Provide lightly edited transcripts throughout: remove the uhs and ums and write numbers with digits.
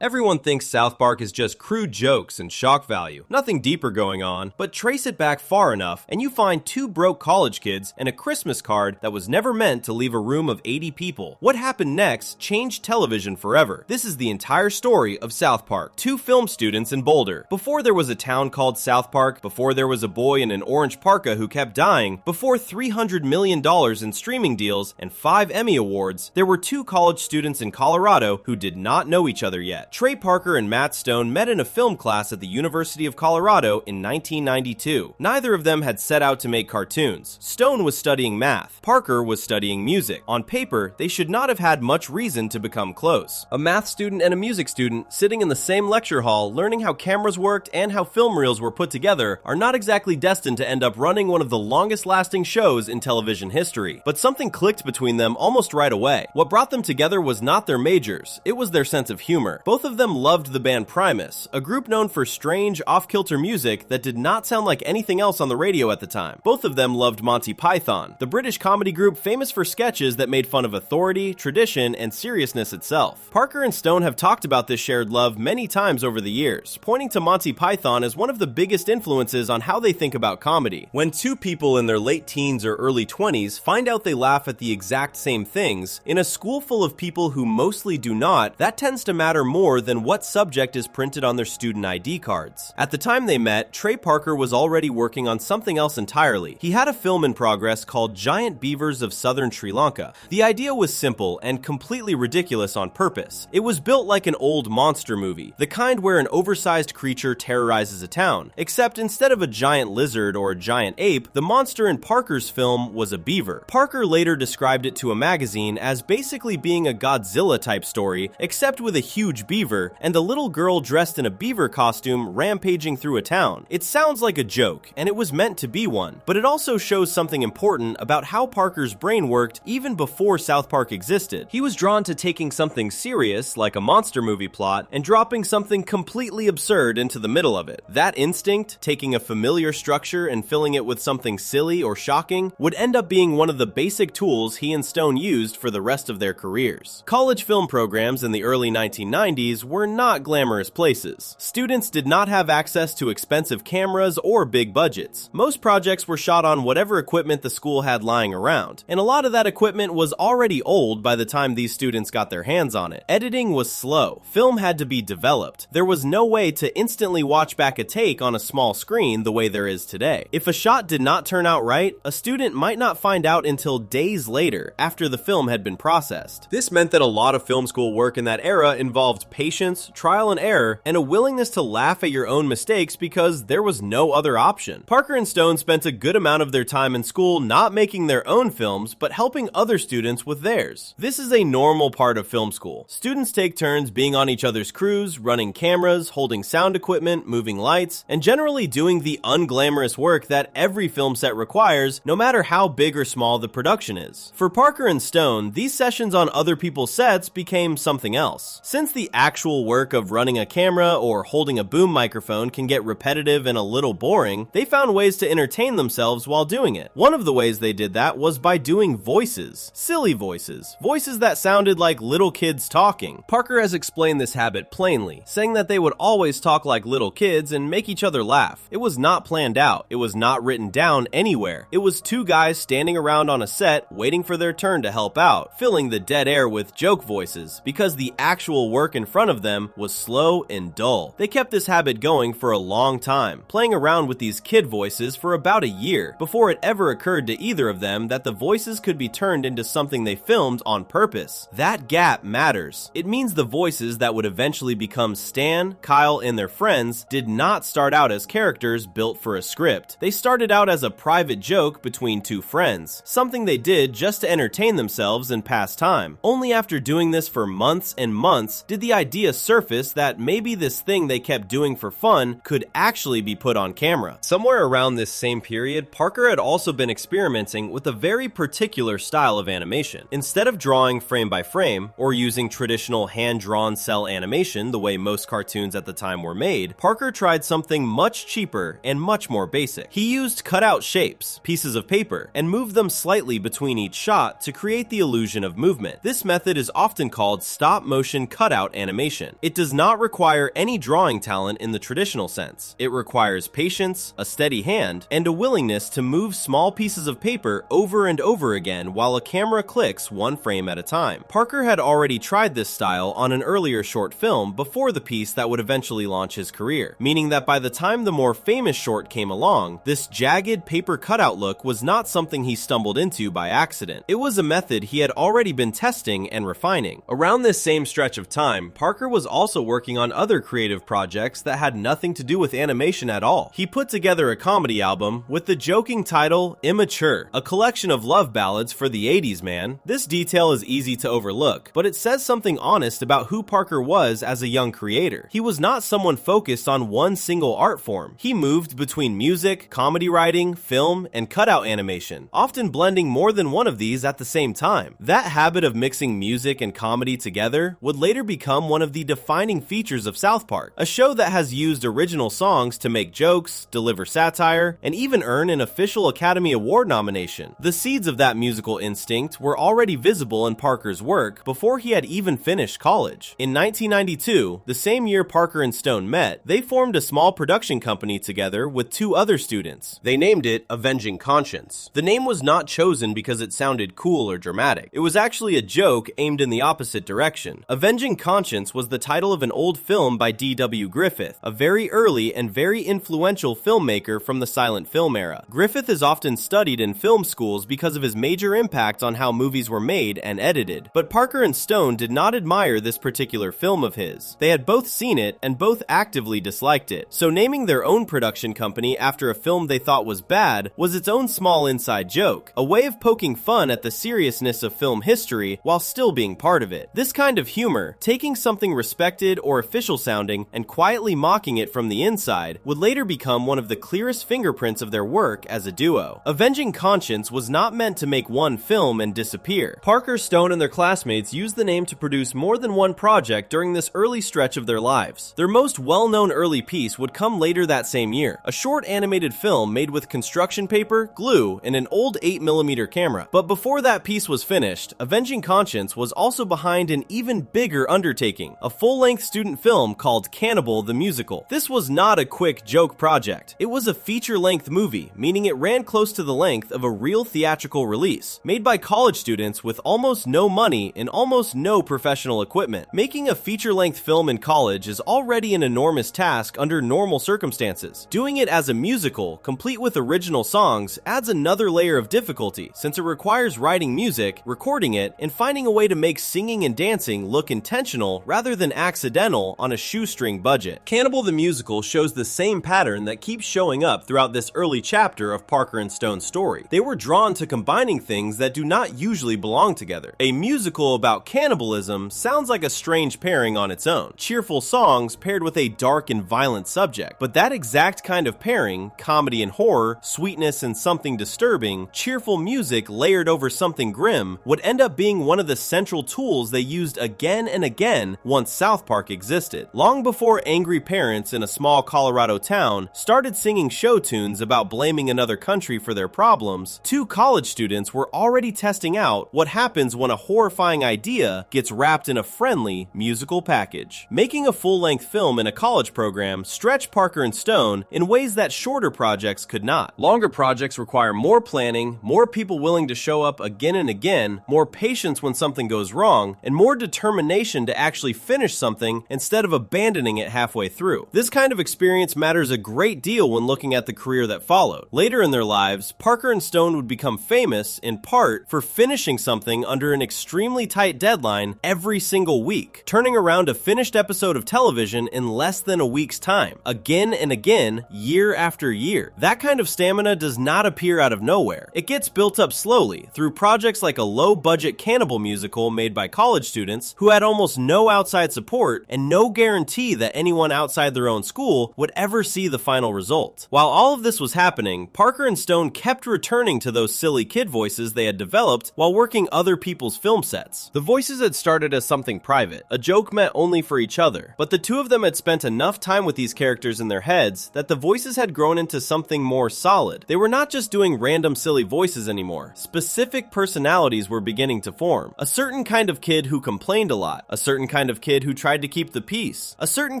Everyone thinks South Park is just crude jokes and shock value, nothing deeper going on, but trace it back far enough and you find two broke college kids and a Christmas card that was never meant to leave a room of 80 people. What happened next changed television forever. This is the entire story of South Park, two film students in Boulder. Before there was a town called South Park, before there was a boy in an orange parka who kept dying, before $300 million in streaming deals and 5 Emmy Awards, there were two college students in Colorado who did not know each other yet. Trey Parker and Matt Stone met in a film class at the University of Colorado in 1992. Neither of them had set out to make cartoons. Stone was studying math. Parker was studying music. On paper, they should not have had much reason to become close. A math student and a music student sitting in the same lecture hall learning how cameras worked and how film reels were put together are not exactly destined to end up running one of the longest lasting shows in television history. But something clicked between them almost right away. What brought them together was not their majors, it was their sense of humor. Both of them loved the band Primus, a group known for strange, off-kilter music that did not sound like anything else on the radio at the time. Both of them loved Monty Python, the British comedy group famous for sketches that made fun of authority, tradition, and seriousness itself. Parker and Stone have talked about this shared love many times over the years, pointing to Monty Python as one of the biggest influences on how they think about comedy. When two people in their late teens or early 20s find out they laugh at the exact same things, in a school full of people who mostly do not, that tends to matter more than what subject is printed on their student ID cards. At the time they met, Trey Parker was already working on something else entirely. He had a film in progress called Giant Beavers of Southern Sri Lanka. The idea was simple and completely ridiculous on purpose. It was built like an old monster movie, the kind where an oversized creature terrorizes a town, except instead of a giant lizard or a giant ape, the monster in Parker's film was a beaver. Parker later described it to a magazine as basically being a Godzilla-type story, except with a huge beaver, and a little girl dressed in a beaver costume rampaging through a town. It sounds like a joke, and it was meant to be one, but it also shows something important about how Parker's brain worked even before South Park existed. He was drawn to taking something serious, like a monster movie plot, and dropping something completely absurd into the middle of it. That instinct, taking a familiar structure and filling it with something silly or shocking, would end up being one of the basic tools he and Stone used for the rest of their careers. College film programs in the early 1990s were not glamorous places. Students did not have access to expensive cameras or big budgets. Most projects were shot on whatever equipment the school had lying around, and a lot of that equipment was already old by the time these students got their hands on it. Editing was slow. Film had to be developed. There was no way to instantly watch back a take on a small screen the way there is today. If a shot did not turn out right, a student might not find out until days later, after the film had been processed. This meant that a lot of film school work in that era involved patience, trial and error, and a willingness to laugh at your own mistakes because there was no other option. Parker and Stone spent a good amount of their time in school not making their own films, but helping other students with theirs. This is a normal part of film school. Students take turns being on each other's crews, running cameras, holding sound equipment, moving lights, and generally doing the unglamorous work that every film set requires, no matter how big or small the production is. For Parker and Stone, these sessions on other people's sets became something else. Since the actual work of running a camera or holding a boom microphone can get repetitive and a little boring, they found ways to entertain themselves while doing it. One of the ways they did that was by doing voices. Silly voices. Voices that sounded like little kids talking. Parker has explained this habit plainly, saying that they would always talk like little kids and make each other laugh. It was not planned out. It was not written down anywhere. It was two guys standing around on a set waiting for their turn to help out, filling the dead air with joke voices, because the actual work in front of them was slow and dull. They kept this habit going for a long time, playing around with these kid voices for about a year, before it ever occurred to either of them that the voices could be turned into something they filmed on purpose. That gap matters. It means the voices that would eventually become Stan, Kyle, and their friends did not start out as characters built for a script. They started out as a private joke between two friends, something they did just to entertain themselves and pass time. Only after doing this for months and months did the idea surface that maybe this thing they kept doing for fun could actually be put on camera. Somewhere around this same period, Parker had also been experimenting with a very particular style of animation. Instead of drawing frame by frame, or using traditional hand-drawn cell animation the way most cartoons at the time were made, Parker tried something much cheaper and much more basic. He used cutout shapes, pieces of paper, and moved them slightly between each shot to create the illusion of movement. This method is often called stop-motion cutout animation. animation. It does not require any drawing talent in the traditional sense. It requires patience, a steady hand, and a willingness to move small pieces of paper over and over again while a camera clicks one frame at a time. Parker had already tried this style on an earlier short film before the piece that would eventually launch his career, meaning that by the time the more famous short came along, this jagged paper cutout look was not something he stumbled into by accident. It was a method he had already been testing and refining. Around this same stretch of time, Parker was also working on other creative projects that had nothing to do with animation at all. He put together a comedy album with the joking title Immature, a collection of love ballads for the 80s, man. This detail is easy to overlook, but it says something honest about who Parker was as a young creator. He was not someone focused on one single art form. He moved between music, comedy writing, film, and cutout animation, often blending more than one of these at the same time. That habit of mixing music and comedy together would later become one of the defining features of South Park, a show that has used original songs to make jokes, deliver satire, and even earn an official Academy Award nomination. The seeds of that musical instinct were already visible in Parker's work before he had even finished college. In 1992, the same year Parker and Stone met, they formed a small production company together with two other students. They named it Avenging Conscience. The name was not chosen because it sounded cool or dramatic. It was actually a joke aimed in the opposite direction. Avenging Conscience was the title of an old film by D.W. Griffith, a very early and very influential filmmaker from the silent film era. Griffith is often studied in film schools because of his major impact on how movies were made and edited. But Parker and Stone did not admire this particular film of his. They had both seen it and both actively disliked it. So naming their own production company after a film they thought was bad was its own small inside joke, a way of poking fun at the seriousness of film history while still being part of it. This kind of humor, taking something respected or official sounding and quietly mocking it from the inside, would later become one of the clearest fingerprints of their work as a duo. Avenging Conscience was not meant to make one film and disappear. Parker, Stone, and their classmates used the name to produce more than one project during this early stretch of their lives. Their most well-known early piece would come later that same year, a short animated film made with construction paper, glue, and an old 8mm camera. But before that piece was finished, Avenging Conscience was also behind an even bigger undertaking, a full-length student film called Cannibal the Musical. This was not a quick joke project. It was a feature-length movie, meaning it ran close to the length of a real theatrical release, made by college students with almost no money and almost no professional equipment. Making a feature-length film in college is already an enormous task under normal circumstances. Doing it as a musical, complete with original songs, adds another layer of difficulty, since it requires writing music, recording it, and finding a way to make singing and dancing look intentional rather than accidental on a shoestring budget. Cannibal the Musical shows the same pattern that keeps showing up throughout this early chapter of Parker and Stone's story. They were drawn to combining things that do not usually belong together. A musical about cannibalism sounds like a strange pairing on its own. Cheerful songs paired with a dark and violent subject. But that exact kind of pairing, comedy and horror, sweetness and something disturbing, cheerful music layered over something grim, would end up being one of the central tools they used again and again once South Park existed. Long before angry parents in a small Colorado town started singing show tunes about blaming another country for their problems, two college students were already testing out what happens when a horrifying idea gets wrapped in a friendly musical package. Making a full-length film in a college program stretched Parker and Stone in ways that shorter projects could not. Longer projects require more planning, more people willing to show up again and again, more patience when something goes wrong, and more determination to actually finish something instead of abandoning it halfway through. This kind of experience matters a great deal when looking at the career that followed. Later in their lives, Parker and Stone would become famous, in part, for finishing something under an extremely tight deadline every single week, turning around a finished episode of television in less than a week's time, again and again, year after year. That kind of stamina does not appear out of nowhere. It gets built up slowly, through projects like a low-budget Cannibal musical made by college students who had almost no outside support and no guarantee that anyone outside their own school would ever see the final result. While all of this was happening, Parker and Stone kept returning to those silly kid voices they had developed while working other people's film sets. The voices had started as something private, a joke meant only for each other, but the two of them had spent enough time with these characters in their heads that the voices had grown into something more solid. They were not just doing random silly voices anymore. Specific personalities were beginning to form. A certain kind of kid who complained a lot, a certain kind kind of kid who tried to keep the peace. A certain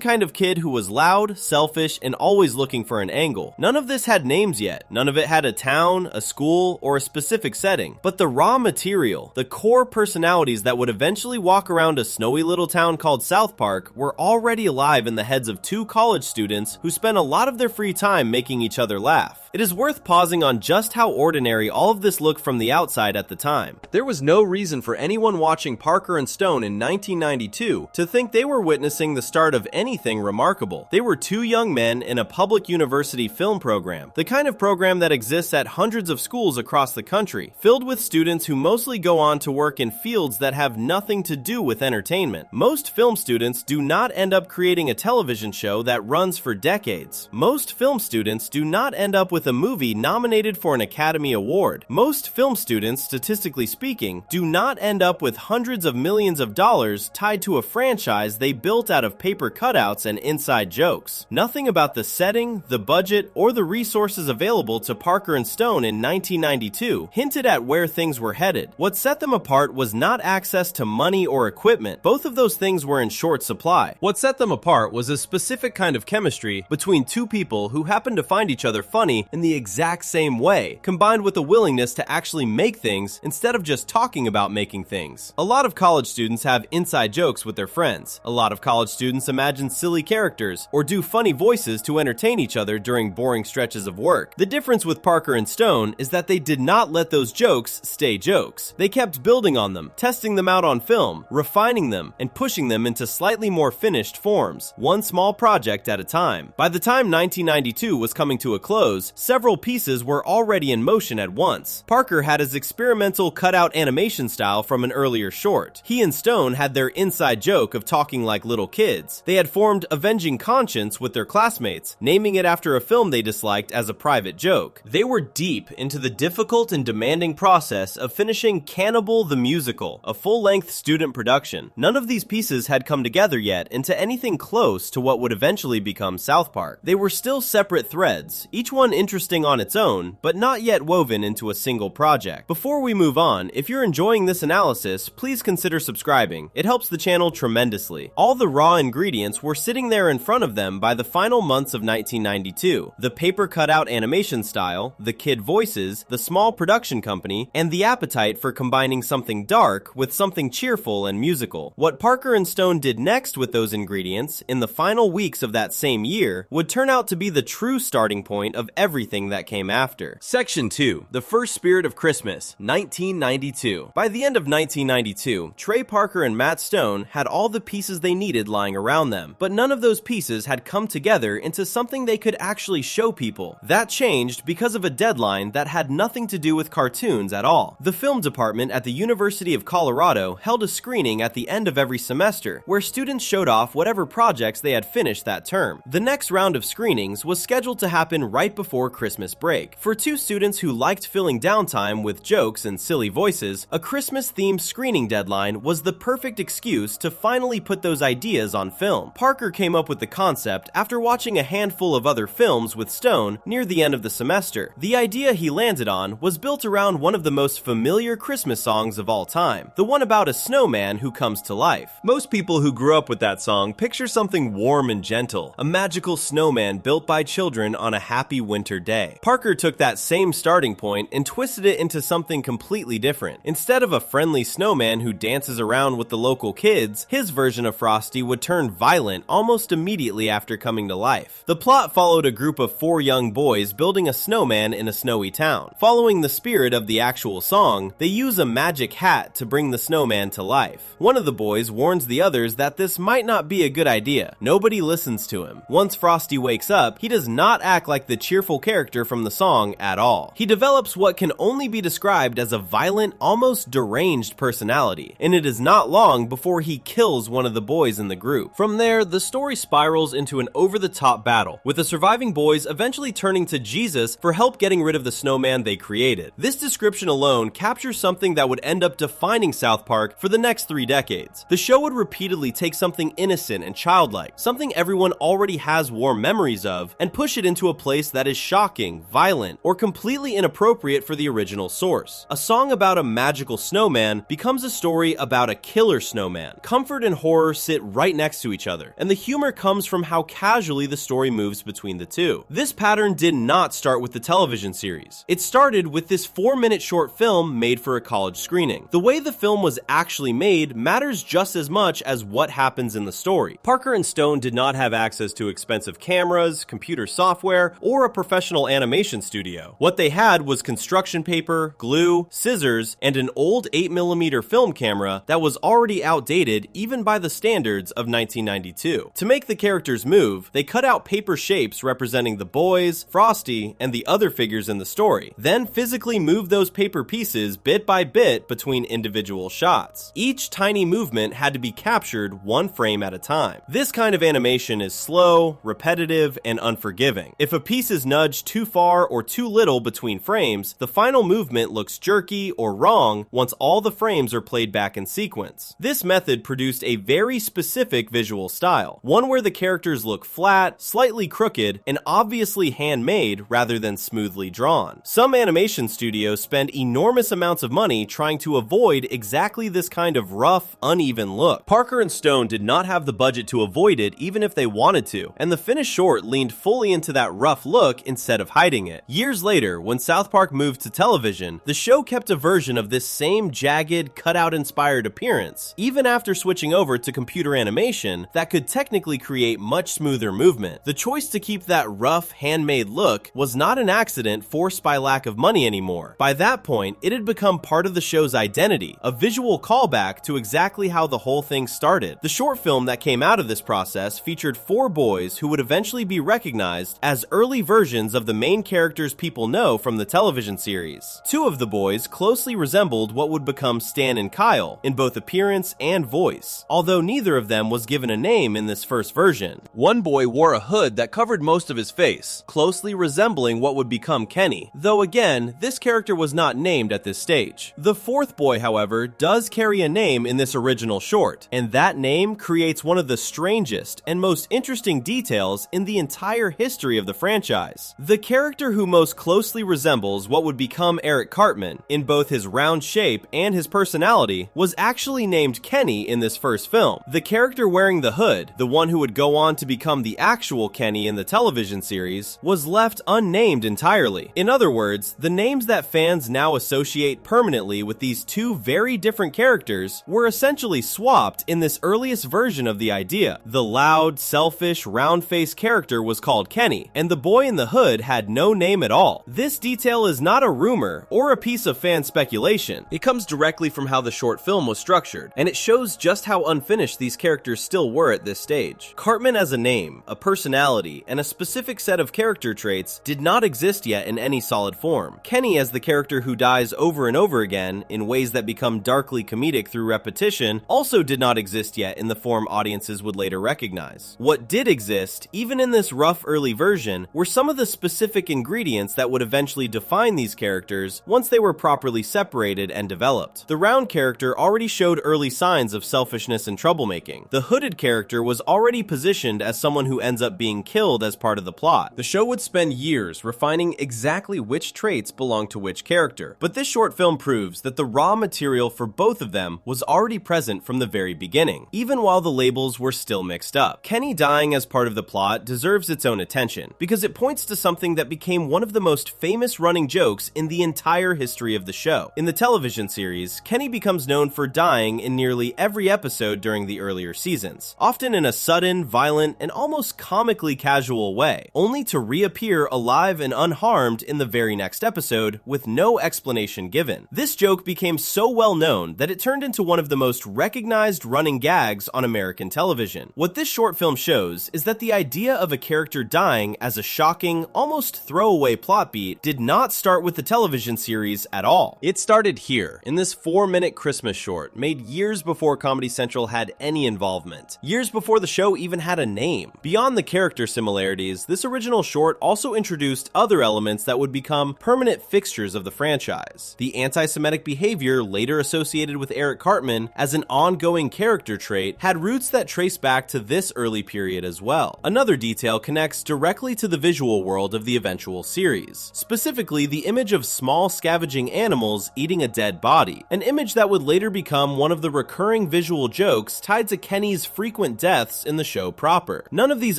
kind of kid who was loud, selfish, and always looking for an angle. None of this had names yet. None of it had a town, a school, or a specific setting. But the raw material, the core personalities that would eventually walk around a snowy little town called South Park, were already alive in the heads of two college students who spent a lot of their free time making each other laugh. It is worth pausing on just how ordinary all of this looked from the outside at the time. There was no reason for anyone watching Parker and Stone in 1992 to think they were witnessing the start of anything remarkable. They were two young men in a public university film program, the kind of program that exists at hundreds of schools across the country, filled with students who mostly go on to work in fields that have nothing to do with entertainment. Most film students do not end up creating a television show that runs for decades. Most film students do not end up with a movie nominated for an Academy Award. Most film students, statistically speaking, do not end up with hundreds of millions of dollars tied to a franchise they built out of paper cutouts and inside jokes. Nothing about the setting, the budget, or the resources available to Parker and Stone in 1992 hinted at where things were headed. What set them apart was not access to money or equipment. Both of those things were in short supply. What set them apart was a specific kind of chemistry between two people who happened to find each other funny in the exact same way, combined with a willingness to actually make things instead of just talking about making things. A lot of college students have inside jokes with their friends. A lot of college students imagine silly characters or do funny voices to entertain each other during boring stretches of work. The difference with Parker and Stone is that they did not let those jokes stay jokes. They kept building on them, testing them out on film, refining them, and pushing them into slightly more finished forms, one small project at a time. By the time 1992 was coming to a close, several pieces were already in motion at once. Parker had his experimental cutout animation style from an earlier short. He and Stone had their inside joke of talking like little kids. They had formed Avenging Conscience with their classmates, naming it after a film they disliked as a private joke. They were deep into the difficult and demanding process of finishing Cannibal the Musical, a full-length student production. None of these pieces had come together yet into anything close to what would eventually become South Park. They were still separate threads, each one interesting on its own, but not yet woven into a single project. Before we move on, if you're enjoying this analysis, please consider subscribing. It helps the channel tremendously. All the raw ingredients were sitting there in front of them by the final months of 1992. The paper cutout animation style, the kid voices, the small production company, and the appetite for combining something dark with something cheerful and musical. What Parker and Stone did next with those ingredients, in the final weeks of that same year, would turn out to be the true starting point of everything that came after. Section 2. The First Spirit of Christmas, 1992. By the end of 1992, Trey Parker and Matt Stone had all the pieces they needed lying around them, but none of those pieces had come together into something they could actually show people. That changed because of a deadline that had nothing to do with cartoons at all. The film department at the University of Colorado held a screening at the end of every semester, where students showed off whatever projects they had finished that term. The next round of screenings was scheduled to happen right before Christmas break. For two students who liked filling downtime with jokes and silly voices, a Christmas-themed screening deadline was the perfect excuse to finally put those ideas on film. Parker came up with the concept after watching a handful of other films with Stone near the end of the semester. The idea he landed on was built around one of the most familiar Christmas songs of all time, the one about a snowman who comes to life. Most people who grew up with that song picture something warm and gentle, a magical snowman built by children on a happy winter day. Parker took that same starting point and twisted it into something completely different. Instead of a friendly snowman who dances around with the local kids, his version of Frosty would turn violent almost immediately after coming to life. The plot followed a group of 4 young boys building a snowman in a snowy town. Following the spirit of the actual song, they use a magic hat to bring the snowman to life. One of the boys warns the others that this might not be a good idea. Nobody listens to him. Once Frosty wakes up, he does not act like the cheerful character from the song at all. He develops what can only be described as a violent, almost deranged personality, and it is not long before he kills one of the boys in the group. From there, the story spirals into an over-the-top battle, with the surviving boys eventually turning to Jesus for help getting rid of the snowman they created. This description alone captures something that would end up defining South Park for the next 3 decades. The show would repeatedly take something innocent and childlike, something everyone already has warm memories of, and push it into a place that is shocking, violent, or completely inappropriate for the original source. A song about a magical snowman becomes a story about a killer snowman, Comfort and horror sit right next to each other, and the humor comes from how casually the story moves between the two. This pattern did not start with the television series. It started with this 4-minute short film made for a college screening. The way the film was actually made matters just as much as what happens in the story. Parker and Stone did not have access to expensive cameras, computer software, or a professional animation studio. What they had was construction paper, glue, scissors, and an old 8mm film camera that was already outdated even by the standards of 1992. To make the characters move, they cut out paper shapes representing the boys, Frosty, and the other figures in the story, then physically moved those paper pieces bit by bit between individual shots. Each tiny movement had to be captured one frame at a time. This kind of animation is slow, repetitive, and unforgiving. If a piece is nudged too far or too little between frames, the final movement looks jerky or wrong once all the frames are played back in sequence. This method produced a very specific visual style, one where the characters look flat, slightly crooked, and obviously handmade rather than smoothly drawn. Some animation studios spend enormous amounts of money trying to avoid exactly this kind of rough, uneven look. Parker and Stone did not have the budget to avoid it even if they wanted to, and the finished short leaned fully into that rough look instead of hiding it. Years later, when South Park moved to television, the show kept a version of this same jagged, cutout-inspired appearance, even after switching over to computer animation that could technically create much smoother movement. The choice to keep that rough, handmade look was not an accident forced by lack of money anymore. By that point, it had become part of the show's identity, a visual callback to exactly how the whole thing started. The short film that came out of this process featured 4 boys who would eventually be recognized as early versions of the main characters people know from the television series. 2 of the boys closely resembled what would become Stan and Kyle in both appearance and voice, although neither of them was given a name in this first version. One boy wore a hood that covered most of his face, closely resembling what would become Kenny, though again, this character was not named at this stage. The 4th boy, however, does carry a name in this original short, and that name creates one of the strangest and most interesting details in the entire history of the franchise. The character who most closely resembles what would become Eric Cartman, in both his round shape and his personality, was actually named Kenny in this first film. The character wearing the hood, the one who would go on to become the actual Kenny in the television series, was left unnamed entirely. In other words, the names that fans now associate permanently with these 2 very different characters were essentially swapped in this earliest version of the idea. The loud, selfish, round-faced character was called Kenny, and the boy in the hood had no name at all. This detail is not a rumor or a piece of fan speculation. It comes directly from how the short film was structured, and it shows just how unfinished these characters still were at this stage. Cartman as a name, a personality, and a specific set of character traits did not exist yet in any solid form. Kenny as the character who dies over and over again in ways that become darkly comedic through repetition also did not exist yet in the form audiences would later recognize. What did exist, even in this rough early version, were some of the specific ingredients that would eventually define these characters once they were properly separated and developed. The round character already showed early signs of selfishness and troublemaking. The hooded character was already positioned as someone who ends up being killed as part of the plot. The show would spend years refining exactly which traits belong to which character, but this short film proves that the raw material for both of them was already present from the very beginning, even while the labels were still mixed up. Kenny dying as part of the plot deserves its own attention, because it points to something that became one of the most famous running jokes in the entire history of the show. In the television series, Kenny becomes known for dying in nearly every episode during the earlier seasons, often in a sudden, violent, and almost comically casual way, only to reappear alive and unharmed in the very next episode with no explanation given. This joke became so well known that it turned into one of the most recognized running gags on American television. What this short film shows is that the idea of a character dying as a shocking, almost throwaway plot beat did not start with the television series at all. It started here, in this 4-minute Christmas short, made years before Comedy Central had any involvement, years before the show even had a name. Beyond the character similarities, this original short also introduced other elements that would become permanent fixtures of the franchise. The anti-Semitic behavior later associated with Eric Cartman as an ongoing character trait had roots that trace back to this early period as well. Another detail connects directly to the visual world of the eventual series, specifically the image of small scavenging animals eating a dead body, an image that would later become one of the recurring visual jokes tied to Kenny's frequent deaths in the show proper. None of these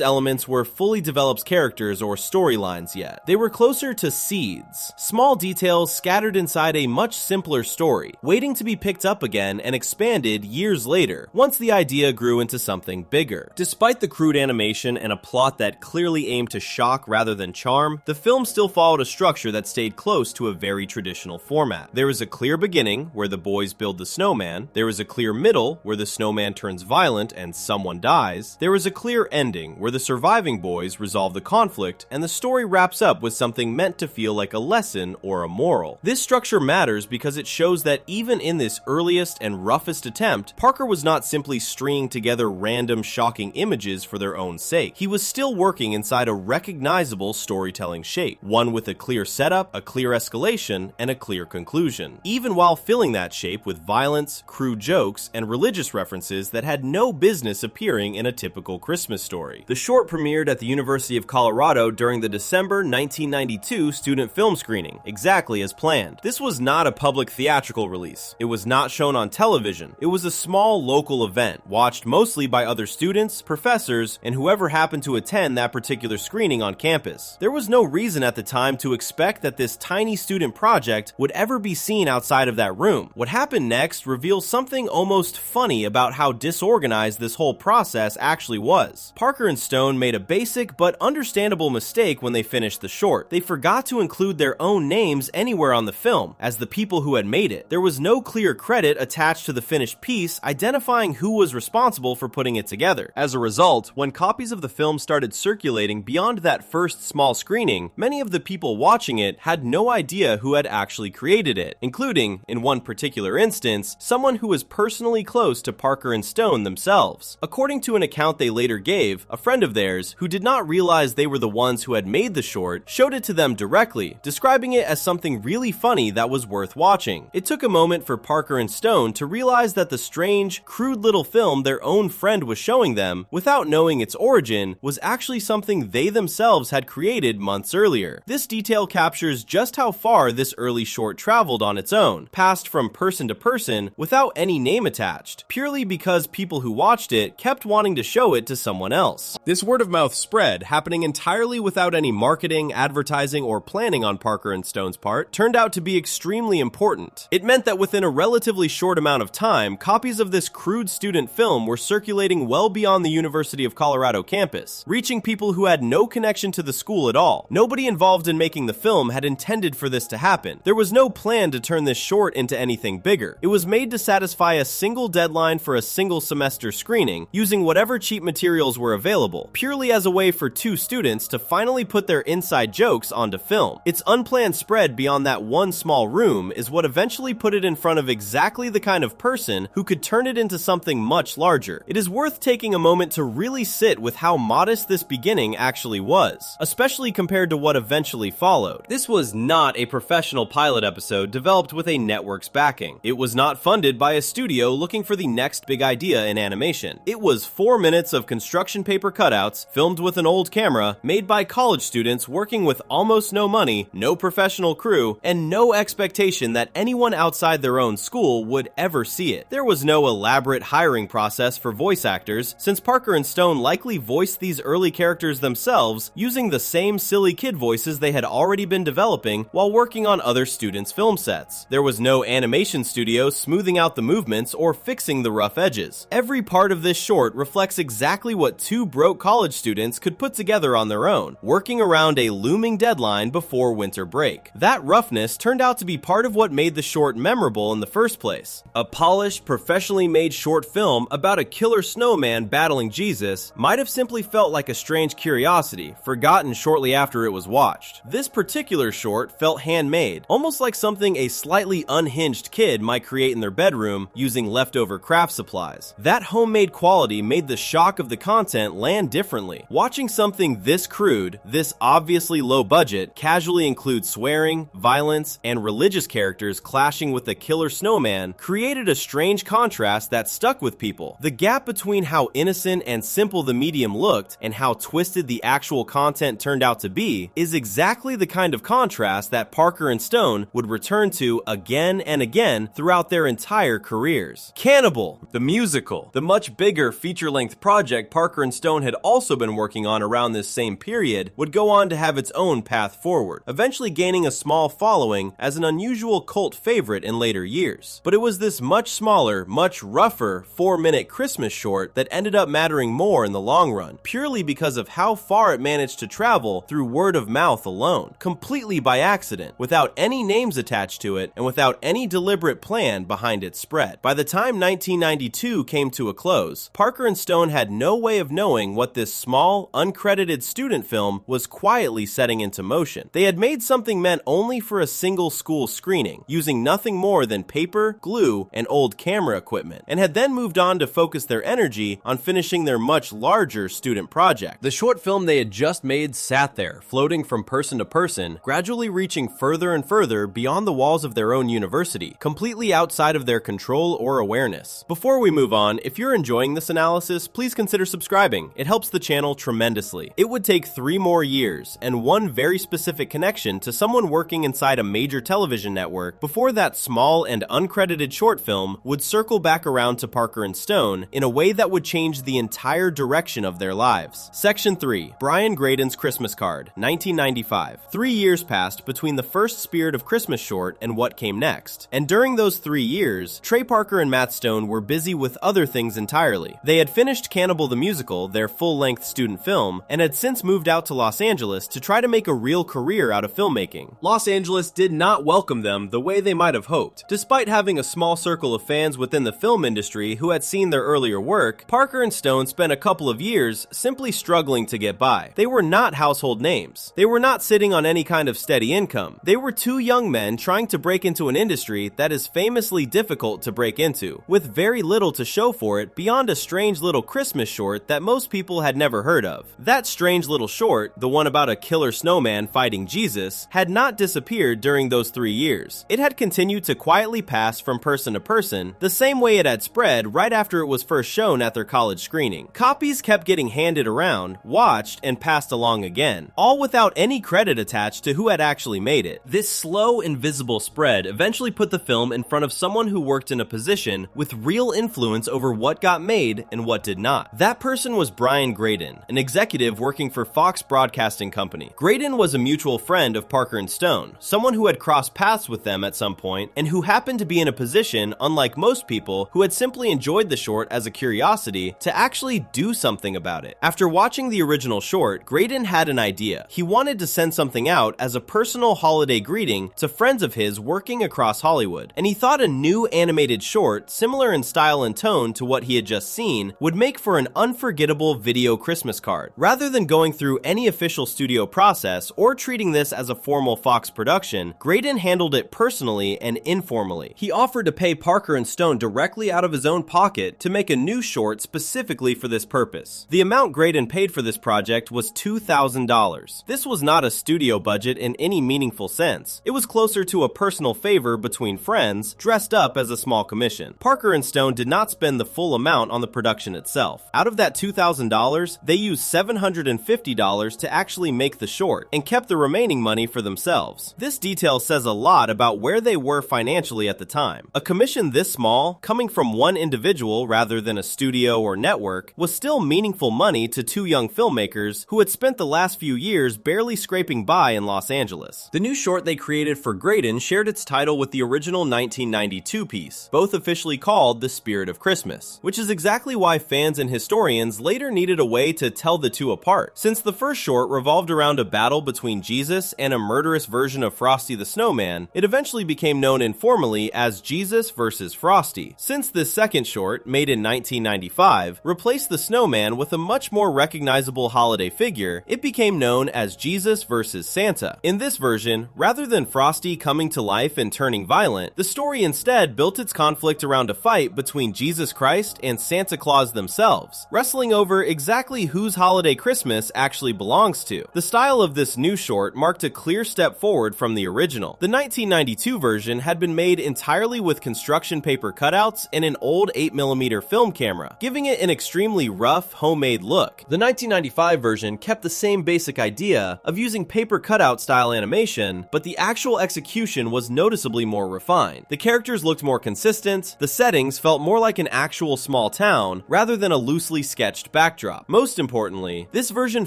elements were fully developed characters or storylines yet. They were closer to seeds, small details scattered inside a much simpler story, waiting to be picked up again and expanded years later, once the idea grew into something bigger. Despite the crude animation and a plot that clearly aimed to shock rather than charm, the film still followed a structure that stayed close to a very traditional format. There is a clear beginning, where the boys build the snowman. There is a clear middle, where the snowman turns violent and someone dies. There is a clear ending, where the surviving boys resolve the conflict, and the story wraps up with something meant to feel like a lesson or a moral. This structure matters because it shows that even in this earliest and roughest attempt, Parker was not simply stringing together random shocking images for their own sake. He was still working inside a recognizable storytelling shape, one with a clear setup, a clear escalation, and a clear conclusion, even while filling that shape with violence, crude jokes, and religious references that had no business appearing in a typical Christmas story. The short premiered at the University of Colorado during the December 1992 student film screening, exactly as planned. This was not a public theatrical release. It was not shown on television. It was a small local event, watched mostly by other students, professors, and whoever happened to attend that particular screening on campus. There was no reason at the time to expect that this tiny student project would ever be seen outside of that room. What happened next reveals something almost funny about how disorganized this whole process actually was. Parker and Stone made a basic but understandable mistake when they finished the short. They forgot to include their own names anywhere on the film as the people who had made it. There was no clear credit attached to the finished piece identifying who was responsible for putting it together. As a result, when copies of the film started circulating beyond that first small screening, many of the people watching it had no idea who had actually created it, including, in one particular instance, someone who was personally close to Parker and Stone themselves. According to an account they later gave, a friend of theirs, who did not realize they were the ones who had made the short, showed it to them directly, describing it as something really funny that was worth watching. It took a moment for Parker and Stone to realize that the strange, crude little film their own friend was showing them, without knowing its origin, was actually something they themselves had created months earlier. This detail captures just how far this early short traveled on its own, passed from person to person without any name attached, purely because people who watched it kept wanting to show it to someone else. This word of mouth spread, happening entirely without any marketing, advertising, or planning on Parker and Stone's part, turned out to be extremely important. It meant that within a relatively short amount of time, copies of this crude student film were circulating well beyond the University of Colorado campus, reaching people who had no connection to the school at all. Nobody involved in making the film had intended for this to happen. There was no plan to turn this short into anything bigger. It was made to satisfy a single deadline for a single semester screening, using whatever cheap materials were available, purely as a way for two students to finally put their inside jokes onto film. Its unplanned spread beyond that one small room is what eventually put it in front of exactly the kind of person who could turn it into something much larger. It is worth taking a moment to really sit with how modest this beginning actually was, especially compared to what eventually followed. This was not a professional pilot episode developed with a network's backing. It was not funded by a studio looking for the next big idea in animation. It was 4 minutes of construction paper cutouts, filmed with an old camera, made by college students working with almost no money, no professional crew, and no expectation that anyone outside their own school would ever see it. There was no elaborate hiring process for voice actors, since Parker and Stone likely voiced these early characters themselves using the same silly kid voices they had already been developing while working on other students' film sets. There was no animation studio smoothing out the movements or fixing the rough edges. Every part of this short reflects exactly what two broke college students could put together on their own, working around a looming deadline before winter break. That roughness turned out to be part of what made the short memorable in the first place. A polished, professionally made short film about a killer snowman battling Jesus might have simply felt like a strange curiosity, forgotten shortly after it was watched. This particular short felt handmade, almost like something a slightly unhinged kid might create in their bedroom using leftover craft supplies. That homemade quality made the shock of the content land differently. Watching something this crude, this obviously low budget, casually include swearing, violence, and religious characters clashing with the killer snowman created a strange contrast that stuck with people. The gap between how innocent and simple the medium looked and how twisted the actual content turned out to be is exactly the kind of contrast that Parker and Stone would return to again and again throughout their entire careers. Cannibal, the musical. The much bigger feature-length project Parker and Stone had also been working on around this same period would go on to have its own path forward, eventually gaining a small following as an unusual cult favorite in later years. But it was this much smaller, much rougher 4-minute Christmas short that ended up mattering more in the long run, purely because of how far it managed to travel through word of mouth alone, completely by accident, without any names attached to it and without any deliberate plan behind its spread. By the time 1992 came to a close, Parker and Stone had no way of knowing what this small, uncredited student film was quietly setting into motion. They had made something meant only for a single school screening, using nothing more than paper, glue, and old camera equipment, and had then moved on to focus their energy on finishing their much larger student project. The short film they had just made sat there, floating from person to person, gradually reaching further and further beyond the walls of their own university, completely outside of their control or awareness. Before we move on, if you're enjoying this analysis, please consider subscribing. It helps the channel tremendously. It would take 3 more years and one very specific connection to someone working inside a major television network before that small and uncredited short film would circle back around to Parker and Stone in a way that would change the entire direction of their lives. Section 3. Brian Graydon's Christmas Card, 1995. 3 years passed between the first Spirit of Christmas short and what came next. And during those 3 years, Trey Parker and Matt Stone were busy with other things entirely. They had finished Cannibal the Musical, their full-length student film, and had since moved out to Los Angeles to try to make a real career out of filmmaking. Los Angeles did not welcome them the way they might have hoped. Despite having a small circle of fans within the film industry who had seen their earlier work, Parker and Stone spent a couple of years simply struggling to get by. They were not household names. They were not sitting on any kind of steady income. They were 2 young men trying to break into an industry that is famously difficult to break into, with very little to show for it beyond a strange little Christmas short that most people had never heard of. That strange little short, the one about a killer snowman fighting Jesus, had not disappeared during those 3 years. It had continued to quietly pass from person to person, the same way it had spread right after it was first shown at their college screening. Copies kept getting handed around, watched, and passed along again, all without any credit attached to who had actually made it. This slow, invisible spread eventually put the film in front of someone who worked in a position with real influence over what got made and what did not. That person was Brian Graydon, an executive working for Fox Broadcasting Company. Graydon was a mutual friend of Parker and Stone, someone who had crossed paths with them at some point, and who happened to be in a position, unlike most people, who had simply enjoyed the short as a curiosity, to actually do something about it. After watching the original short, Graydon had an idea. He wanted to send something out as a personal holiday greeting to friends of his working across Hollywood, and he thought a new animated short, similar in style and tone to what he had just seen, would make for an unforgettable video Christmas card. Rather than going through any official studio process or treating this as a formal Fox production, Graydon handled it personally and informally. He offered to pay Parker and Stone directly out of his own pocket to make a new short specifically for this purpose. The amount Graydon paid for this project was $2,000. This was not a studio budget in any meaningful sense. It was closer to a personal favor between friends, dressed up as a small commission. Parker and Stone did not spend the full amount on the production itself. Out of that $2,000, they used $750 to actually make the short, and kept the remaining money for themselves. This detail says a lot about where they were financially at the time. A commission this small, coming from one individual rather than a studio or network, was still meaningful money to 2 young filmmakers who had spent the last few years barely scraping by in Los Angeles. The new short they created for Graydon shared its title with the original 1992 piece, both officially called The Spirit of Christmas, which is exactly why fans and historians later needed a way to tell the two apart. Since the first short revolved around a battle between Jesus and a murderous version of Frosty the Snowman, it eventually became known informally as Jesus vs. Frosty. Since this second short, made in 1995, replaced the snowman with a much more recognizable holiday figure, it became known as Jesus vs. Santa. In this version, rather than Frosty coming to life and turning violent, the story instead built its conflict around a fight between Jesus Christ and Santa Claus themselves, wrestling over exactly whose holiday Christmas actually belongs to. The style of this new short marked a clear step forward from the original. The 1992 version had been made entirely with construction paper cutouts and an old 8mm film camera, giving it an extremely rough, homemade look. The 1995 version kept the same basic idea of using paper cutout style animation, but the actual execution was noticeably more refined. The characters looked more consistent, the settings felt more like an actual small town rather than a loosely sketched backdrop. Most importantly, this version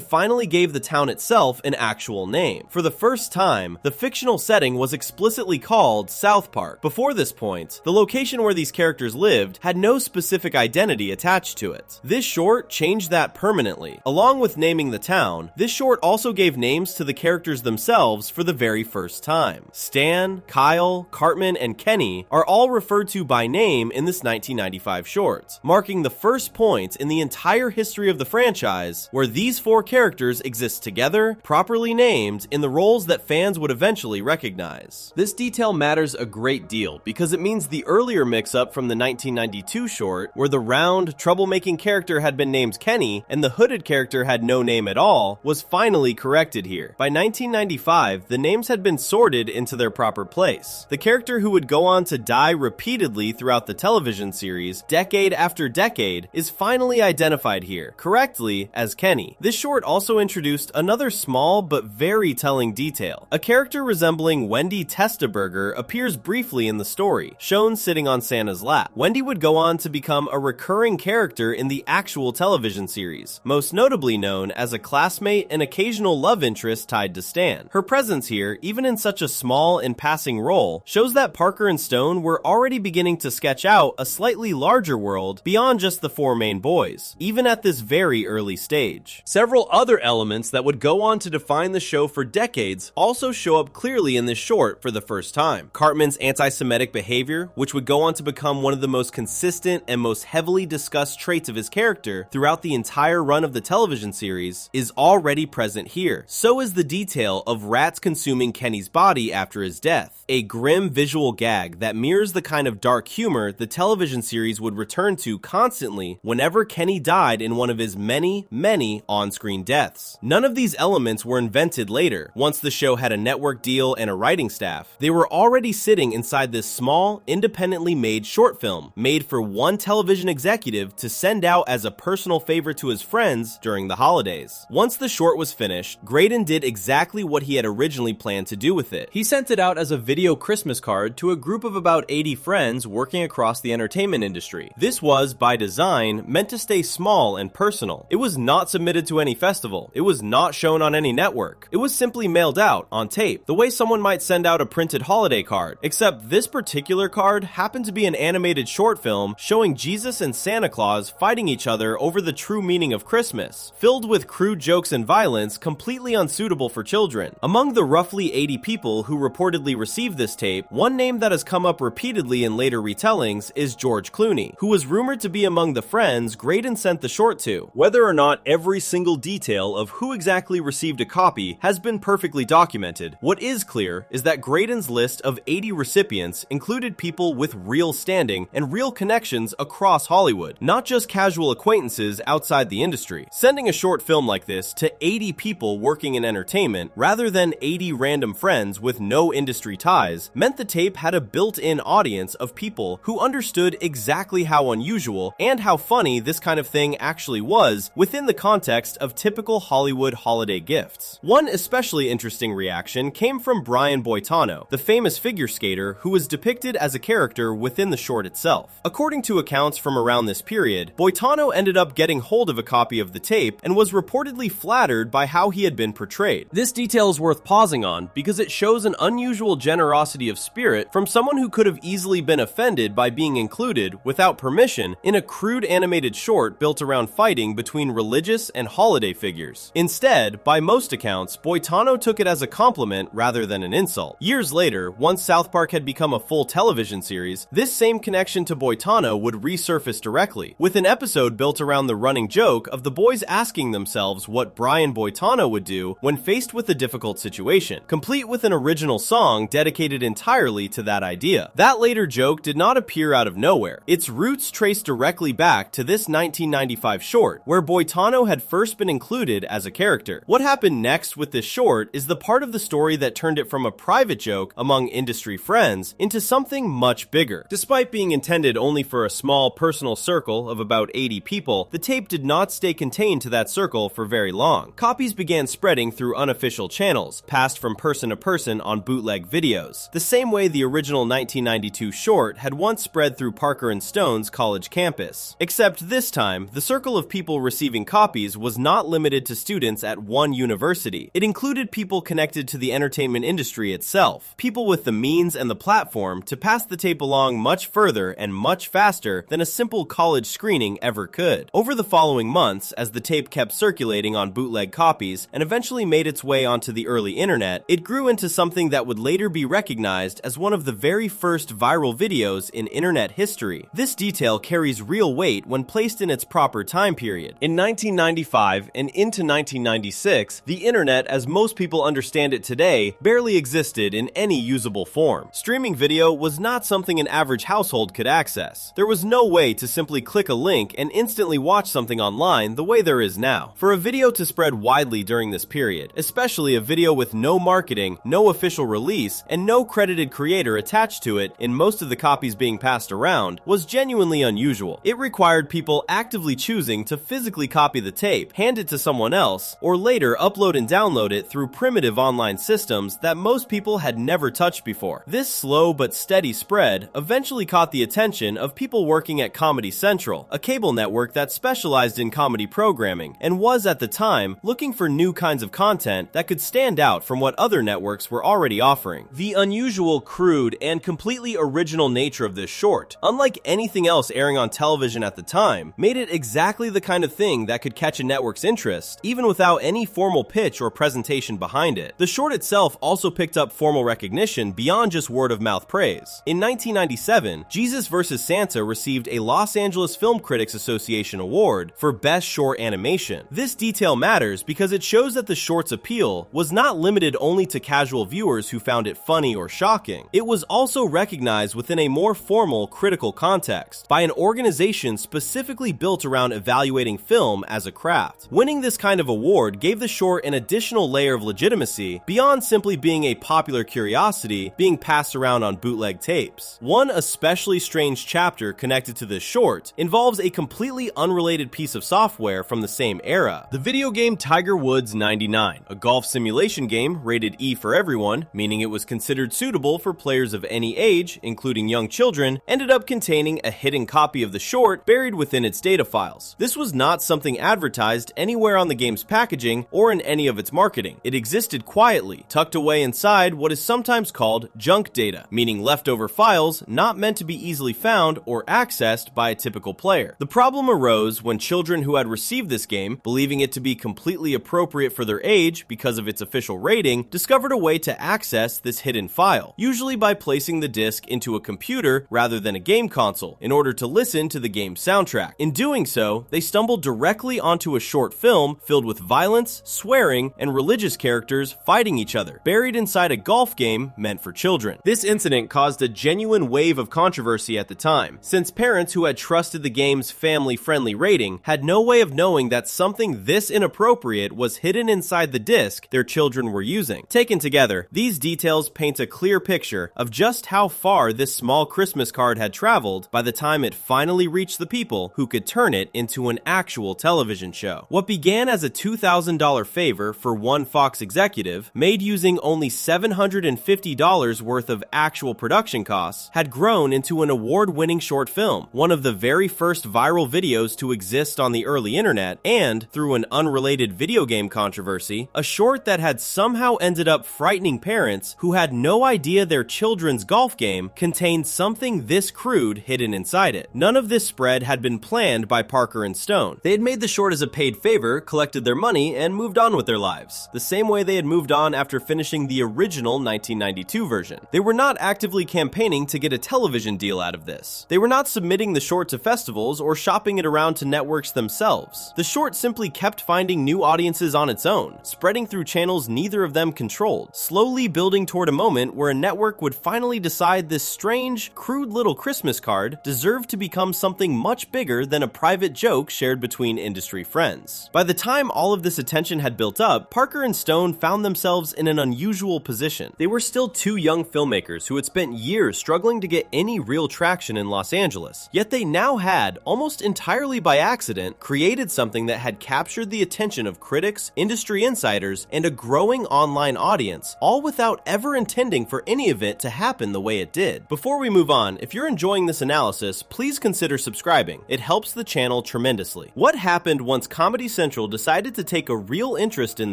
finally gave the town itself an actual name. For the first time, the fictional setting was explicitly called South Park. Before this point, the location where these characters lived had no specific identity attached to it. This short changed that permanently. Along with naming the town, this short also gave names to the characters themselves for the very first time. Stan, Kyle, Cartman, and Kenny are all referred to by name in this 1995 short, marking the first point in the entire history of the franchise where these four characters exist together, properly named, in the roles that fans would eventually recognize. This detail matters a great deal because it means the earlier mix-up from the 1992 short, where the round, troublemaking character had been named Kenny and the hooded character had no name at all, was finally corrected here. By 1995, the names had been sorted into their proper place. The character who would go on to die repeatedly throughout the television series, decade after decade, is finally identified here, correctly, as Kenny. This short also introduced another small but very telling detail. A character resembling Wendy Testaburger appears briefly in the story, shown sitting on Santa's lap. Wendy would go on to become a recurring character in the actual television series, most notably known as a classmate and occasional love interest tied to Stan. Her presence here, even in such a small and passing role, shows that Parker and Stone were already beginning to sketch out a slightly larger world beyond just the four main boys, even at this very early stage. Several other elements that would go on to define the show for decades also show up clearly in this short for the first time. Cartman's anti-Semitic behavior, which would go on to become one of the most consistent and most heavily discussed traits of his character throughout the entire run of the television series, is already present here. So is the detail of rats consuming Kenny's body after his death, a grim visual gag that mirrors the kind of dark humor the television series would return to constantly whenever Kenny died in one of his many on-screen deaths. None of these elements were invented later. Once the show had a network deal and a writing staff, they were already sitting inside this small, independently made short film, made for one television executive to send out as a personal favor to his friends during the holidays. Once the short was finished, Graydon did exactly what he had originally planned to do with it. He sent it out as a video Christmas card to a group of about 80 friends working across the entertainment industry. This was, by design, meant to stay small and personal. It was not submitted to any festival. It was not shown on any network. It was simply mailed out on tape, the way someone might send out a printed holiday card, except this particular card happened to be an animated short film showing Jesus and Santa Claus fighting each other over the true meaning of Christmas, filled with crude jokes and violence completely unsuitable for children. Among the roughly 80 people who reportedly received this tape, one name that has come up repeatedly in later retellings is George Clooney, who was rumored to be among the friends Graydon sent the short to. Whether or not every single detail of who exactly received a copy has been perfectly documented, what is clear is that Graydon's list of 80 recipients included people with real standing and real connections across Hollywood, not just casual acquaintances outside the industry. Sending a short film like this to 80 people working in entertainment, rather than 80 random friends with no industry ties, meant the tape had a built-in audience of people who understood exactly how unusual and how funny this kind of thing actually was within the context of typical Hollywood holiday gifts. One especially interesting reaction came from Brian Boitano, the famous figure skater who was depicted as a character within the short itself. According to accounts from around this period, Boitano ended up getting hold of a copy of the tape and was reportedly flattered by how he had been portrayed. This detail is worth pausing on because it shows an unusual generosity of spirit from someone who could have easily been offended by being included, without permission, in a crude animated short built around fighting between religious and holiday figures. Instead, by most accounts, Boitano took it as a compliment rather than an insult. Years later, once South Park had become a full television series, this same connection to Boitano would resurface directly, with an episode built around the running joke of the boys asking themselves what Brian Boitano would do when faced with a difficult situation, complete with an original song dedicated entirely to that idea. That later joke did not appear out of nowhere. Its roots trace directly back to this 1995 short, where Boitano had first been included as a character. What happened next with this short is the part of the story that turned it from a private joke among industry friends into something much bigger. Despite being intended only for a small personal circle of about 80 people, the tape did not stay contained to that circle for very long. Copies began spreading through unofficial channels, passed from person to person on bootleg videos, the same way the original 1992 short had once once spread through Parker and Stone's college campus. Except this time, the circle of people receiving copies was not limited to students at one university. It included people connected to the entertainment industry itself, people with the means and the platform to pass the tape along much further and much faster than a simple college screening ever could. Over the following months, as the tape kept circulating on bootleg copies and eventually made its way onto the early internet, it grew into something that would later be recognized as one of the very first viral videos in internet history. This detail carries real weight when placed in its proper time period. In 1995 and into 1996, the internet, as most people understand it today, barely existed in any usable form. Streaming video was not something an average household could access. There was no way to simply click a link and instantly watch something online the way there is now. For a video to spread widely during this period, especially a video with no marketing, no official release, and no credited creator attached to it in most of the copies being passed around, was genuinely unusual. It required people actively choosing to physically copy the tape, hand it to someone else, or later upload and download it through primitive online systems that most people had never touched before. This slow but steady spread eventually caught the attention of people working at Comedy Central, a cable network that specialized in comedy programming, and was at the time looking for new kinds of content that could stand out from what other networks were already offering. The unusual, crude, and completely original nature of this short, unlike anything else airing on television at the time, made it exactly the kind of thing that could catch a network's interest, even without any formal pitch or presentation behind it. The short itself also picked up formal recognition beyond just word-of-mouth praise. In 1997, Jesus vs. Santa received a Los Angeles Film Critics Association award for Best Short Animation. This detail matters because it shows that the short's appeal was not limited only to casual viewers who found it funny or shocking. It was also recognized within a more formal, critical context by an organization specifically built around evaluating film as a craft. Winning this kind of award gave the short an additional layer of legitimacy beyond simply being a popular curiosity being passed around on bootleg tapes. One especially strange chapter connected to this short involves a completely unrelated piece of software from the same era: the video game Tiger Woods 99, a golf simulation game rated E for everyone, meaning it was considered suitable for players of any age, including young children, ended up containing a hidden copy of the short buried within its data files. This was not something advertised anywhere on the game's packaging or in any of its marketing. It existed quietly, tucked away inside what is sometimes called junk data, meaning leftover files not meant to be easily found or accessed by a typical player. The problem arose when children who had received this game, believing it to be completely appropriate for their age because of its official rating, discovered a way to access this hidden file, usually by placing the disc into a computer rather than a game console, in order to listen to the game's soundtrack. In doing so, they stumbled directly onto a short film filled with violence, swearing, and religious characters fighting each other, buried inside a golf game meant for children. This incident caused a genuine wave of controversy at the time, since parents who had trusted the game's family-friendly rating had no way of knowing that something this inappropriate was hidden inside the disc their children were using. Taken together, these details paint a clear picture of just how far this small Christmas card had traveled by the time it finally reached the people who could turn it into an actual television show. What began as a $2,000 favor for one Fox executive, made using only $750 worth of actual production costs, had grown into an award-winning short film, one of the very first viral videos to exist on the early internet, and, through an unrelated video game controversy, a short that had somehow ended up frightening parents who had no idea their children's golf game contained something this crude hidden inside it. None of this spread had been planned by Parker and Stone. They had made the short as a paid favor, collected their money, and moved on with their lives, the same way they had moved on after finishing the original 1992 version. They were not actively campaigning to get a television deal out of this. They were not submitting the short to festivals or shopping it around to networks themselves. The short simply kept finding new audiences on its own, spreading through channels neither of them controlled, slowly building toward a moment where a network would finally decide this strange, crude little Christmas card deserved to become something much bigger than a private joke shared between industry friends. By the time all of this attention had built up, Parker and Stone found themselves in an unusual position. They were still two young filmmakers who had spent years struggling to get any real traction in Los Angeles, yet they now had, almost entirely by accident, created something that had captured the attention of critics, industry insiders, and a growing online audience, all without ever intending for any of it to happen the way it did. Before we move on, on, if you're enjoying this analysis, please consider subscribing. It helps the channel tremendously. What happened once Comedy Central decided to take a real interest in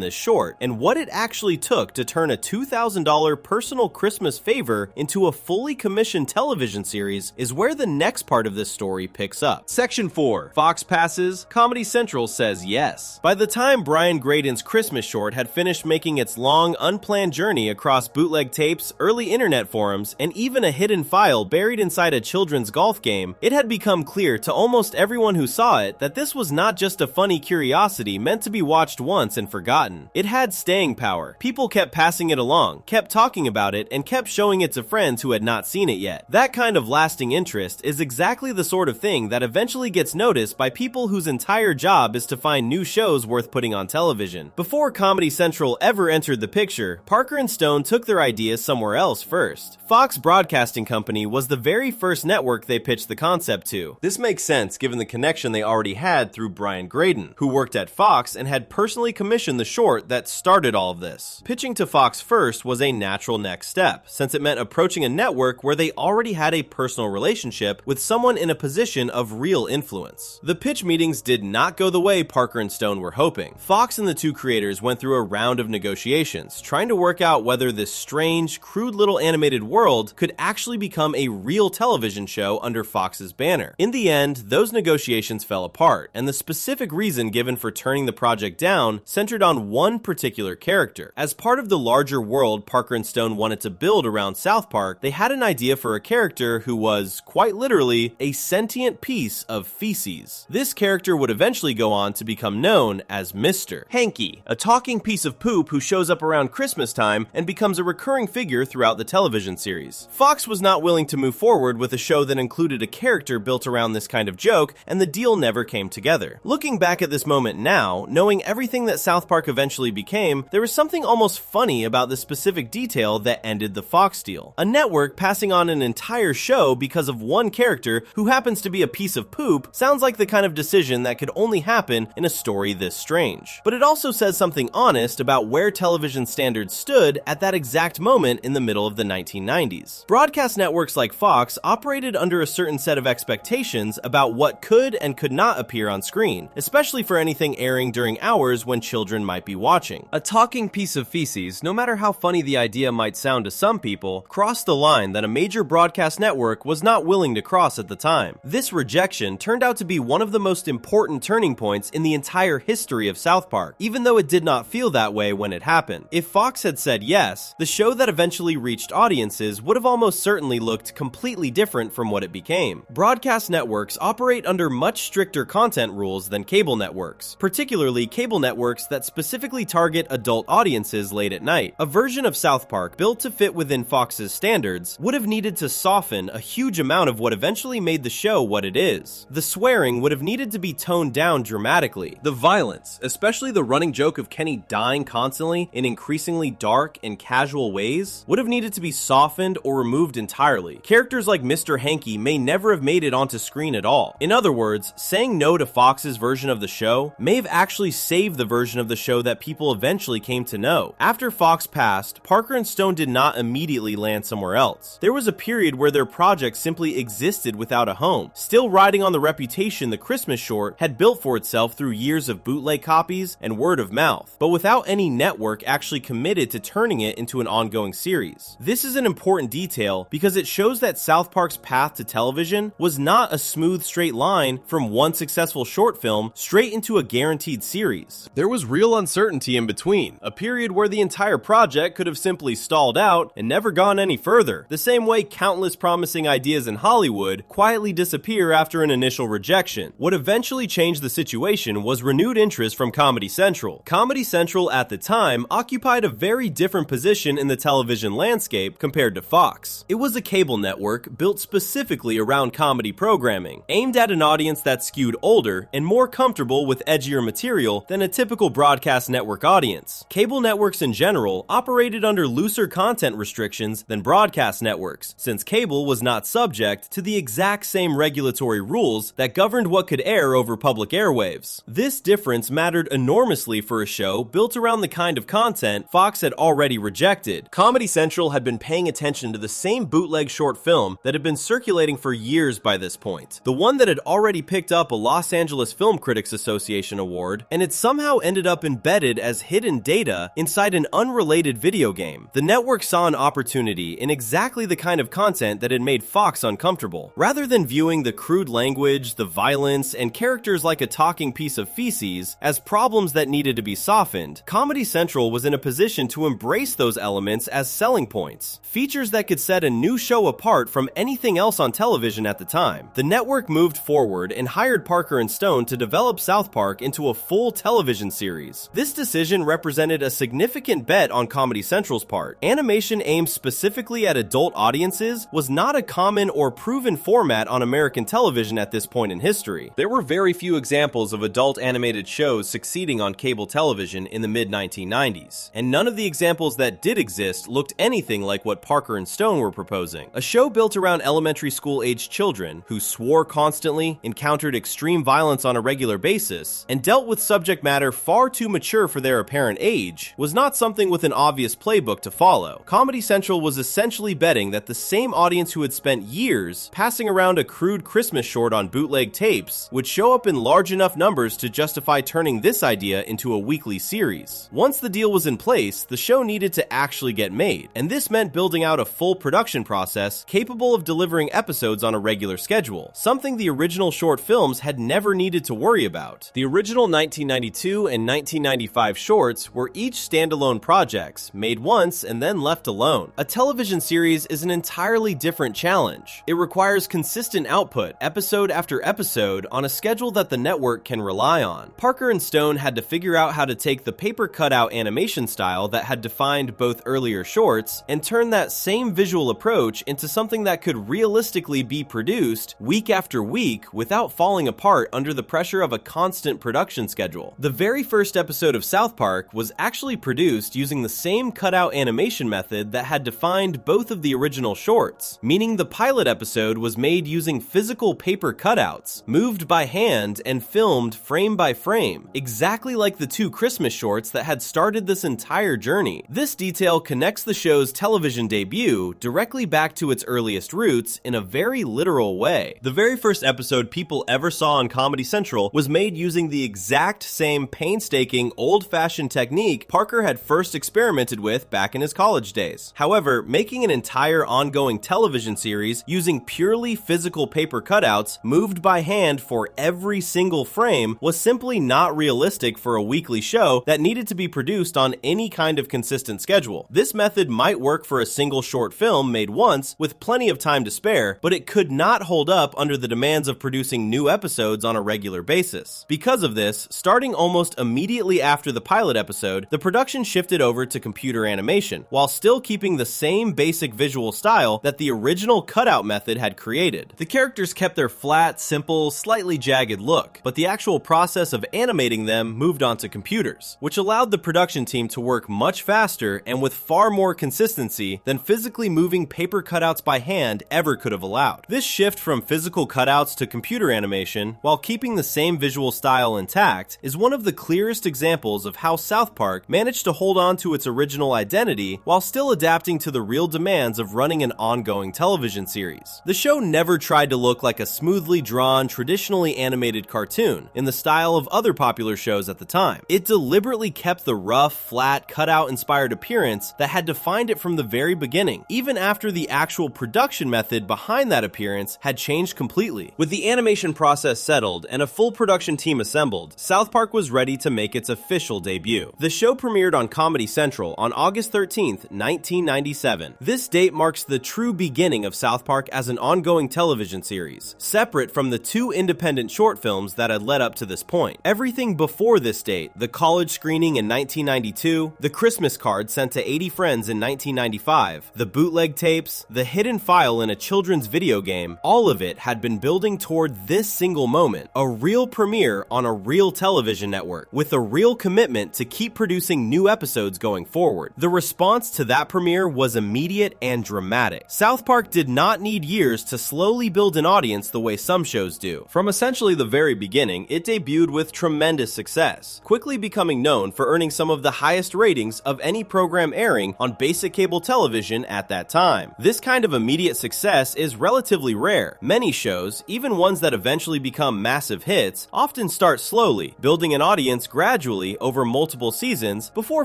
this short, and what it actually took to turn a $2,000 personal Christmas favor into a fully commissioned television series is where the next part of this story picks up. Section 4. Fox passes, Comedy Central says yes. By the time Brian Graydon's Christmas short had finished making its long, unplanned journey across bootleg tapes, early internet forums, and even a hidden file buried inside a children's golf game, it had become clear to almost everyone who saw it that this was not just a funny curiosity meant to be watched once and forgotten. It had staying power. People kept passing it along, kept talking about it, and kept showing it to friends who had not seen it yet. That kind of lasting interest is exactly the sort of thing that eventually gets noticed by people whose entire job is to find new shows worth putting on television. Before Comedy Central ever entered the picture, Parker and Stone took their ideas somewhere else first. Fox Broadcasting Company was the very first network they pitched the concept to. This makes sense given the connection they already had through Brian Graydon, who worked at Fox and had personally commissioned the short that started all of this. Pitching to Fox first was a natural next step, since it meant approaching a network where they already had a personal relationship with someone in a position of real influence. The pitch meetings did not go the way Parker and Stone were hoping. Fox and the two creators went through a round of negotiations, trying to work out whether this strange, crude little animated world could actually become a real television show under Fox's banner. In the end, those negotiations fell apart, and the specific reason given for turning the project down centered on one particular character. As part of the larger world Parker and Stone wanted to build around South Park, they had an idea for a character who was, quite literally, a sentient piece of feces. This character would eventually go on to become known as Mr. Hanky, a talking piece of poop who shows up around Christmas time and becomes a recurring figure throughout the television series. Fox was not willing to move forward with a show that included a character built around this kind of joke, and the deal never came together. Looking back at this moment now, knowing everything that South Park eventually became, there was something almost funny about the specific detail that ended the Fox deal. A network passing on an entire show because of one character who happens to be a piece of poop sounds like the kind of decision that could only happen in a story this strange. But it also says something honest about where television standards stood at that exact moment in the middle of the 1990s. Broadcast networks like Fox operated under a certain set of expectations about what could and could not appear on screen, especially for anything airing during hours when children might be watching. A talking piece of feces, no matter how funny the idea might sound to some people, crossed the line that a major broadcast network was not willing to cross at the time. This rejection turned out to be one of the most important turning points in the entire history of South Park, even though it did not feel that way when it happened. If Fox had said yes, the show that eventually reached audiences would have almost certainly looked completely different from what it became. Broadcast networks operate under much stricter content rules than cable networks, particularly cable networks that specifically target adult audiences late at night. A version of South Park built to fit within Fox's standards would have needed to soften a huge amount of what eventually made the show what it is. The swearing would have needed to be toned down dramatically. The violence, especially the running joke of Kenny dying constantly in increasingly dark and casual ways, would have needed to be softened or removed entirely. Characters like Mr. Hanky may never have made it onto screen at all. In other words, saying no to Fox's version of the show may have actually saved the version of the show that people eventually came to know. After Fox passed, Parker and Stone did not immediately land somewhere else. There was a period where their project simply existed without a home, still riding on the reputation the Christmas short had built for itself through years of bootleg copies and word of mouth, but without any network actually committed to turning it into an ongoing series. This is an important detail because it shows that South Park's path to television was not a smooth straight line from one successful short film straight into a guaranteed series. There was real uncertainty in between, a period where the entire project could have simply stalled out and never gone any further, the same way countless promising ideas in Hollywood quietly disappear after an initial rejection. What eventually changed the situation was renewed interest from Comedy Central. Comedy Central at the time occupied a very different position in the television landscape compared to Fox. It was a cable network built specifically around comedy programming, aimed at an audience that skewed older and more comfortable with edgier material than a typical broadcast network audience. Cable networks in general operated under looser content restrictions than broadcast networks, since cable was not subject to the exact same regulatory rules that governed what could air over public airwaves. This difference mattered enormously for a show built around the kind of content Fox had already rejected. Comedy Central had been paying attention to the same bootleg short short film that had been circulating for years by this point. The one that had already picked up a Los Angeles Film Critics Association award, and it somehow ended up embedded as hidden data inside an unrelated video game. The network saw an opportunity in exactly the kind of content that had made Fox uncomfortable. Rather than viewing the crude language, the violence, and characters like a talking piece of feces as problems that needed to be softened, Comedy Central was in a position to embrace those elements as selling points, features that could set a new show apart from anything else on television at the time. The network moved forward and hired Parker and Stone to develop South Park into a full television series. This decision represented a significant bet on Comedy Central's part. Animation aimed specifically at adult audiences was not a common or proven format on American television at this point in history. There were very few examples of adult animated shows succeeding on cable television in the mid-1990s, and none of the examples that did exist looked anything like what Parker and Stone were proposing. A show built around elementary school-aged children who swore constantly, encountered extreme violence on a regular basis, and dealt with subject matter far too mature for their apparent age was not something with an obvious playbook to follow. Comedy Central was essentially betting that the same audience who had spent years passing around a crude Christmas short on bootleg tapes would show up in large enough numbers to justify turning this idea into a weekly series. Once the deal was in place, the show needed to actually get made, and this meant building out a full production process capable of delivering episodes on a regular schedule, something the original short films had never needed to worry about. The original 1992 and 1995 shorts were each standalone projects, made once and then left alone. A television series is an entirely different challenge. It requires consistent output, episode after episode, on a schedule that the network can rely on. Parker and Stone had to figure out how to take the paper cutout animation style that had defined both earlier shorts and turn that same visual approach into something that could realistically be produced week after week without falling apart under the pressure of a constant production schedule. The very first episode of South Park was actually produced using the same cutout animation method that had defined both of the original shorts, meaning the pilot episode was made using physical paper cutouts, moved by hand and filmed frame by frame, exactly like the two Christmas shorts that had started this entire journey. This detail connects the show's television debut directly back to its earliest roots in a very literal way. The very first episode people ever saw on Comedy Central was made using the exact same painstaking, old-fashioned technique Parker had first experimented with back in his college days. However, making an entire ongoing television series using purely physical paper cutouts moved by hand for every single frame was simply not realistic for a weekly show that needed to be produced on any kind of consistent schedule. This method might work for a single short film made once with plenty of time to spare, but it could not hold up under the demands of producing new episodes on a regular basis. Because of this, starting almost immediately after the pilot episode, the production shifted over to computer animation, while still keeping the same basic visual style that the original cutout method had created. The characters kept their flat, simple, slightly jagged look, but the actual process of animating them moved onto computers, which allowed the production team to work much faster and with far more consistency than physically moving paper cutouts by hand ever could have allowed. This shift from physical cutouts to computer animation, while keeping the same visual style intact, is one of the clearest examples of how South Park managed to hold on to its original identity while still adapting to the real demands of running an ongoing television series. The show never tried to look like a smoothly drawn, traditionally animated cartoon in the style of other popular shows at the time. It deliberately kept the rough, flat, cutout-inspired appearance that had defined it from the very beginning, even after the actual production method behind that appearance had changed completely. With the animation process settled and a full production team assembled, South Park was ready to make its official debut. The show premiered on Comedy Central on August 13th, 1997. This date marks the true beginning of South Park as an ongoing television series, separate from the two independent short films that had led up to this point. Everything before this date, the college screening in 1992, the Christmas card sent to 80 friends in 1995, the bootleg tapes, the hidden file in a children's video game, all of it had been building toward this single moment, a real premiere on a real television network, with a real commitment to keep producing new episodes going forward. The response to that premiere was immediate and dramatic. South Park did not need years to slowly build an audience the way some shows do. From essentially the very beginning, it debuted with tremendous success, quickly becoming known for earning some of the highest ratings of any program airing on basic cable television at that time. This kind kind of immediate success is relatively rare. Many shows, even ones that eventually become massive hits, often start slowly, building an audience gradually over multiple seasons before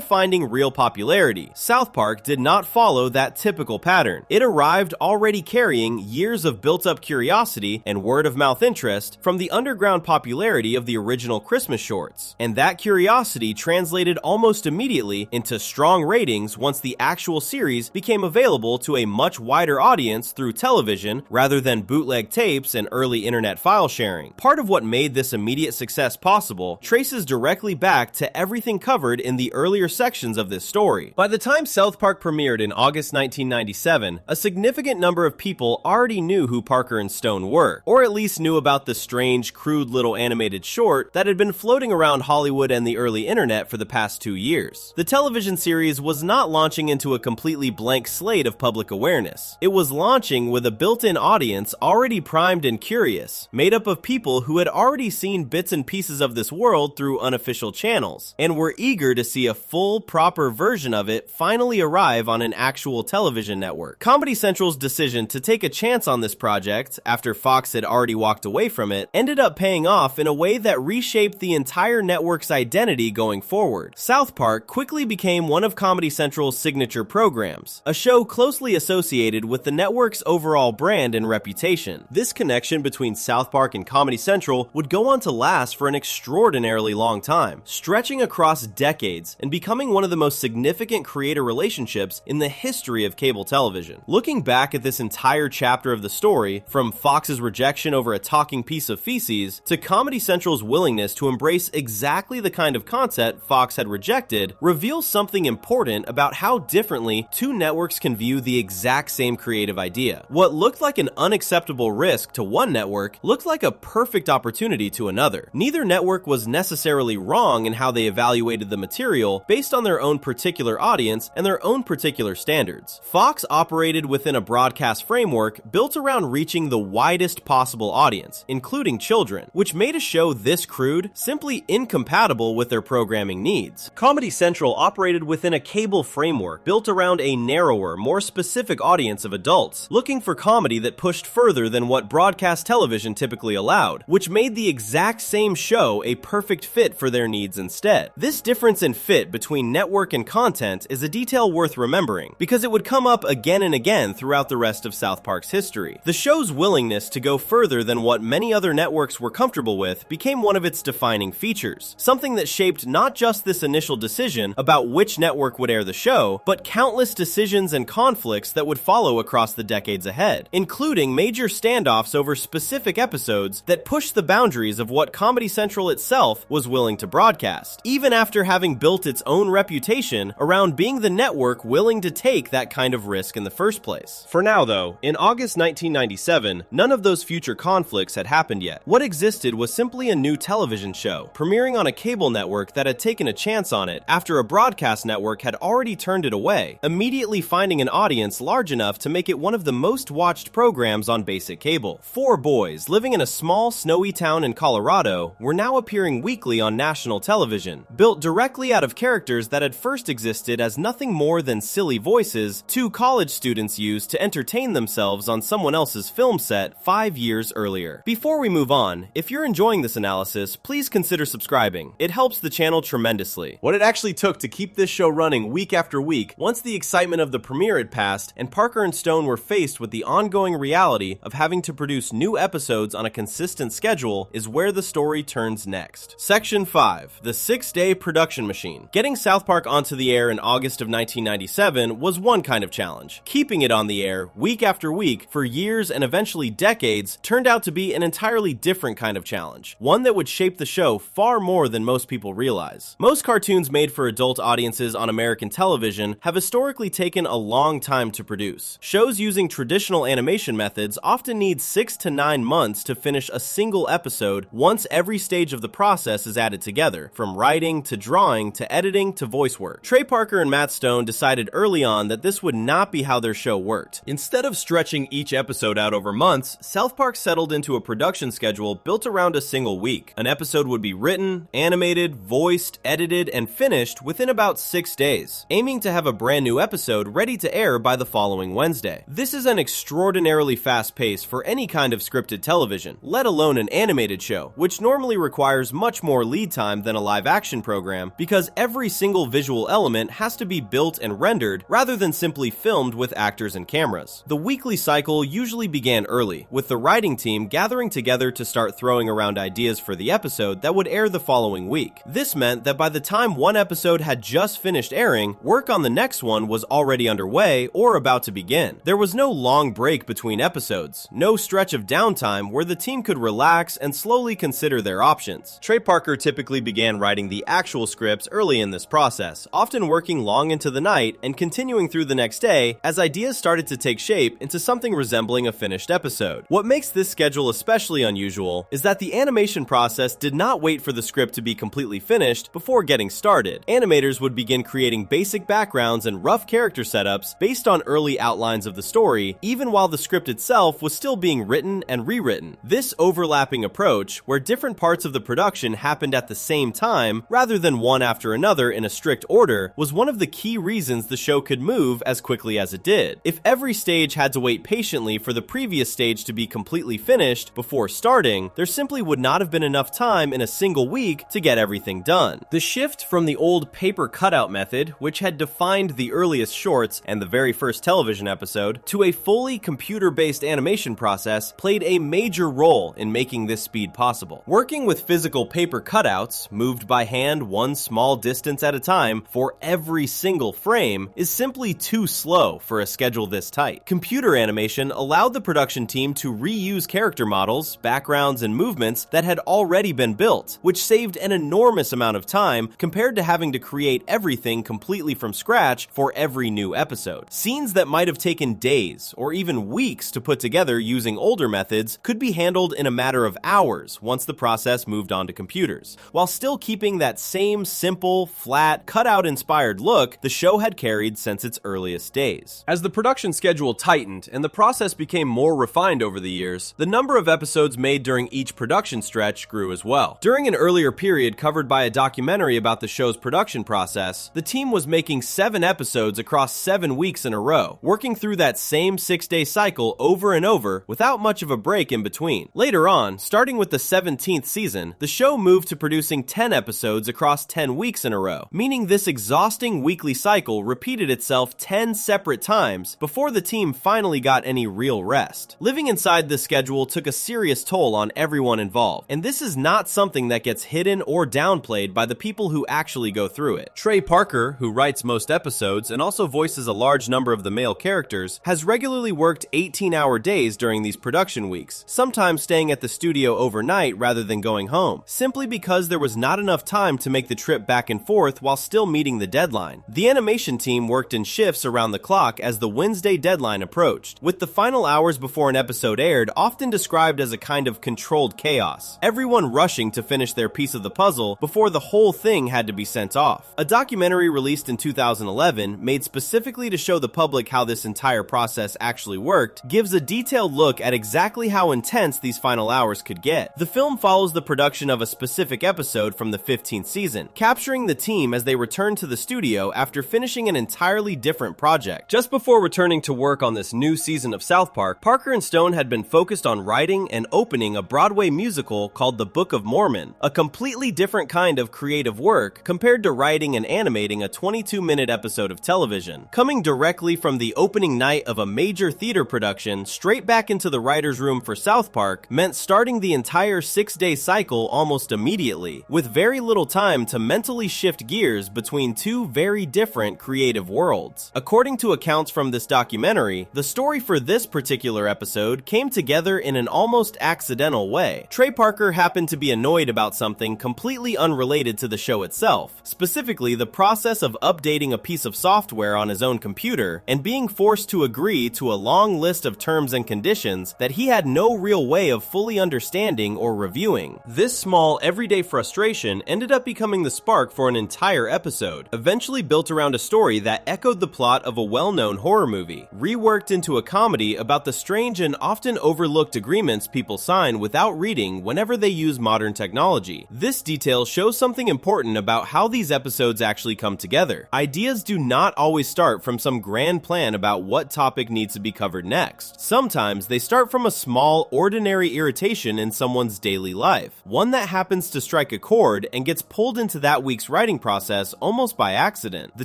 finding real popularity. South Park did not follow that typical pattern. It arrived already carrying years of built-up curiosity and word-of-mouth interest from the underground popularity of the original Christmas shorts, and that curiosity translated almost immediately into strong ratings once the actual series became available to a much wider audience through television rather than bootleg tapes and early internet file sharing. Part of what made this immediate success possible traces directly back to everything covered in the earlier sections of this story. By the time South Park premiered in August 1997, a significant number of people already knew who Parker and Stone were, or at least knew about the strange, crude little animated short that had been floating around Hollywood and the early internet for the past 2 years. The television series was not launching into a completely blank slate of public awareness. It was launching with a built-in audience already primed and curious, made up of people who had already seen bits and pieces of this world through unofficial channels, and were eager to see a full, proper version of it finally arrive on an actual television network. Comedy Central's decision to take a chance on this project, after Fox had already walked away from it, ended up paying off in a way that reshaped the entire network's identity going forward. South Park quickly became one of Comedy Central's signature programs, a show closely associated with the network's overall brand and reputation. This connection between South Park and Comedy Central would go on to last for an extraordinarily long time, stretching across decades and becoming one of the most significant creator relationships in the history of cable television. Looking back at this entire chapter of the story, from Fox's rejection over a talking piece of feces to Comedy Central's willingness to embrace exactly the kind of content Fox had rejected, reveals something important about how differently two networks can view the exact same creative idea. What looked like an unacceptable risk to one network looked like a perfect opportunity to another. Neither network was necessarily wrong in how they evaluated the material based on their own particular audience and their own particular standards. Fox operated within a broadcast framework built around reaching the widest possible audience, including children, which made a show this crude simply incompatible with their programming needs. Comedy Central operated within a cable framework built around a narrower, more specific audience of adults, looking for comedy that pushed further than what broadcast television typically allowed, which made the exact same show a perfect fit for their needs instead. This difference in fit between network and content is a detail worth remembering, because it would come up again and again throughout the rest of South Park's history. The show's willingness to go further than what many other networks were comfortable with became one of its defining features, something that shaped not just this initial decision about which network would air the show, but countless decisions and conflicts that would follow across the decades ahead, including major standoffs over specific episodes that pushed the boundaries of what Comedy Central itself was willing to broadcast, even after having built its own reputation around being the network willing to take that kind of risk in the first place. For now, though, in August 1997, none of those future conflicts had happened yet. What existed was simply a new television show, premiering on a cable network that had taken a chance on it after a broadcast network had already turned it away, immediately finding an audience large enough to make it one of the most watched programs on basic cable. Four boys living in a small, snowy town in Colorado were now appearing weekly on national television, built directly out of characters that had first existed as nothing more than silly voices two college students used to entertain themselves on someone else's film set 5 years earlier. Before we move on, if you're enjoying this analysis, please consider subscribing. It helps the channel tremendously. What it actually took to keep this show running week after week, once the excitement of the premiere had passed and Parker and Stone were faced with the ongoing reality of having to produce new episodes on a consistent schedule, is where the story turns next. Section 5. The 6-Day Production Machine. Getting South Park onto the air in August of 1997 was one kind of challenge. Keeping it on the air, week after week, for years and eventually decades, turned out to be an entirely different kind of challenge, one that would shape the show far more than most people realize. Most cartoons made for adult audiences on American television have historically taken a long time to produce. Shows using traditional animation methods often need 6 to 9 months to finish a single episode once every stage of the process is added together, from writing to drawing to editing to voice work. Trey Parker and Matt Stone decided early on that this would not be how their show worked. Instead of stretching each episode out over months, South Park settled into a production schedule built around a single week. An episode would be written, animated, voiced, edited, and finished within about 6 days, aiming to have a brand new episode ready to air by the following Wednesday. Wednesday. This is an extraordinarily fast pace for any kind of scripted television, let alone an animated show, which normally requires much more lead time than a live-action program because every single visual element has to be built and rendered rather than simply filmed with actors and cameras. The weekly cycle usually began early, with the writing team gathering together to start throwing around ideas for the episode that would air the following week. This meant that by the time one episode had just finished airing, work on the next one was already underway or about to begin. There was no long break between episodes, no stretch of downtime where the team could relax and slowly consider their options. Trey Parker typically began writing the actual scripts early in this process, often working long into the night and continuing through the next day as ideas started to take shape into something resembling a finished episode. What makes this schedule especially unusual is that the animation process did not wait for the script to be completely finished before getting started. Animators would begin creating basic backgrounds and rough character setups based on early outlines of the story, even while the script itself was still being written and rewritten. This overlapping approach, where different parts of the production happened at the same time rather than one after another in a strict order, was one of the key reasons the show could move as quickly as it did. If every stage had to wait patiently for the previous stage to be completely finished before starting, there simply would not have been enough time in a single week to get everything done. The shift from the old paper cutout method, which had defined the earliest shorts and the very first television episode, to a fully computer-based animation process played a major role in making this speed possible. Working with physical paper cutouts, moved by hand one small distance at a time for every single frame, is simply too slow for a schedule this tight. Computer animation allowed the production team to reuse character models, backgrounds, and movements that had already been built, which saved an enormous amount of time compared to having to create everything completely from scratch for every new episode. Scenes that might have taken days or even weeks to put together using older methods could be handled in a matter of hours once the process moved on to computers. While still keeping that same simple, flat, cutout-inspired look the show had carried since its earliest days. As the production schedule tightened and the process became more refined over the years, the number of episodes made during each production stretch grew as well. During an earlier period covered by a documentary about the show's production process, the team was making 7 episodes across 7 weeks in a row, working through that same 6-day cycle over and over without much of a break in between. Later on, starting with the 17th season, the show moved to producing 10 episodes across 10 weeks in a row, meaning this exhausting weekly cycle repeated itself 10 separate times before the team finally got any real rest. Living inside this schedule took a serious toll on everyone involved, and this is not something that gets hidden or downplayed by the people who actually go through it. Trey Parker, who writes most episodes and also voices a large number of the male characters, has regularly worked 18-hour days during these production weeks, sometimes staying at the studio overnight rather than going home, simply because there was not enough time to make the trip back and forth while still meeting the deadline. The animation team worked in shifts around the clock as the Wednesday deadline approached, with the final hours before an episode aired often described as a kind of controlled chaos, everyone rushing to finish their piece of the puzzle before the whole thing had to be sent off. A documentary released in 2011, made specifically to show the public how this entire process actually worked, gives a detailed look at exactly how intense these final hours could get. The film follows the production of a specific episode from the 15th season, capturing the team as they return to the studio after finishing an entirely different project. Just before returning to work on this new season of South Park, Parker and Stone had been focused on writing and opening a Broadway musical called The Book of Mormon, a completely different kind of creative work compared to writing and animating a 22-minute episode of television. Coming directly from the opening night of a major theater production straight back into the writer's room for South Park meant starting the entire 6-day cycle almost immediately, with very little time to mentally shift gears between two very different creative worlds. According to accounts from this documentary, the story for this particular episode came together in an almost accidental way. Trey Parker happened to be annoyed about something completely unrelated to the show itself, specifically the process of updating a piece of software on his own computer and being forced to agree to a long list of terms and conditions that he had no real way of fully understanding or reviewing. This small, everyday frustration ended up becoming the spark for an entire episode, eventually built around a story that echoed the plot of a well-known horror movie, reworked into a comedy about the strange and often overlooked agreements people sign without reading whenever they use modern technology. This detail shows something important about how these episodes actually come together. Ideas do not always start from some grand plan about out what topic needs to be covered next. Sometimes they start from a small, ordinary irritation in someone's daily life, one that happens to strike a chord and gets pulled into that week's writing process almost by accident. The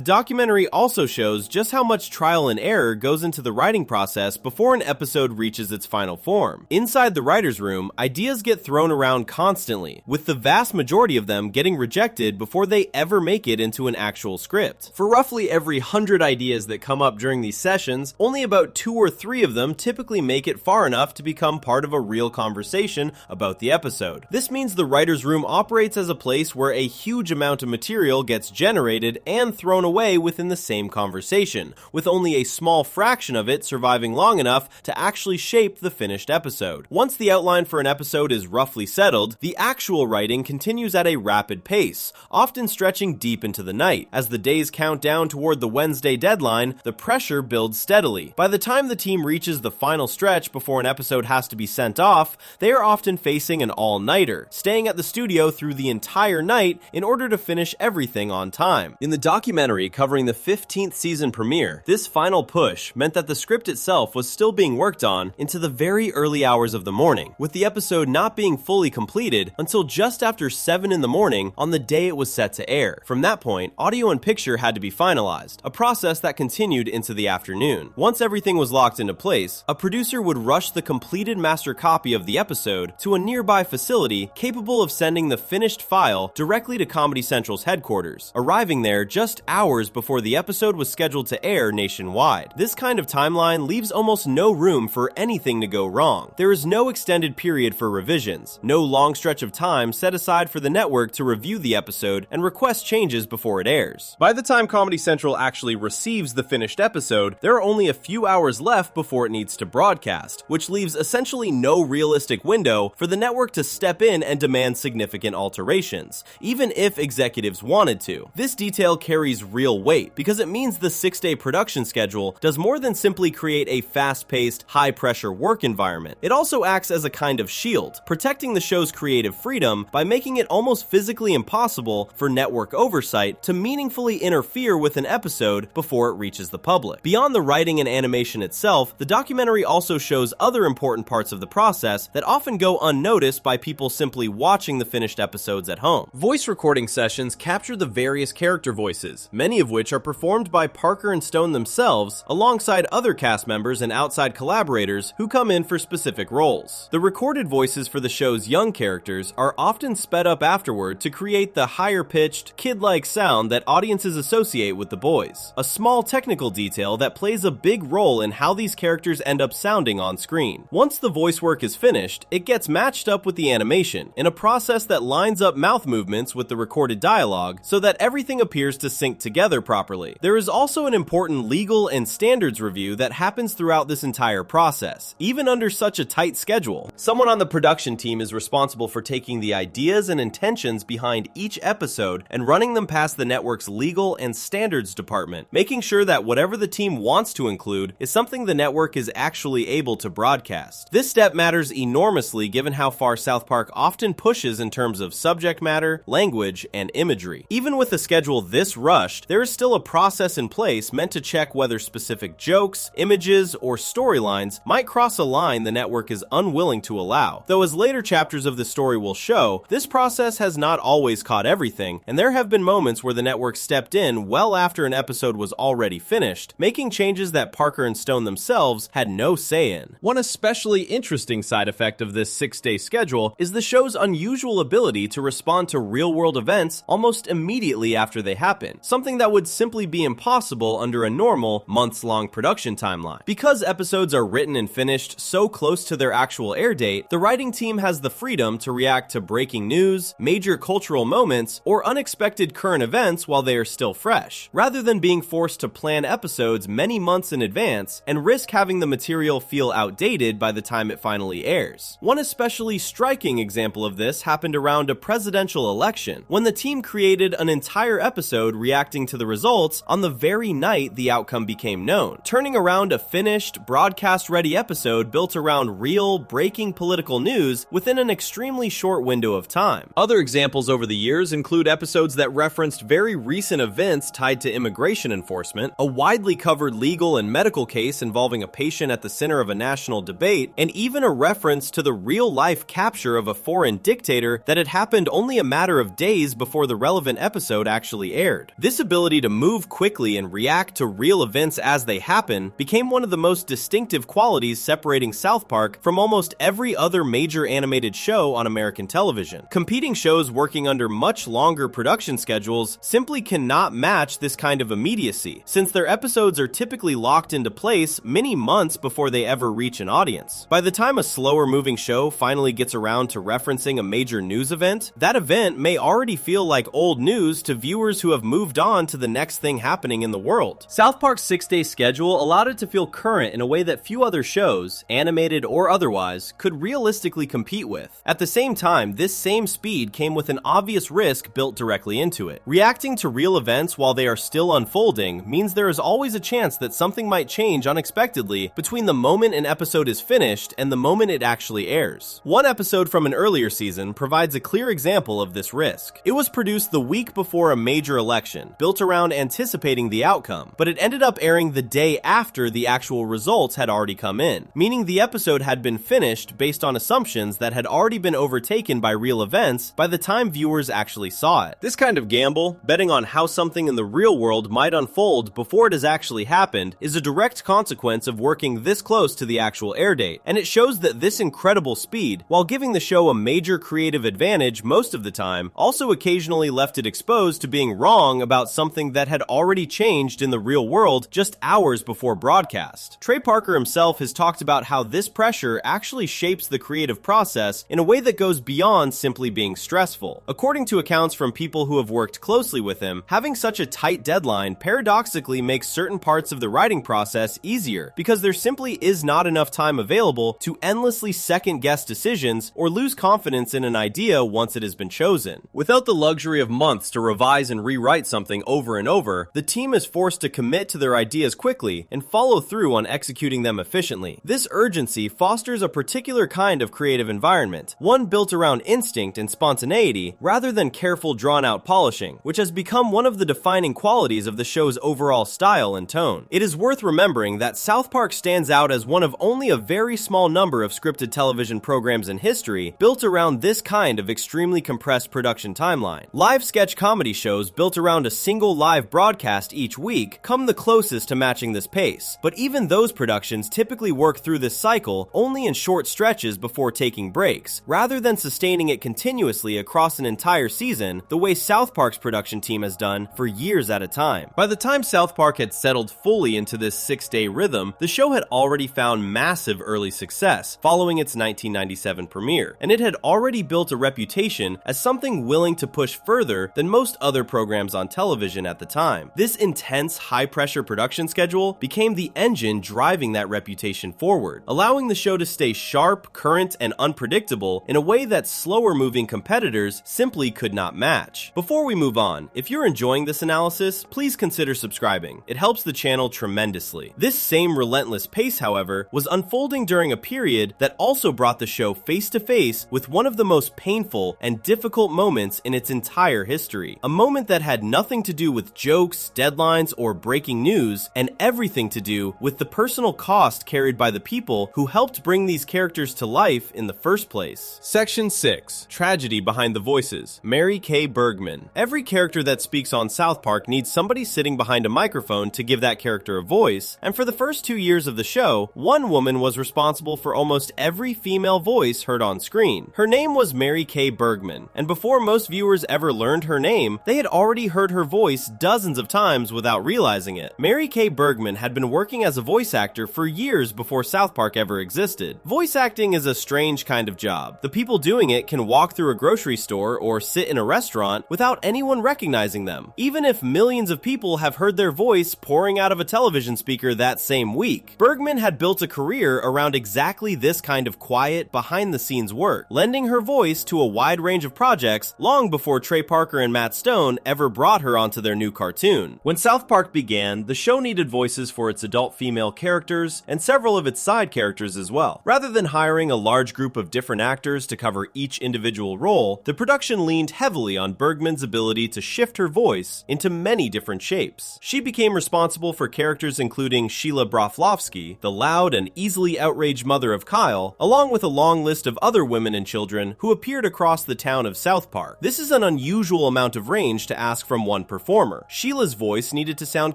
documentary also shows just how much trial and error goes into the writing process before an episode reaches its final form. Inside the writer's room, ideas get thrown around constantly, with the vast majority of them getting rejected before they ever make it into an actual script. For roughly every 100 ideas that come up during these sessions, only about 2 or 3 of them typically make it far enough to become part of a real conversation about the episode. This means the writer's room operates as a place where a huge amount of material gets generated and thrown away within the same conversation, with only a small fraction of it surviving long enough to actually shape the finished episode. Once the outline for an episode is roughly settled, the actual writing continues at a rapid pace, often stretching deep into the night. As the days count down toward the Wednesday deadline, the pressure builds steadily. By the time the team reaches the final stretch before an episode has to be sent off, they are often facing an all-nighter, staying at the studio through the entire night in order to finish everything on time. In the documentary covering the 15th season premiere, this final push meant that the script itself was still being worked on into the very early hours of the morning, with the episode not being fully completed until just after 7 in the morning on the day it was set to air. From that point, audio and picture had to be finalized, a process that continued into the afternoon. Once everything was locked into place, a producer would rush the completed master copy of the episode to a nearby facility capable of sending the finished file directly to Comedy Central's headquarters, arriving there just hours before the episode was scheduled to air nationwide. This kind of timeline leaves almost no room for anything to go wrong. There is no extended period for revisions, no long stretch of time set aside for the network to review the episode and request changes before it airs. By the time Comedy Central actually receives the finished episode, there are only a few hours left before it needs to broadcast, which leaves essentially no realistic window for the network to step in and demand significant alterations, even if executives wanted to. This detail carries real weight because it means the 6-day production schedule does more than simply create a fast-paced, high-pressure work environment. It also acts as a kind of shield, protecting the show's creative freedom by making it almost physically impossible for network oversight to meaningfully interfere with an episode before it reaches the public. Beyond the writing and animation itself, the documentary also shows other important parts of the process that often go unnoticed by people simply watching the finished episodes at home. Voice recording sessions capture the various character voices, many of which are performed by Parker and Stone themselves, alongside other cast members and outside collaborators who come in for specific roles. The recorded voices for the show's young characters are often sped up afterward to create the higher-pitched, kid-like sound that audiences associate with the boys, a small technical detail that plays a big role in how these characters end up sounding on screen. Once the voice work is finished, it gets matched up with the animation in a process that lines up mouth movements with the recorded dialogue so that everything appears to sync together properly. There is also an important legal and standards review that happens throughout this entire process, even under such a tight schedule. Someone on the production team is responsible for taking the ideas and intentions behind each episode and running them past the network's legal and standards department, making sure that whatever the team wants to include is something the network is actually able to broadcast. This step matters enormously given how far South Park often pushes in terms of subject matter, language, and imagery. Even with a schedule this rushed, there is still a process in place meant to check whether specific jokes, images, or storylines might cross a line the network is unwilling to allow. Though as later chapters of the story will show, this process has not always caught everything, and there have been moments where the network stepped in well after an episode was already finished, making changes that Parker and Stone themselves had no say in. One especially interesting side effect of this 6-day schedule is the show's unusual ability to respond to real-world events almost immediately after they happen, something that would simply be impossible under a normal, months-long production timeline. Because episodes are written and finished so close to their actual air date, the writing team has the freedom to react to breaking news, major cultural moments, or unexpected current events while they are still fresh, rather than being forced to plan episodes many months in advance and risk having the material feel outdated by the time it finally airs. One especially striking example of this happened around a presidential election, when the team created an entire episode reacting to the results on the very night the outcome became known, turning around a finished, broadcast-ready episode built around real, breaking political news within an extremely short window of time. Other examples over the years include episodes that referenced very recent events tied to immigration enforcement, a widely covered legal and medical case involving a patient at the center of a national debate, and even a reference to the real-life capture of a foreign dictator that had happened only a matter of days before the relevant episode actually aired. This ability to move quickly and react to real events as they happen became one of the most distinctive qualities separating South Park from almost every other major animated show on American television. Competing shows working under much longer production schedules simply cannot match this kind of immediacy, since their episodes are typically locked into place many months before they ever reach an audience. By the time a slower moving show finally gets around to referencing a major news event, that event may already feel like old news to viewers who have moved on to the next thing happening in the world. South Park's 6-day schedule allowed it to feel current in a way that few other shows, animated or otherwise, could realistically compete with. At the same time, this same speed came with an obvious risk built directly into it. Reacting to real events while they are still unfolding means there is always a chance that something might change unexpectedly between the moment an episode is finished and the moment it actually airs. One episode from an earlier season provides a clear example of this risk. It was produced the week before a major election, built around anticipating the outcome, but it ended up airing the day after the actual results had already come in, meaning the episode had been finished based on assumptions that had already been overtaken by real events by the time viewers actually saw it. This kind of gamble, betting on how something in the real world might unfold before it has actually happened, is a direct consequence of working this close to the actual air date, and it shows that this incredible speed, while giving the show a major creative advantage most of the time, also occasionally left it exposed to being wrong about something that had already changed in the real world just hours before broadcast. Trey Parker himself has talked about how this pressure actually shapes the creative process in a way that goes beyond simply being stressful. According to accounts from people who have worked closely with him, having such a tight deadline paradoxically makes certain parts of the writing process easier because there simply is not enough time available to endlessly second-guess decisions or lose confidence in an idea once it has been chosen. Without the luxury of months to revise and rewrite something over and over, the team is forced to commit to their ideas quickly and follow through on executing them efficiently. This urgency fosters a particular kind of creative environment, one built around instinct and spontaneity rather than careful drawn-out polishing, which has become one of the defining qualities of the show's overall style and tone. It is worth remembering that South Park stands out as one of only a very small number of scripted television programs in history built around this kind of extremely compressed production timeline. Live sketch comedy shows built around a single live broadcast each week come the closest to matching this pace, but even those productions typically work through this cycle only in short stretches before taking breaks, rather than sustaining it continuously across an entire season the way South Park's production team has done for years at a time. By the time South Park had settled fully into this 6-day rhythm, the show had already found massive early success following its 1997 premiere, and it had already built a reputation as something willing to push further than most other programs on television at the time. This intense, high-pressure production schedule became the engine driving that reputation forward, allowing the show to stay sharp, current, and unpredictable in a way that slower-moving competitors simply could not match. Before we move on, if you're enjoying this analysis, please consider subscribing. It helps the channel tremendously. This same relentless pace, however, was unfolding during a period that also brought the show face-to-face with one of the most painful and difficult moments in its entire history. A moment that had nothing to do with jokes, deadlines, or breaking news, and everything to do with the personal cost carried by the people who helped bring these characters to life in the first place. Section 6. Tragedy Behind the Voices. Mary Kay Bergman. Every character that speaks on South Park needs somebody sitting behind a microphone to give that character a voice, and for the first 2 years of the show, one woman was responsible for almost every female voice heard on screen. Her name was Mary Kay Bergman, and before most viewers ever learned her name, they had already heard her voice dozens of times without realizing it. Mary Kay Bergman had been working as a voice actor for years before South Park ever existed. Voice acting is a strange kind of job. The people doing it can walk through a grocery store or sit in a restaurant without anyone recognizing them, even if millions of people have heard their voice pouring out of a television speaker that same week. Bergman had built a career around exactly this kind of quiet, behind-the-scenes work, lending her voice to a wide range of projects long before Trey Parker and Matt Stone ever brought her onto their new cartoon. When South Park began, the show needed voices for its adult female characters and several of its side characters as well. Rather than hiring a large group of different actors to cover each individual role, the production leaned heavily on Bergman's ability to shift her voice into many different shapes. She became responsible for for characters including Sheila Broflovsky, the loud and easily outraged mother of Kyle, along with a long list of other women and children who appeared across the town of South Park. This is an unusual amount of range to ask from one performer. Sheila's voice needed to sound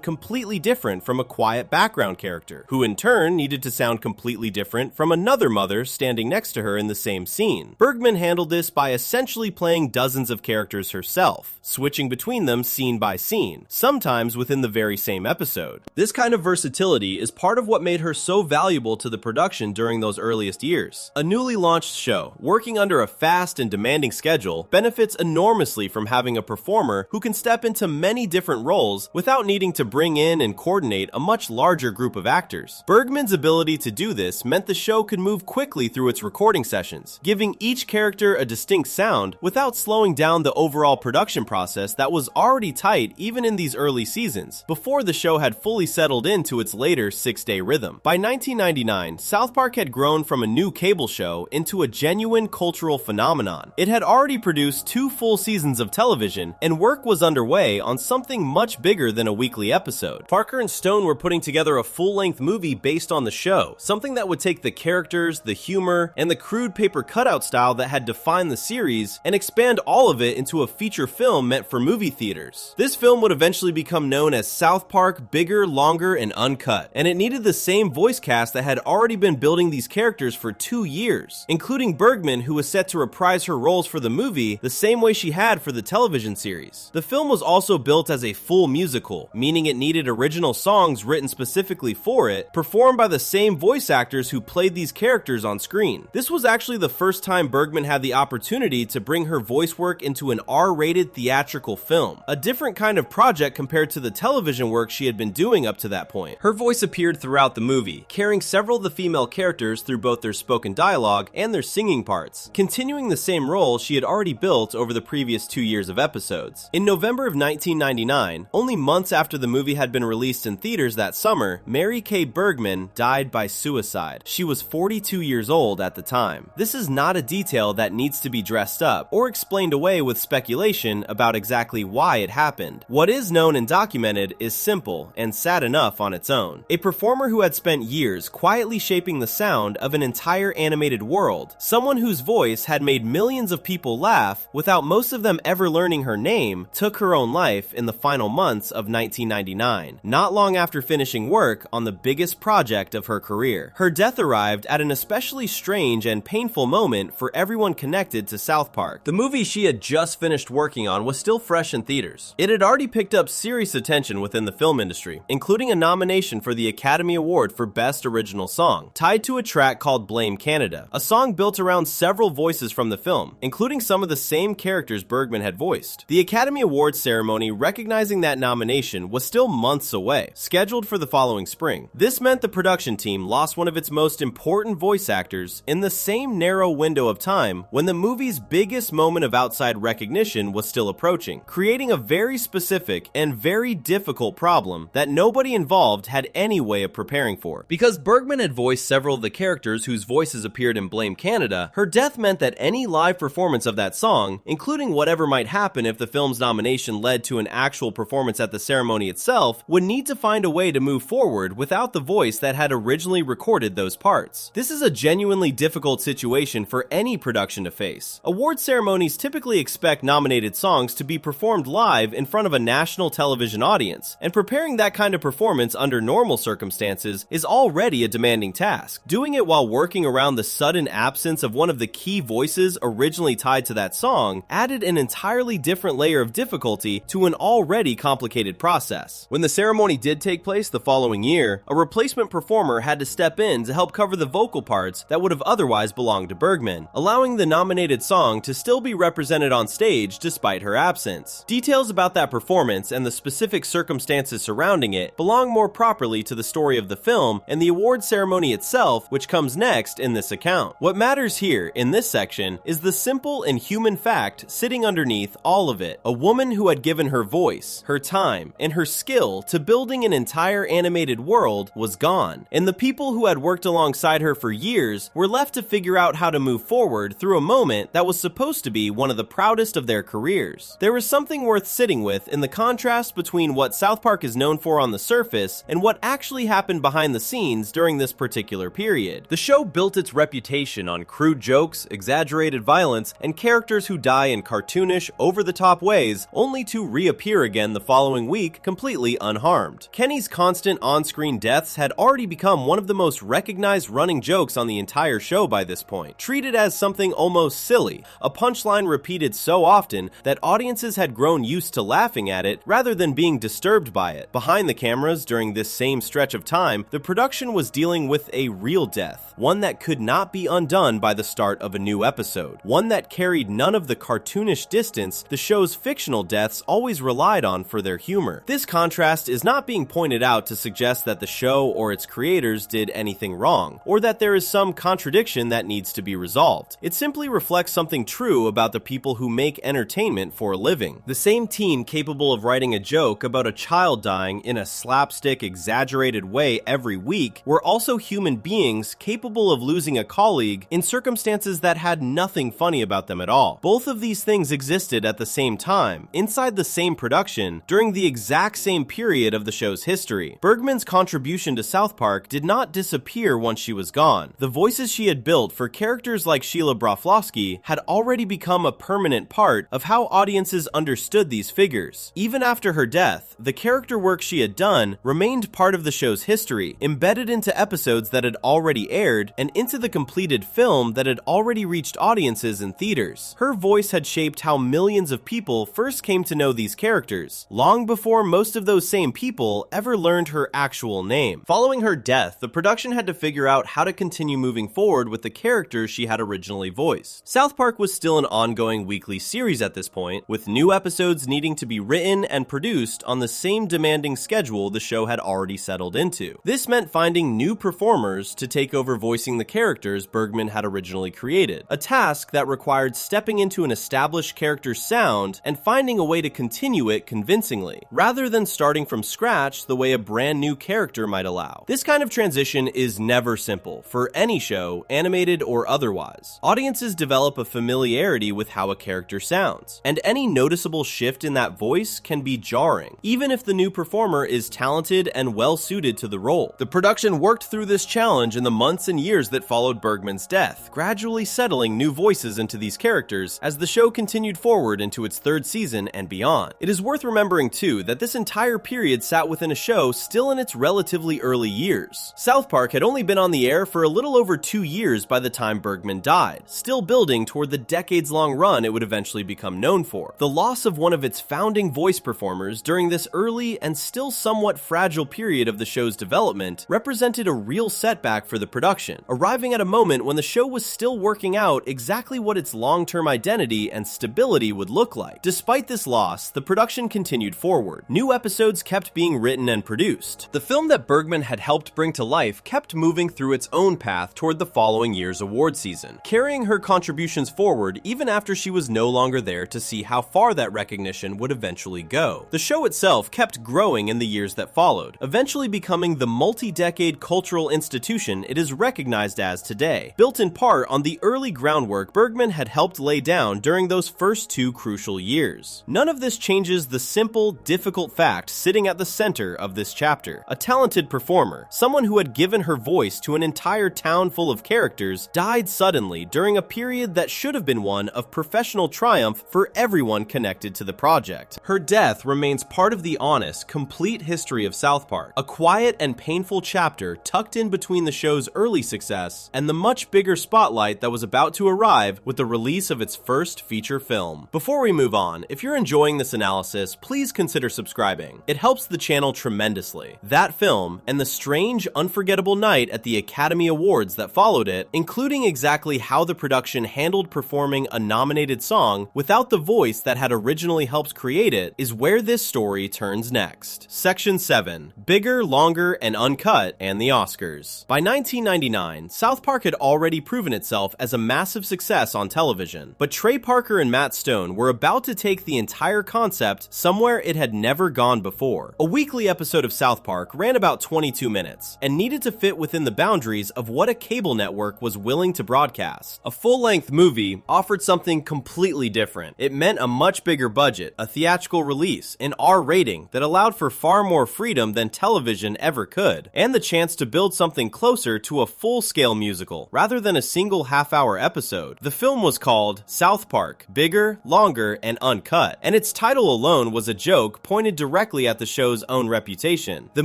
completely different from a quiet background character, who in turn needed to sound completely different from another mother standing next to her in the same scene. Bergman handled this by essentially playing dozens of characters herself, switching between them scene by scene, sometimes within the very same episode. This kind of versatility is part of what made her so valuable to the production during those earliest years. A newly launched show, working under a fast and demanding schedule, benefits enormously from having a performer who can step into many different roles without needing to bring in and coordinate a much larger group of actors. Bergman's ability to do this meant the show could move quickly through its recording sessions, giving each character a distinct sound without slowing down the overall production process that was already tight even in these early seasons, before the show had fully settled into its later 6-day rhythm. By 1999, South Park had grown from a new cable show into a genuine cultural phenomenon. It had already produced 2 full seasons of television, and work was underway on something much bigger than a weekly episode. Parker and Stone were putting together a full-length movie based on the show, something that would take the characters, the humor, and the crude paper cutout style that had defined the series and expand all of it into a feature film meant for movie theaters. This film would eventually become known as South Park: Bigger, Longer, and Uncut, and it needed the same voice cast that had already been building these characters for 2 years, including Bergman, who was set to reprise her roles for the movie the same way she had for the television series. The film was also built as a full musical, meaning it needed original songs written specifically for it, performed by the same voice actors who played these characters on screen. This was actually the first time Bergman had the opportunity to bring her voice work into an R-rated theatrical film, a different kind of project compared to the television work she had been doing up to that point. Her voice appeared throughout the movie, carrying several of the female characters through both their spoken dialogue and their singing parts, continuing the same role she had already built over the previous 2 years of episodes. In November of 1999, only months after the movie had been released in theaters that summer, Mary Kay Bergman died by suicide. She was 42 years old at the time. This is not a detail that needs to be dressed up or explained away with speculation about exactly why it happened. What is known and documented is simple and sad enough on its own. A performer who had spent years quietly shaping the sound of an entire animated world, someone whose voice had made millions of people laugh without most of them ever learning her name, took her own life in the final months of 1999, not long after finishing work on the biggest project of her career. Her death arrived at an especially strange and painful moment for everyone connected to South Park. The movie she had just finished working on was still fresh in theaters. It had already picked up serious attention within the film industry, including a nomination for the Academy Award for Best Original Song, tied to a track called Blame Canada, a song built around several voices from the film, including some of the same characters Bergman had voiced. The Academy Awards ceremony recognizing that nomination was still months away, scheduled for the following spring. This meant the production team lost one of its most important voice actors in the same narrow window of time when the movie's biggest moment of outside recognition was still approaching, creating a very specific and very difficult problem that nobody involved had any way of preparing for. Because Bergman had voiced several of the characters whose voices appeared in Blame Canada, her death meant that any live performance of that song, including whatever might happen if the film's nomination led to an actual performance at the ceremony itself, would need to find a way to move forward without the voice that had originally recorded those parts. This is a genuinely difficult situation for any production to face. Award ceremonies typically expect nominated songs to be performed live in front of a national television audience, and preparing that kind of performance under normal circumstances is already a demanding task. Doing it while working around the sudden absence of one of the key voices originally tied to that song added an entirely different layer of difficulty to an already complicated process. When the ceremony did take place the following year, a replacement performer had to step in to help cover the vocal parts that would have otherwise belonged to Bergman, allowing the nominated song to still be represented on stage despite her absence. Details about that performance and the specific circumstances surrounding it belong more properly to the story of the film and the award ceremony itself, which comes next in this account. What matters here, in this section, is the simple and human fact sitting underneath all of it. A woman who had given her voice, her time, and her skill to building an entire animated world was gone, and the people who had worked alongside her for years were left to figure out how to move forward through a moment that was supposed to be one of the proudest of their careers. There is something worth sitting with in the contrast between what South Park is known for more on the surface and what actually happened behind the scenes during this particular period. The show built its reputation on crude jokes, exaggerated violence, and characters who die in cartoonish, over-the-top ways, only to reappear again the following week completely unharmed. Kenny's constant on-screen deaths had already become one of the most recognized running jokes on the entire show by this point, treated as something almost silly, a punchline repeated so often that audiences had grown used to laughing at it rather than being disturbed by it. Behind the cameras, during this same stretch of time, the production was dealing with a real death, one that could not be undone by the start of a new episode, one that carried none of the cartoonish distance the show's fictional deaths always relied on for their humor. This contrast is not being pointed out to suggest that the show or its creators did anything wrong, or that there is some contradiction that needs to be resolved. It simply reflects something true about the people who make entertainment for a living. The same team capable of writing a joke about a child dying in a slapstick, exaggerated way every week were also human beings capable of losing a colleague in circumstances that had nothing funny about them at all. Both of these things existed at the same time, inside the same production, during the exact same period of the show's history. Bergman's contribution to South Park did not disappear once she was gone. The voices she had built for characters like Sheila Broflovsky had already become a permanent part of how audiences understood these figures. Even after her death, the character work she had done remained part of the show's history, embedded into episodes that had already aired and into the completed film that had already reached audiences in theaters. Her voice had shaped how millions of people first came to know these characters, long before most of those same people ever learned her actual name. Following her death, the production had to figure out how to continue moving forward with the characters she had originally voiced. South Park was still an ongoing weekly series at this point, with new episodes needing to be written and produced on the same demanding schedule the show had already settled into. This meant finding new performers to take over voicing the characters Bergman had originally created, a task that required stepping into an established character's sound and finding a way to continue it convincingly, rather than starting from scratch the way a brand new character might allow. This kind of transition is never simple, for any show, animated or otherwise. Audiences develop a familiarity with how a character sounds, and any noticeable shift in that voice can be jarring, even if the new performer is talented and well suited to the role. The production worked through this challenge in the months and years that followed Bergman's death, gradually settling new voices into these characters as the show continued forward into its third season and beyond. It is worth remembering too that this entire period sat within a show still in its relatively early years. South Park had only been on the air for a little over 2 years by the time Bergman died, still building toward the decades-long run it would eventually become known for. The loss of one of its founding voice performers during this early and still somewhat fragile period of the show's development represented a real setback for the production, arriving at a moment when the show was still working out exactly what its long-term identity and stability would look like. Despite this loss, the production continued forward. New episodes kept being written and produced. The film that Bergman had helped bring to life kept moving through its own path toward the following year's award season, carrying her contributions forward even after she was no longer there to see how far that recognition would eventually go. The show itself kept growing in the years that followed, eventually becoming the multi-decade cultural institution it is recognized as today, built in part on the early groundwork Bergman had helped lay down during those first 2 crucial years. None of this changes the simple, difficult fact sitting at the center of this chapter. A talented performer, someone who had given her voice to an entire town full of characters, died suddenly during a period that should have been one of professional triumph for everyone connected to the project. Her death remains part of the honest, complete history of South Park, a quiet and painful chapter tucked in between the show's early success and the much bigger spotlight that was about to arrive with the release of its first feature film. Before we move on, if you're enjoying this analysis, please consider subscribing. It helps the channel tremendously. That film, and the strange, unforgettable night at the Academy Awards that followed it, including exactly how the production handled performing a nominated song without the voice that had originally helped create it, is where this story turns next. Section 7. Bigger, Longer, and Uncut, and the Oscars. By 1999, South Park had already proven itself as a massive success on television, but Trey Parker and Matt Stone were about to take the entire concept somewhere it had never gone before. A weekly episode of South Park ran about 22 minutes, and needed to fit within the boundaries of what a cable network was willing to broadcast. A full-length movie offered something completely different. It meant a much bigger budget, a theatrical release, an R rating that allowed for far far more freedom than television ever could, and the chance to build something closer to a full-scale musical, rather than a single half-hour episode. The film was called South Park, Bigger, Longer, and Uncut, and its title alone was a joke pointed directly at the show's own reputation. The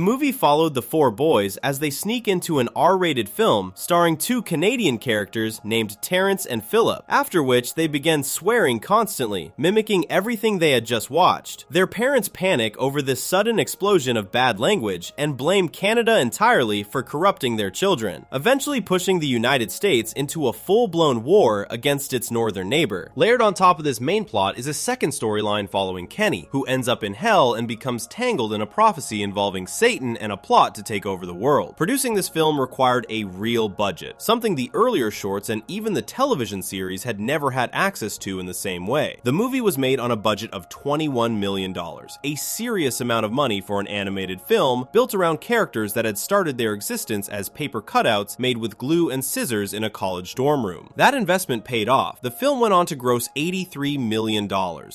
movie followed the four boys as they sneak into an R-rated film starring two Canadian characters named Terrence and Phillip, after which they began swearing constantly, mimicking everything they had just watched. Their parents panic over this sudden explosion of bad language and blame Canada entirely for corrupting their children, eventually pushing the United States into a full-blown war against its northern neighbor. Layered on top of this main plot is a second storyline following Kenny, who ends up in hell and becomes tangled in a prophecy involving Satan and a plot to take over the world. Producing this film required a real budget, something the earlier shorts and even the television series had never had access to in the same way. The movie was made on a budget of $21 million, a serious amount of money for an animated film built around characters that had started their existence as paper cutouts made with glue and scissors in a college dorm room. That investment paid off. The film went on to gross $83 million,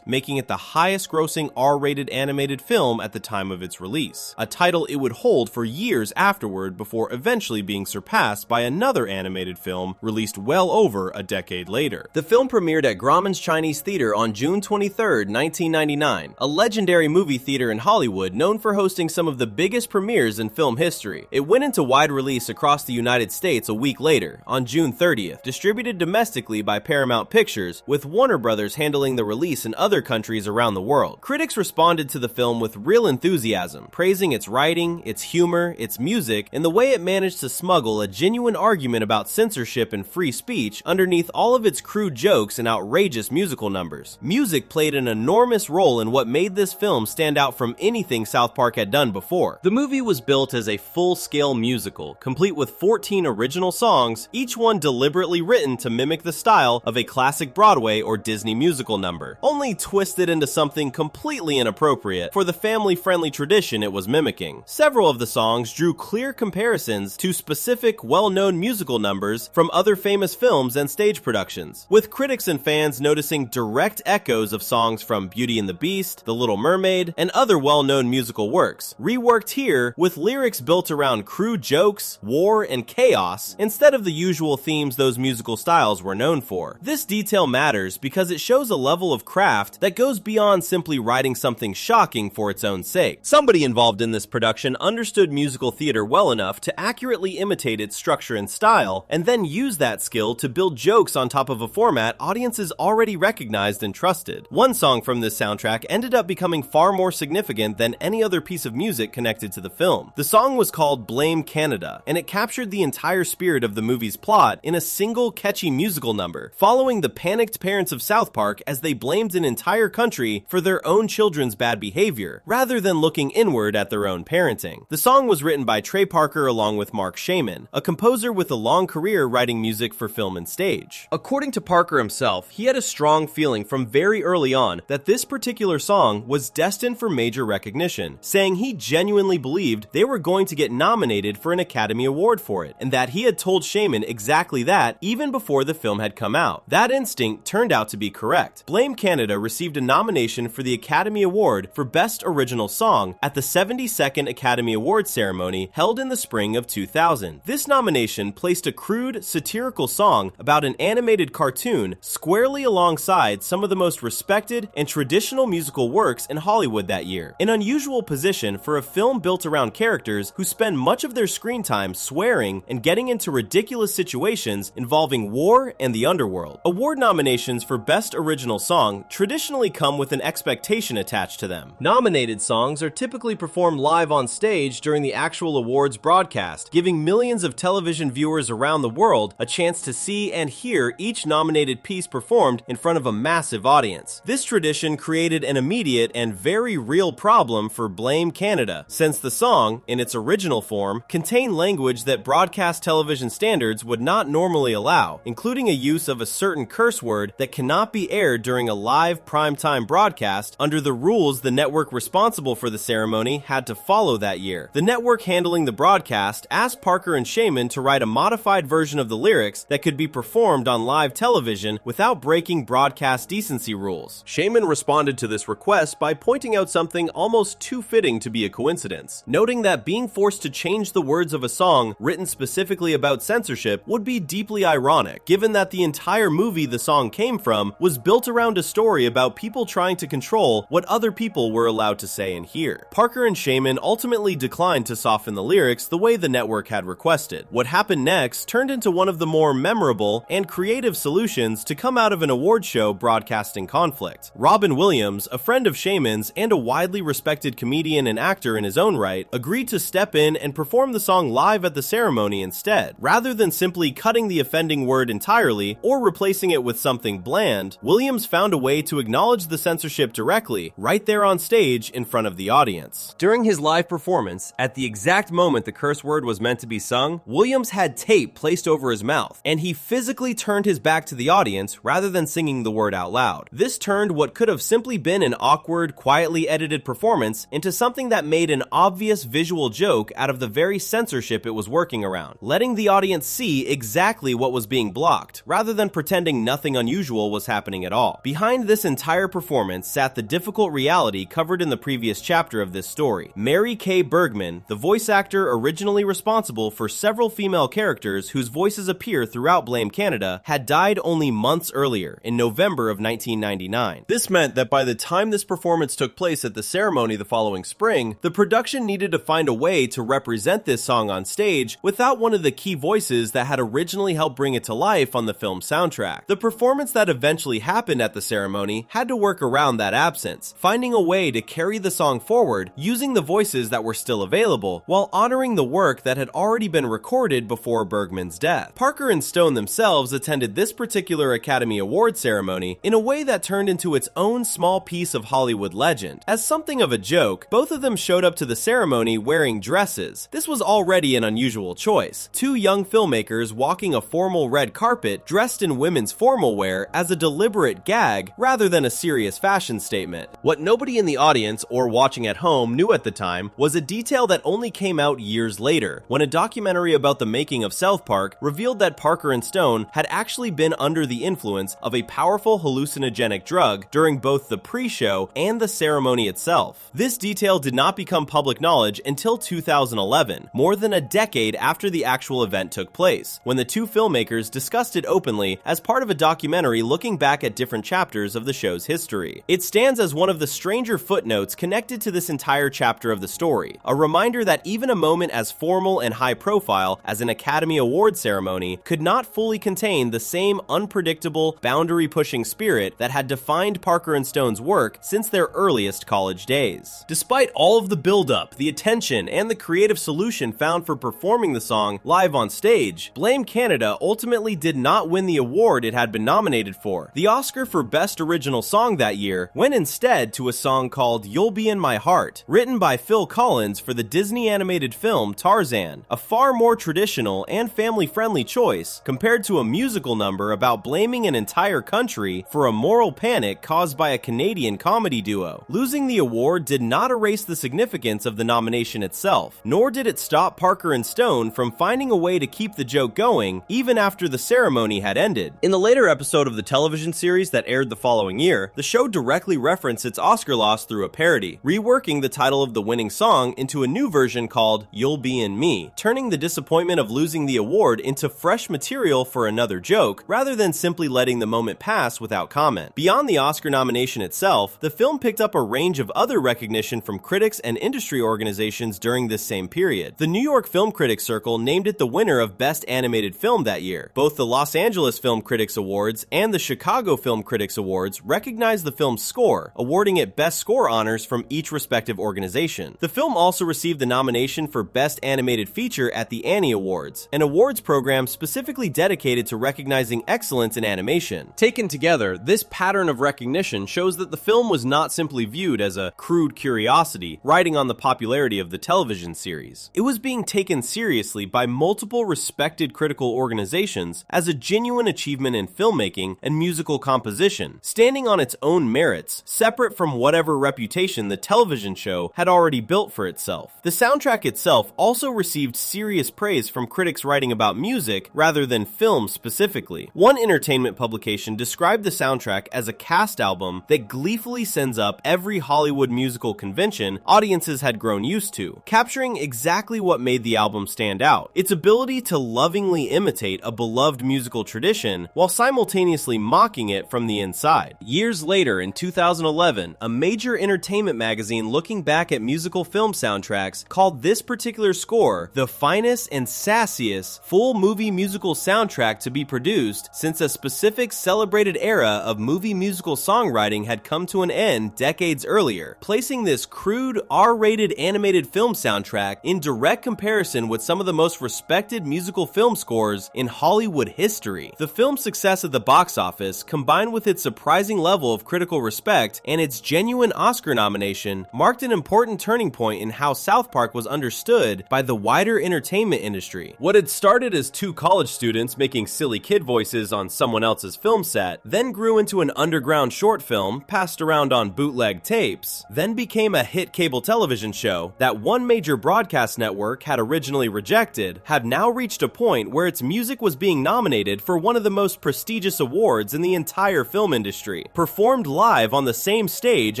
making it the highest grossing R-rated animated film at the time of its release, a title it would hold for years afterward before eventually being surpassed by another animated film released well over a decade later. The film premiered at Grauman's Chinese Theater on June 23, 1999, a legendary movie theater in Hollywood known for hosting some of the biggest premieres in film history. It went into wide release across the United States a week later, on June 30th, distributed domestically by Paramount Pictures, with Warner Brothers handling the release in other countries around the world. Critics responded to the film with real enthusiasm, praising its writing, its humor, its music, and the way it managed to smuggle a genuine argument about censorship and free speech underneath all of its crude jokes and outrageous musical numbers. Music played an enormous role in what made this film stand out from anything South Park had done before. The movie was built as a full-scale musical, complete with 14 original songs, each one deliberately written to mimic the style of a classic Broadway or Disney musical number, only twisted into something completely inappropriate for the family-friendly tradition it was mimicking. Several of the songs drew clear comparisons to specific, well-known musical numbers from other famous films and stage productions, with critics and fans noticing direct echoes of songs from Beauty and the Beast, The Little Mermaid, and other well-known musical works, reworked here with lyrics built around crude jokes, war, and chaos, instead of the usual themes those musical styles were known for. This detail matters because it shows a level of craft that goes beyond simply writing something shocking for its own sake. Somebody involved in this production understood musical theater well enough to accurately imitate its structure and style, and then use that skill to build jokes on top of a format audiences already recognized and trusted. One song from this soundtrack ended up becoming far more significant than any other piece of music connected to the film. The song was called Blame Canada, and it captured the entire spirit of the movie's plot in a single catchy musical number, following the panicked parents of South Park as they blamed an entire country for their own children's bad behavior, rather than looking inward at their own parenting. The song was written by Trey Parker along with Mark Shaman, a composer with a long career writing music for film and stage. According to Parker himself, he had a strong feeling from very early on that this particular song was destined for major recognition, saying he genuinely believed they were going to get nominated for an Academy Award for it, and that he had told Shaman exactly that even before the film had come out. That instinct turned out to be correct. Blame Canada received a nomination for the Academy Award for Best Original Song at the 72nd Academy Awards ceremony held in the spring of 2000. This nomination placed a crude, satirical song about an animated cartoon squarely alongside some of the most respected and traditional musical works in Hollywood that year. An unusual position for a film built around characters who spend much of their screen time swearing and getting into ridiculous situations involving war and the underworld. Award nominations for Best Original Song traditionally come with an expectation attached to them. Nominated songs are typically performed live on stage during the actual awards broadcast, giving millions of television viewers around the world a chance to see and hear each nominated piece performed in front of a massive audience. This tradition created an immediate and very real problem for Blame Canada, since the song, in its original form, contained language that broadcast television standards would not normally allow, including a use of a certain curse word that cannot be aired during a live primetime broadcast under the rules the network responsible for the ceremony had to follow that year. The network handling the broadcast asked Parker and Shaman to write a modified version of the lyrics that could be performed on live television without breaking broadcast decency rules. Shaman responded to this request by pointing out something almost too too fitting to be a coincidence, noting that being forced to change the words of a song written specifically about censorship would be deeply ironic, given that the entire movie the song came from was built around a story about people trying to control what other people were allowed to say and hear. Parker and Shaman ultimately declined to soften the lyrics the way the network had requested. What happened next turned into one of the more memorable and creative solutions to come out of an award show broadcasting conflict. Robin Williams, a friend of Shaman's and a widely respected comedian and actor in his own right, agreed to step in and perform the song live at the ceremony instead. Rather than simply cutting the offending word entirely or replacing it with something bland, Williams found a way to acknowledge the censorship directly, right there on stage in front of the audience. During his live performance, at the exact moment the curse word was meant to be sung, Williams had tape placed over his mouth, and he physically turned his back to the audience rather than singing the word out loud. This turned what could have simply been an awkward, quietly edited performance into something that made an obvious visual joke out of the very censorship it was working around, letting the audience see exactly what was being blocked, rather than pretending nothing unusual was happening at all. Behind this entire performance sat the difficult reality covered in the previous chapter of this story. Mary Kay Bergman, the voice actor originally responsible for several female characters whose voices appear throughout Blame Canada, had died only months earlier, in November of 1999. This meant that by the time this performance took place at the ceremony the following spring, the production needed to find a way to represent this song on stage without one of the key voices that had originally helped bring it to life on the film's soundtrack. The performance that eventually happened at the ceremony had to work around that absence, finding a way to carry the song forward using the voices that were still available, while honoring the work that had already been recorded before Bergman's death. Parker and Stone themselves attended this particular Academy Award ceremony in a way that turned into its own small piece of Hollywood legend. As something of a joke, both of them showed up to the ceremony wearing dresses. This was already an unusual choice. Two young filmmakers walking a formal red carpet dressed in women's formal wear as a deliberate gag rather than a serious fashion statement. What nobody in the audience or watching at home knew at the time was a detail that only came out years later, when a documentary about the making of South Park revealed that Parker and Stone had actually been under the influence of a powerful hallucinogenic drug during both the pre-show and the ceremony itself. This detail did not become public knowledge until 2011, more than a decade after the actual event took place, when the two filmmakers discussed it openly as part of a documentary looking back at different chapters of the show's history. It stands as one of the stranger footnotes connected to this entire chapter of the story, a reminder that even a moment as formal and high profile as an Academy Award ceremony could not fully contain the same unpredictable, boundary-pushing spirit that had defined Parker and Stone's work since their earliest college days. Despite all of the build-up, the attention, and the creative solution found for performing the song live on stage, Blame Canada ultimately did not win the award it had been nominated for. The Oscar for Best Original Song that year went instead to a song called You'll Be in My Heart, written by Phil Collins for the Disney animated film Tarzan, a far more traditional and family-friendly choice compared to a musical number about blaming an entire country for a moral panic caused by a Canadian comedy duo. Losing the award did not erase the significance of the nomination itself, nor did it stop Parker and Stone from finding a way to keep the joke going even after the ceremony had ended. In the later episode of the television series that aired the following year, the show directly referenced its Oscar loss through a parody, reworking the title of the winning song into a new version called You'll Be in Me, turning the disappointment of losing the award into fresh material for another joke, rather than simply letting the moment pass without comment. Beyond the Oscar nomination itself, the film picked up a range of other recognition from critics and industry organizations during this same period. The New York Film Critics Circle named it the winner of Best Animated Film that year. Both the Los Angeles Film Critics Awards and the Chicago Film Critics Awards recognized the film's score, awarding it Best Score honors from each respective organization. The film also received the nomination for Best Animated Feature at the Annie Awards, an awards program specifically dedicated to recognizing excellence in animation. Taken together, this pattern of recognition shows that the film was not simply viewed as a crude curiosity riding on the popularity of the television series. It was being taken seriously by multiple respected critical organizations as a genuine achievement in filmmaking and musical composition, standing on its own merits, separate from whatever reputation the television show had already built for itself. The soundtrack itself also received serious praise from critics writing about music rather than film specifically. One entertainment publication described the soundtrack as a cast album that gleefully sends up every Hollywood musical convention audiences had grown used to, capturing exactly what made the album stand out: its ability to lovingly imitate a beloved musical tradition while simultaneously mocking it from the inside. Years later, in 2011, a major entertainment magazine looking back at musical film soundtracks called this particular score the finest and sassiest full movie musical soundtrack to be produced since a specific celebrated era of movie musical songwriting had come to an end decades earlier, placing this crude R-rated animated film soundtrack in direct comparison with some of the most respected musical film scores in Hollywood history. The film's success at the box office, combined with its surprising level of critical respect and its genuine Oscar nomination, marked an important turning point in how South Park was understood by the wider entertainment industry. What had started as two college students making silly kid voices on someone else's film set, then grew into an underground short film passed around on bootleg tapes, then became a hit cable television show that one major broadcast network had originally rejected, have now reached a point where its music was being nominated for one of the most prestigious awards in the entire film industry, performed live on the same stage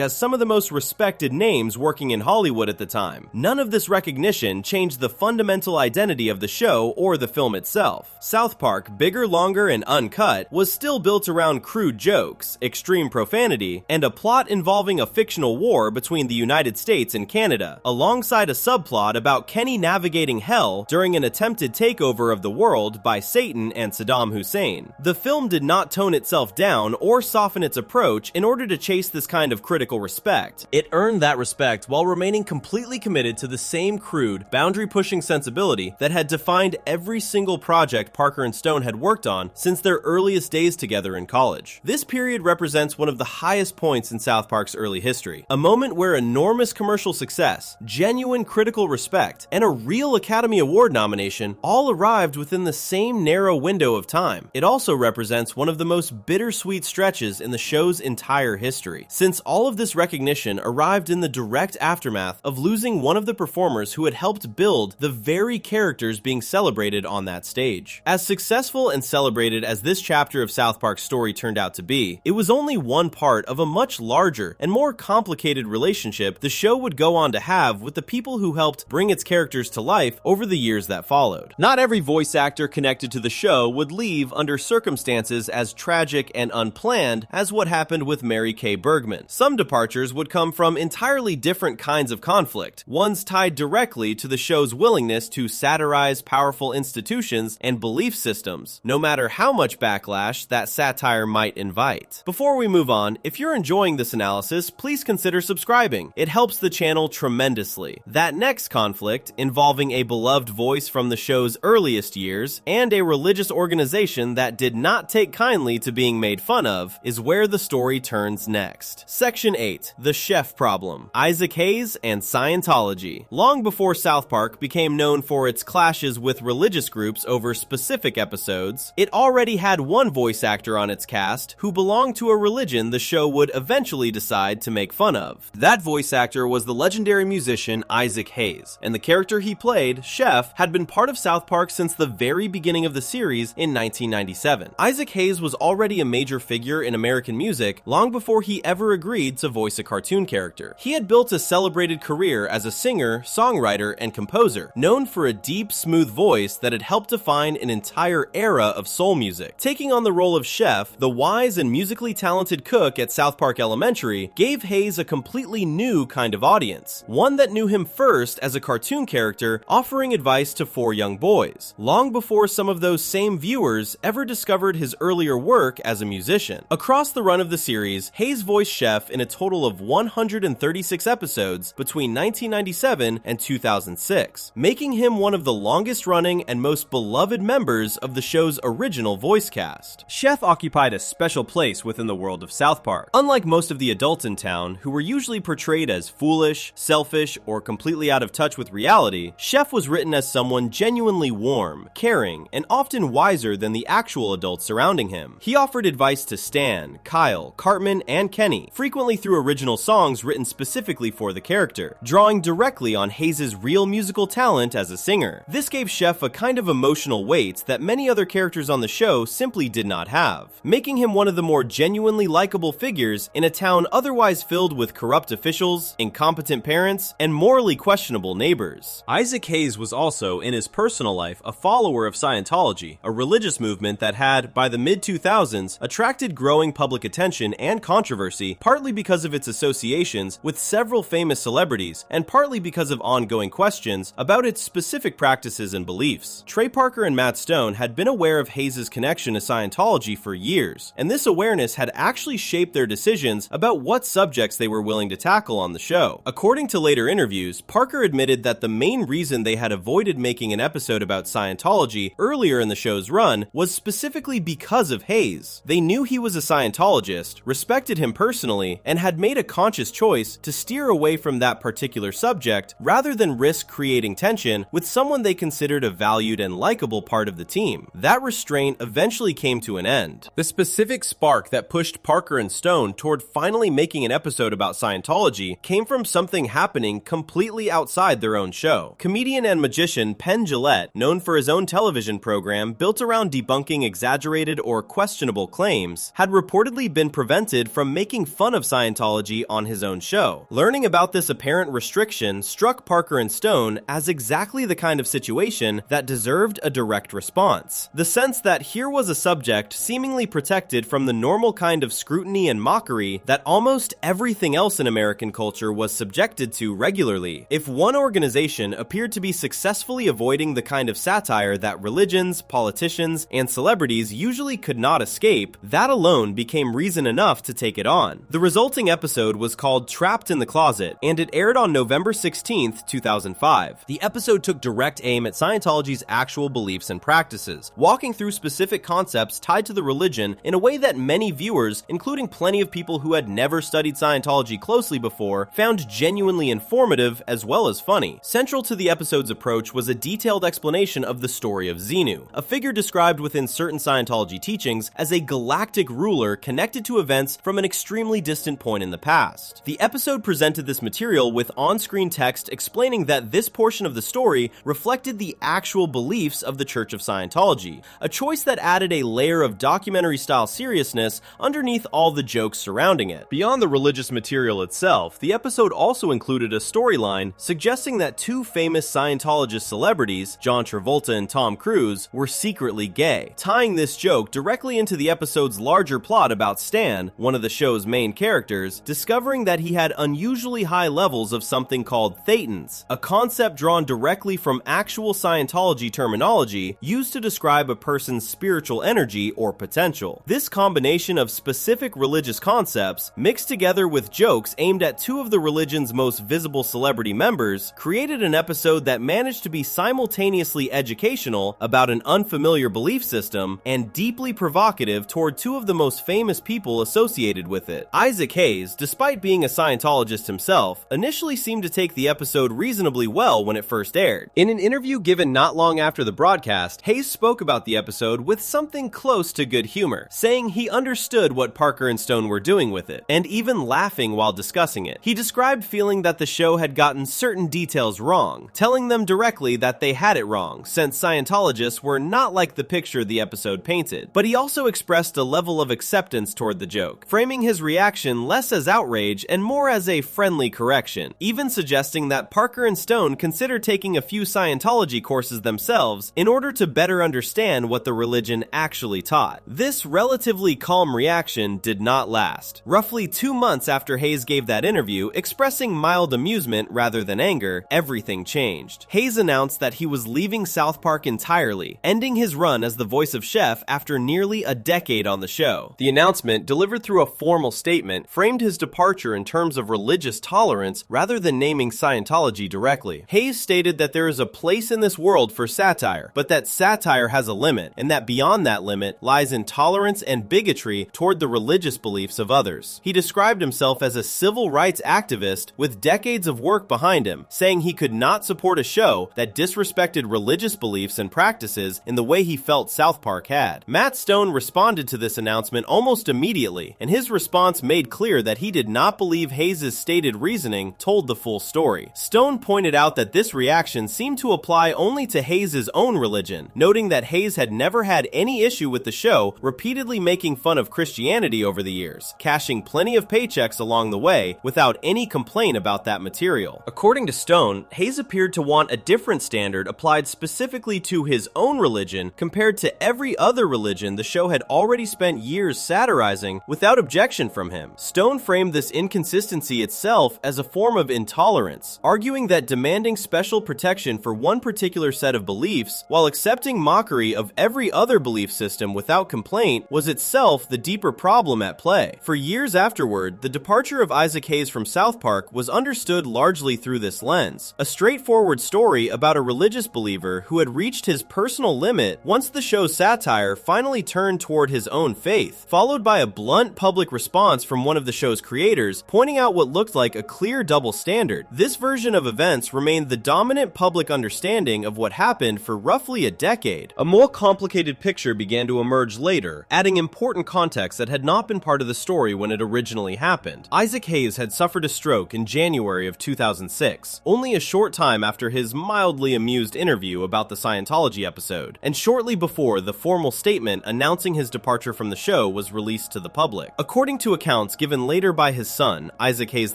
as some of the most respected names working in Hollywood at the time. None of this recognition changed the fundamental identity of the show or the film itself. South Park, bigger, longer, and uncut, was still built around crude jokes, extreme profanity, and a plot involving a fictional war between the United States and Canada, alongside a subplot about Kenny navigating hell during an attempted takeover of the world by Satan and Saddam Hussein. The film did not tone itself down or soften its approach in order to chase this kind of critical respect. It earned that respect while remaining completely committed to the same crude, boundary-pushing sensibility that had defined every single project Parker and Stone had worked on since their earliest days together in college. This period represents one of the highest points in South Park's early history, a moment where enormous commercial success, genuine critical respect, and a real Academy Award nomination all arrived within the same narrow window of time. It also represents one of the most bittersweet stretches in the show's entire history, since all of this recognition arrived in the direct aftermath of losing one of the performers who had helped build the very characters being celebrated on that stage. As successful and celebrated as this chapter of South Park's story turned out to be, it was only one part of a much larger and more complicated relationship the show would go on to have with the people who helped bring its characters to life over the years that followed. Not every voice actor connected to the show would leave under circumstances as tragic and unplanned as what happened with Mary Kay Bergman. Some departures would come from entirely different kinds of conflict, ones tied directly to the show's willingness to satirize powerful institutions and belief systems, no matter how much backlash that satire might invite. Before we move on, if you're enjoying this analysis, please consider subscribing. It helps the channel tremendously. That next conflict, involving a beloved voice from the show's earliest years and a religious organization that did not take kindly to being made fun of, is where the story turns next. Section 8. The Chef Problem. Isaac Hayes and Scientology. Long before South Park became known for its clashes with religious groups over specific episodes, it already had one voice actor on its cast who belonged to a religion the show would eventually decide to make fun of. That voice actor was the legendary musician Isaac Hayes, and the character he played, Chef, had been part of South Park since the very beginning of the series in 1997. Isaac Hayes was already a major figure in American music long before he ever agreed to voice a cartoon character. He had built a celebrated career as a singer, songwriter, and composer, known for a deep, smooth voice that had helped define an entire era of soul music. Taking on the role of Chef, the wise and musically talented cook at South Park Elementary, gave Hayes a completely new kind of audience, one that knew him first as a cartoon character offering advice to four young boys, long before some of those same viewers ever discovered his earlier work as a musician. Across the run of the series, Hayes voiced Chef in a total of 136 episodes between 1997 and 2006, making him one of the longest-running and most beloved members of the show's original voice cast. Chef occupied a special place within the world of South Park. Unlike most of the adults in town, who were usually portrayed as foolish, selfish, or completely out of touch with reality, Chef was written as someone genuinely warm, caring, and often wiser than the actual adults surrounding him. He offered advice to Stan, Kyle, Cartman, and Kenny, frequently through original songs written specifically for the character, drawing directly on Hayes' real musical talent as a singer. This gave Chef a kind of emotional weight that many other characters on the show simply did not have, making him one of the more genuinely likable figures in a town otherwise filled with corrupt officials officials, incompetent parents, and morally questionable neighbors. Isaac Hayes was also, in his personal life, a follower of Scientology, a religious movement that had, by the mid-2000s, attracted growing public attention and controversy, partly because of its associations with several famous celebrities, and partly because of ongoing questions about its specific practices and beliefs. Trey Parker and Matt Stone had been aware of Hayes' connection to Scientology for years, and this awareness had actually shaped their decisions about what subjects they were willing to tackle on the show. According to later interviews, Parker admitted that the main reason they had avoided making an episode about Scientology earlier in the show's run was specifically because of Hayes. They knew he was a Scientologist, respected him personally, and had made a conscious choice to steer away from that particular subject rather than risk creating tension with someone they considered a valued and likable part of the team. That restraint eventually came to an end. The specific spark that pushed Parker and Stone toward finally making an episode about Scientology came from something happening completely outside their own show. Comedian and magician Penn Jillette, known for his own television program built around debunking exaggerated or questionable claims, had reportedly been prevented from making fun of Scientology on his own show. Learning about this apparent restriction struck Parker and Stone as exactly the kind of situation that deserved a direct response. The sense that here was a subject seemingly protected from the normal kind of scrutiny and mockery that almost everything else in American culture was subjected to regularly. If one organization appeared to be successfully avoiding the kind of satire that religions, politicians, and celebrities usually could not escape, that alone became reason enough to take it on. The resulting episode was called Trapped in the Closet, and it aired on November 16th, 2005. The episode took direct aim at Scientology's actual beliefs and practices, walking through specific concepts tied to the religion in a way that many viewers, including plenty of people who had never studied Scientology closely before, found genuinely informative as well as funny. Central to the episode's approach was a detailed explanation of the story of Xenu, a figure described within certain Scientology teachings as a galactic ruler connected to events from an extremely distant point in the past. The episode presented this material with on-screen text explaining that this portion of the story reflected the actual beliefs of the Church of Scientology, a choice that added a layer of documentary-style seriousness underneath all the jokes surrounding it. Beyond the religious material itself, the episode also included a storyline suggesting that two famous Scientologist celebrities, John Travolta and Tom Cruise, were secretly gay, tying this joke directly into the episode's larger plot about Stan, one of the show's main characters, discovering that he had unusually high levels of something called thetans, a concept drawn directly from actual Scientology terminology used to describe a person's spiritual energy or potential. This combination of specific religious concepts, mixed together with jokes aimed at two of the religion's most visible celebrity members, created an episode that managed to be simultaneously educational about an unfamiliar belief system and deeply provocative toward two of the most famous people associated with it. Isaac Hayes, despite being a Scientologist himself, initially seemed to take the episode reasonably well when it first aired. In an interview given not long after the broadcast, Hayes spoke about the episode with something close to good humor, saying he understood what Parker and Stone were doing with it, and even laughing while discussing it. He described feeling that the show had gotten certain details wrong, telling them directly that they had it wrong, since Scientologists were not like the picture the episode painted. But he also expressed a level of acceptance toward the joke, framing his reaction less as outrage and more as a friendly correction, even suggesting that Parker and Stone consider taking a few Scientology courses themselves in order to better understand what the religion actually taught. This relatively calm reaction did not last. Roughly 2 months after Hayes gave that interview, expressing mild amusement rather than anger, everything changed. Hayes announced that he was leaving South Park entirely, ending his run as the voice of Chef after nearly a decade on the show. The announcement, delivered through a formal statement, framed his departure in terms of religious tolerance rather than naming Scientology directly. Hayes stated that there is a place in this world for satire, but that satire has a limit, and that beyond that limit lies intolerance and bigotry toward the religious beliefs of others. He described himself as a civil rights activist with decades of work behind him, saying he could not support a show that disrespected religious beliefs and practices in the way he felt South Park had. Matt Stone responded to this announcement almost immediately, and his response made clear that he did not believe Hayes' stated reasoning told the full story. Stone pointed out that this reaction seemed to apply only to Hayes' own religion, noting that Hayes had never had any issue with the show repeatedly making fun of Christianity over the years, cashing plenty of paychecks along the way, day without any complaint about that material. According to Stone, Hayes appeared to want a different standard applied specifically to his own religion compared to every other religion the show had already spent years satirizing without objection from him. Stone framed this inconsistency itself as a form of intolerance, arguing that demanding special protection for one particular set of beliefs while accepting mockery of every other belief system without complaint was itself the deeper problem at play. For years afterward, the departure of Isaac Hayes from South Park was understood largely through this lens, a straightforward story about a religious believer who had reached his personal limit once the show's satire finally turned toward his own faith, followed by a blunt public response from one of the show's creators pointing out what looked like a clear double standard. This version of events remained the dominant public understanding of what happened for roughly a decade. A more complicated picture began to emerge later, adding important context that had not been part of the story when it originally happened. Isaac Hayes had suffered a stroke in January of 2006, only a short time after his mildly amused interview about the Scientology episode, and shortly before the formal statement announcing his departure from the show was released to the public. According to accounts given later by his son, Isaac Hayes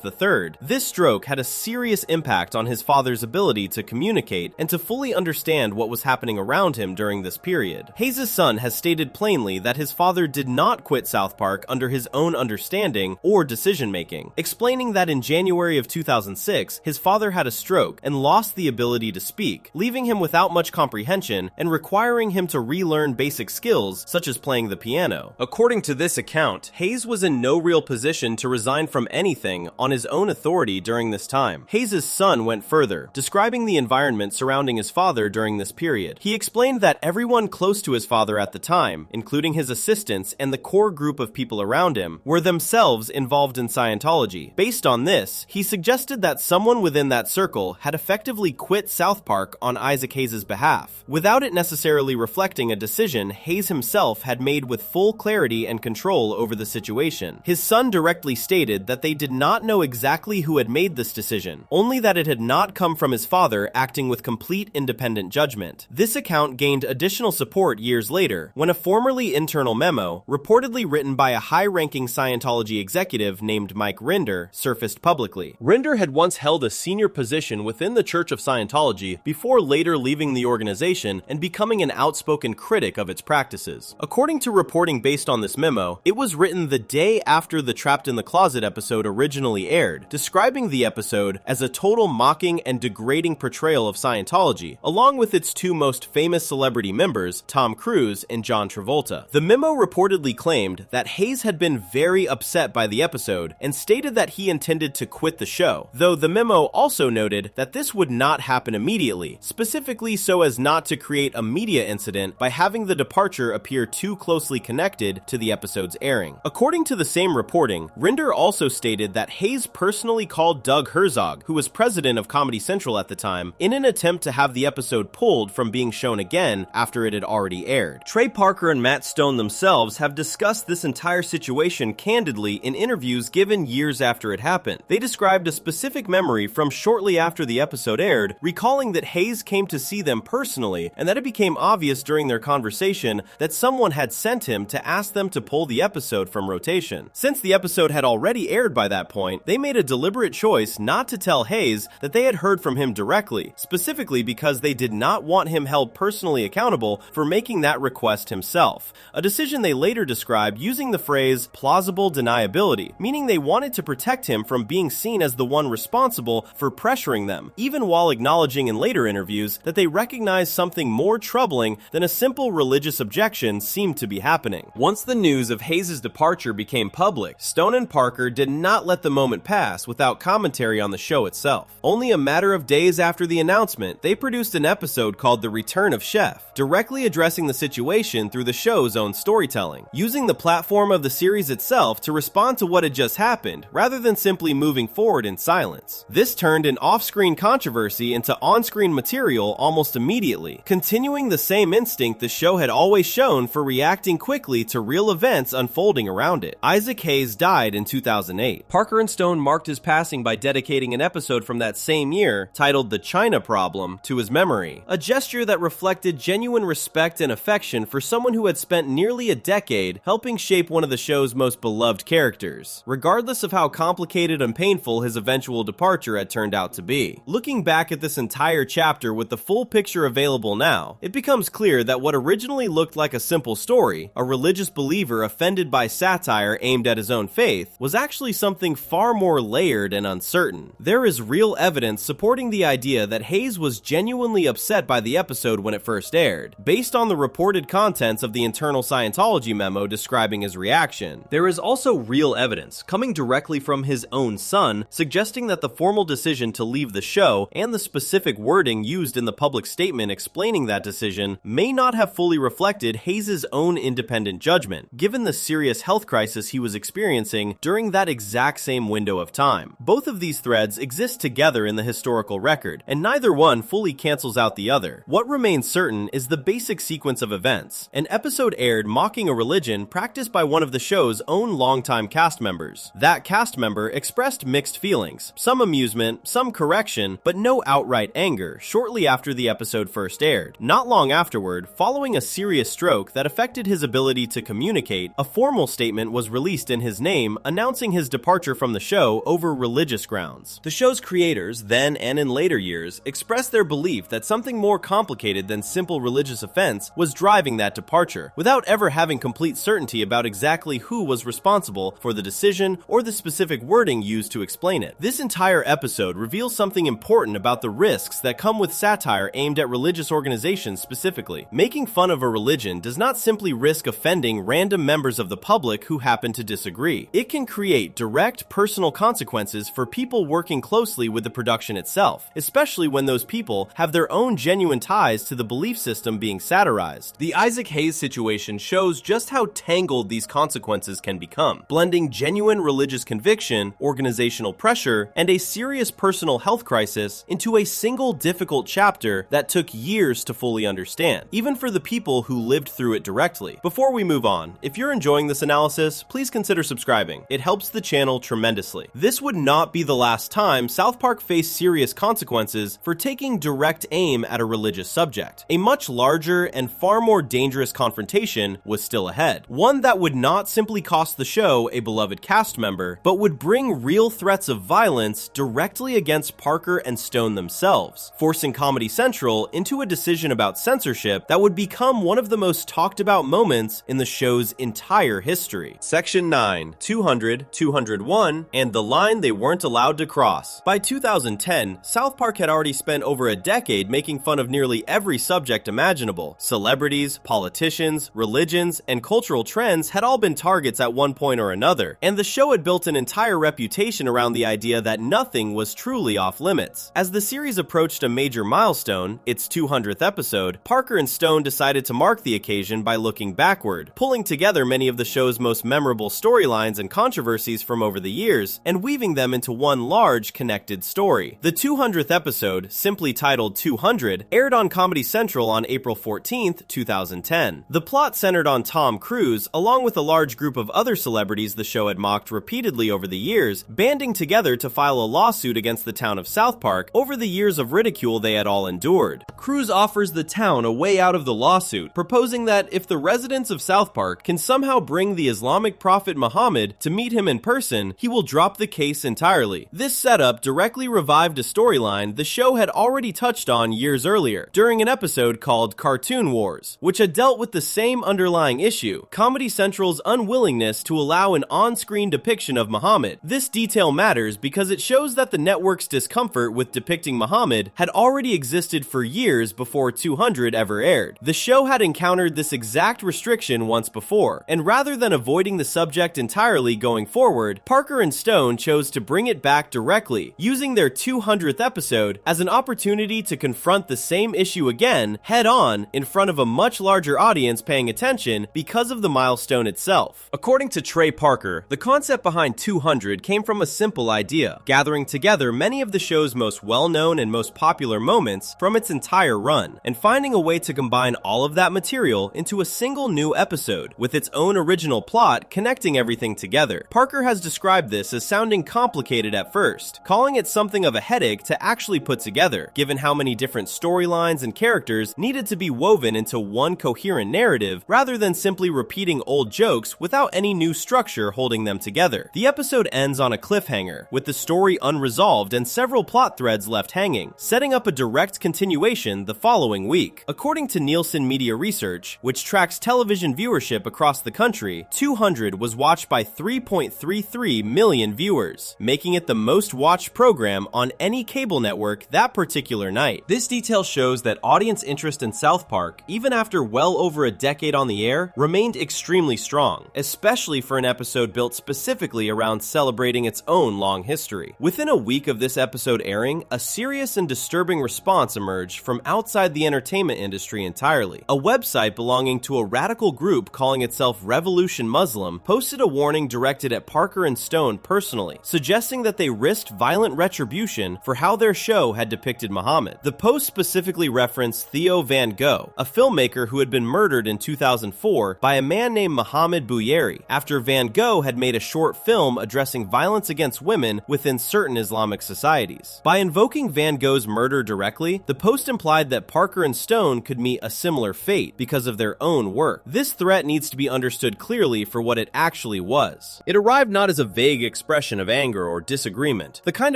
III, this stroke had a serious impact on his father's ability to communicate and to fully understand what was happening around him during this period. Hayes' son has stated plainly that his father did not quit South Park under his own understanding or decision-making, explaining that in January of 2006, his father had a stroke and lost the ability to speak, leaving him without much comprehension and requiring him to relearn basic skills such as playing the piano. According to this account, Hayes was in no real position to resign from anything on his own authority during this time. Hayes' son went further, describing the environment surrounding his father during this period. He explained that everyone close to his father at the time, including his assistants and the core group of people around him, were themselves involved in Scientology. Based on this, he suggested that someone within that circle had effectively quit South Park on Isaac Hayes' behalf, without it necessarily reflecting a decision Hayes himself had made with full clarity and control over the situation. His son directly stated that they did not know exactly who had made this decision, only that it had not come from his father acting with complete independent judgment. This account gained additional support years later, when a formerly internal memo, reportedly written by a high-ranking Scientology executive named Mike Rinder, surfaced publicly. Rinder had once held a senior position within the Church of Scientology before later leaving the organization and becoming an outspoken critic of its practices. According to reporting based on this memo, it was written the day after the Trapped in the Closet episode originally aired, describing the episode as a total mocking and degrading portrayal of Scientology, along with its two most famous celebrity members, Tom Cruise and John Travolta. The memo reportedly claimed that Hayes had been very upset by the episode and stated that he intended to quit the show, though the memo also noted that this would not happen immediately, specifically so as not to create a media incident by having the departure appear too closely connected to the episode's airing. According to the same reporting, Rinder also stated that Hayes personally called Doug Herzog, who was president of Comedy Central at the time, in an attempt to have the episode pulled from being shown again after it had already aired. Trey Parker and Matt Stone themselves have discussed this entire situation candidly in interviews given years after it happened. They described a specific memory from shortly after the episode aired, recalling that Hayes came to see them personally and that it became obvious during their conversation that someone had sent him to ask them to pull the episode from rotation. Since the episode had already aired by that point, they made a deliberate choice not to tell Hayes that they had heard from him directly, specifically because they did not want him held personally accountable for making that request himself, a decision they later described using the phrase plausible deniability, meaning they wanted to protect him from being seen as the one responsible for pressuring them, even while acknowledging in later interviews that they recognized something more troubling than a simple religious objection seemed to be happening. Once the news of Hayes' departure became public, Stone and Parker did not let the moment pass without commentary on the show itself. Only a matter of days after the announcement, they produced an episode called The Return of Chef, directly addressing the situation through the show's own storytelling, using the platform of the series itself to respond to what had just happened, rather than simply moving forward in silence. This turned an off-screen controversy into on-screen material almost immediately, continuing the same instinct the show had always shown for reacting quickly to real events unfolding around it. Isaac Hayes died in 2008. Parker and Stone marked his passing by dedicating an episode from that same year, titled The China Problem, to his memory, a gesture that reflected genuine respect and affection for someone who had spent nearly a decade helping shape one of the show's most beloved characters. Regardless of how complicated and painful his eventual departure had turned out to be. Looking back at this entire chapter with the full picture available now, it becomes clear that what originally looked like a simple story, a religious believer offended by satire aimed at his own faith, was actually something far more layered and uncertain. There is real evidence supporting the idea that Hayes was genuinely upset by the episode when it first aired, based on the reported contents of the internal Scientology memo describing his reaction. There is also real evidence, coming directly from his own son, suggesting that the formal decision to leave the show and the specific wording used in the public statement explaining that decision may not have fully reflected Hayes' own independent judgment, given the serious health crisis he was experiencing during that exact same window of time. Both of these threads exist together in the historical record, and neither one fully cancels out the other. What remains certain is the basic sequence of events. An episode aired mocking a religion practiced by one of the show's own longtime cast members. That cast member expressed mixed feelings, some amusement, some correction, but no outright anger, shortly after the episode first aired. Not long afterward, following a serious stroke that affected his ability to communicate, a formal statement was released in his name announcing his departure from the show over religious grounds. The show's creators, then and in later years, expressed their belief that something more complicated than simple religious offense was driving that departure, without ever having complete certainty about exactly who was responsible for the decision or the specific wording used to explain it. This entire episode reveals something important about the risks that come with satire aimed at religious organizations specifically. Making fun of a religion does not simply risk offending random members of the public who happen to disagree. It can create direct personal consequences for people working closely with the production itself, especially when those people have their own genuine ties to the belief system being satirized. The Isaac Hayes situation shows just how tangled these consequences can become, blending genuine religious conviction, organizational pressure, and a serious personal health crisis into a single difficult chapter that took years to fully understand, even for the people who lived through it directly. Before we move on, if you're enjoying this analysis, please consider subscribing. It helps the channel tremendously. This would not be the last time South Park faced serious consequences for taking direct aim at a religious subject. A much larger and far more dangerous confrontation was still ahead. One that would not simply cost the show a beloved cast member, but would bring real threats of violence directly against Parker and Stone themselves, forcing Comedy Central into a decision about censorship that would become one of the most talked about moments in the show's entire history. Section 9, 200, 201, and the line they weren't allowed to cross. By 2010, South Park had already spent over a decade making fun of nearly every subject imaginable. Celebrities, politicians, religions, and cultural trends had all been targets at one point or another, and the show had built an entire reputation around the idea that nothing was truly off limits. As the series approached a major milestone, its 200th episode, Parker and Stone decided to mark the occasion by looking backward, pulling together many of the show's most memorable storylines and controversies from over the years, and weaving them into one large, connected story. The 200th episode, simply titled 200, aired on Comedy Central on April 14th, 2010. The plot centered on Tom Cruise, along with a large group of other celebrities the show had mocked repeatedly over the years, banding together to file a lawsuit against the town of South Park over the years of ridicule they had all endured. Cruise offers the town a way out of the lawsuit, proposing that if the residents of South Park can somehow bring the Islamic prophet Muhammad to meet him in person, he will drop the case entirely. This setup directly revived a storyline the show had already touched on years earlier, during an episode called Cartoon Wars, which had dealt with the same underlying issue, Comedy Central's unwillingness to allow an on-screen depiction of Muhammad. This detail matters because it shows that the network's discomfort with depicting Muhammad had already existed for years before 200 ever aired. The show had encountered this exact restriction once before, and rather than avoiding the subject entirely going forward, Parker and Stone chose to bring it back directly, using their 200th episode as an opportunity to confront the same issue again, head-on, in front of a much larger audience paying attention because of the milestone itself. According to Trey Parker, the concept behind 200 came from a simple idea, gathering together many of the show's most well-known and most popular moments from its entire run, and finding a way to combine all of that material into a single new episode, with its own original plot connecting everything together. Parker has described this as sounding complicated at first, calling it something of a headache to actually put together, given how many different storylines and characters needed to be woven into one coherent narrative, rather than simply repeating old jokes without any new structure holding them together. The episode episode ends on a cliffhanger, with the story unresolved and several plot threads left hanging, setting up a direct continuation the following week. According to Nielsen Media Research, which tracks television viewership across the country, 200 was watched by 3.33 million viewers, making it the most watched program on any cable network that particular night. This detail shows that audience interest in South Park, even after well over a decade on the air, remained extremely strong, especially for an episode built specifically around celebrating its own long history. Within a week of this episode airing, a serious and disturbing response emerged from outside the entertainment industry entirely. A website belonging to a radical group calling itself Revolution Muslim posted a warning directed at Parker and Stone personally, suggesting that they risked violent retribution for how their show had depicted Muhammad. The post specifically referenced Theo Van Gogh, a filmmaker who had been murdered in 2004 by a man named Mohammed Bouyeri after Van Gogh had made a short film addressing violence against women within certain Islamic societies. By invoking Van Gogh's murder directly, the post implied that Parker and Stone could meet a similar fate because of their own work. This threat needs to be understood clearly for what it actually was. It arrived not as a vague expression of anger or disagreement, the kind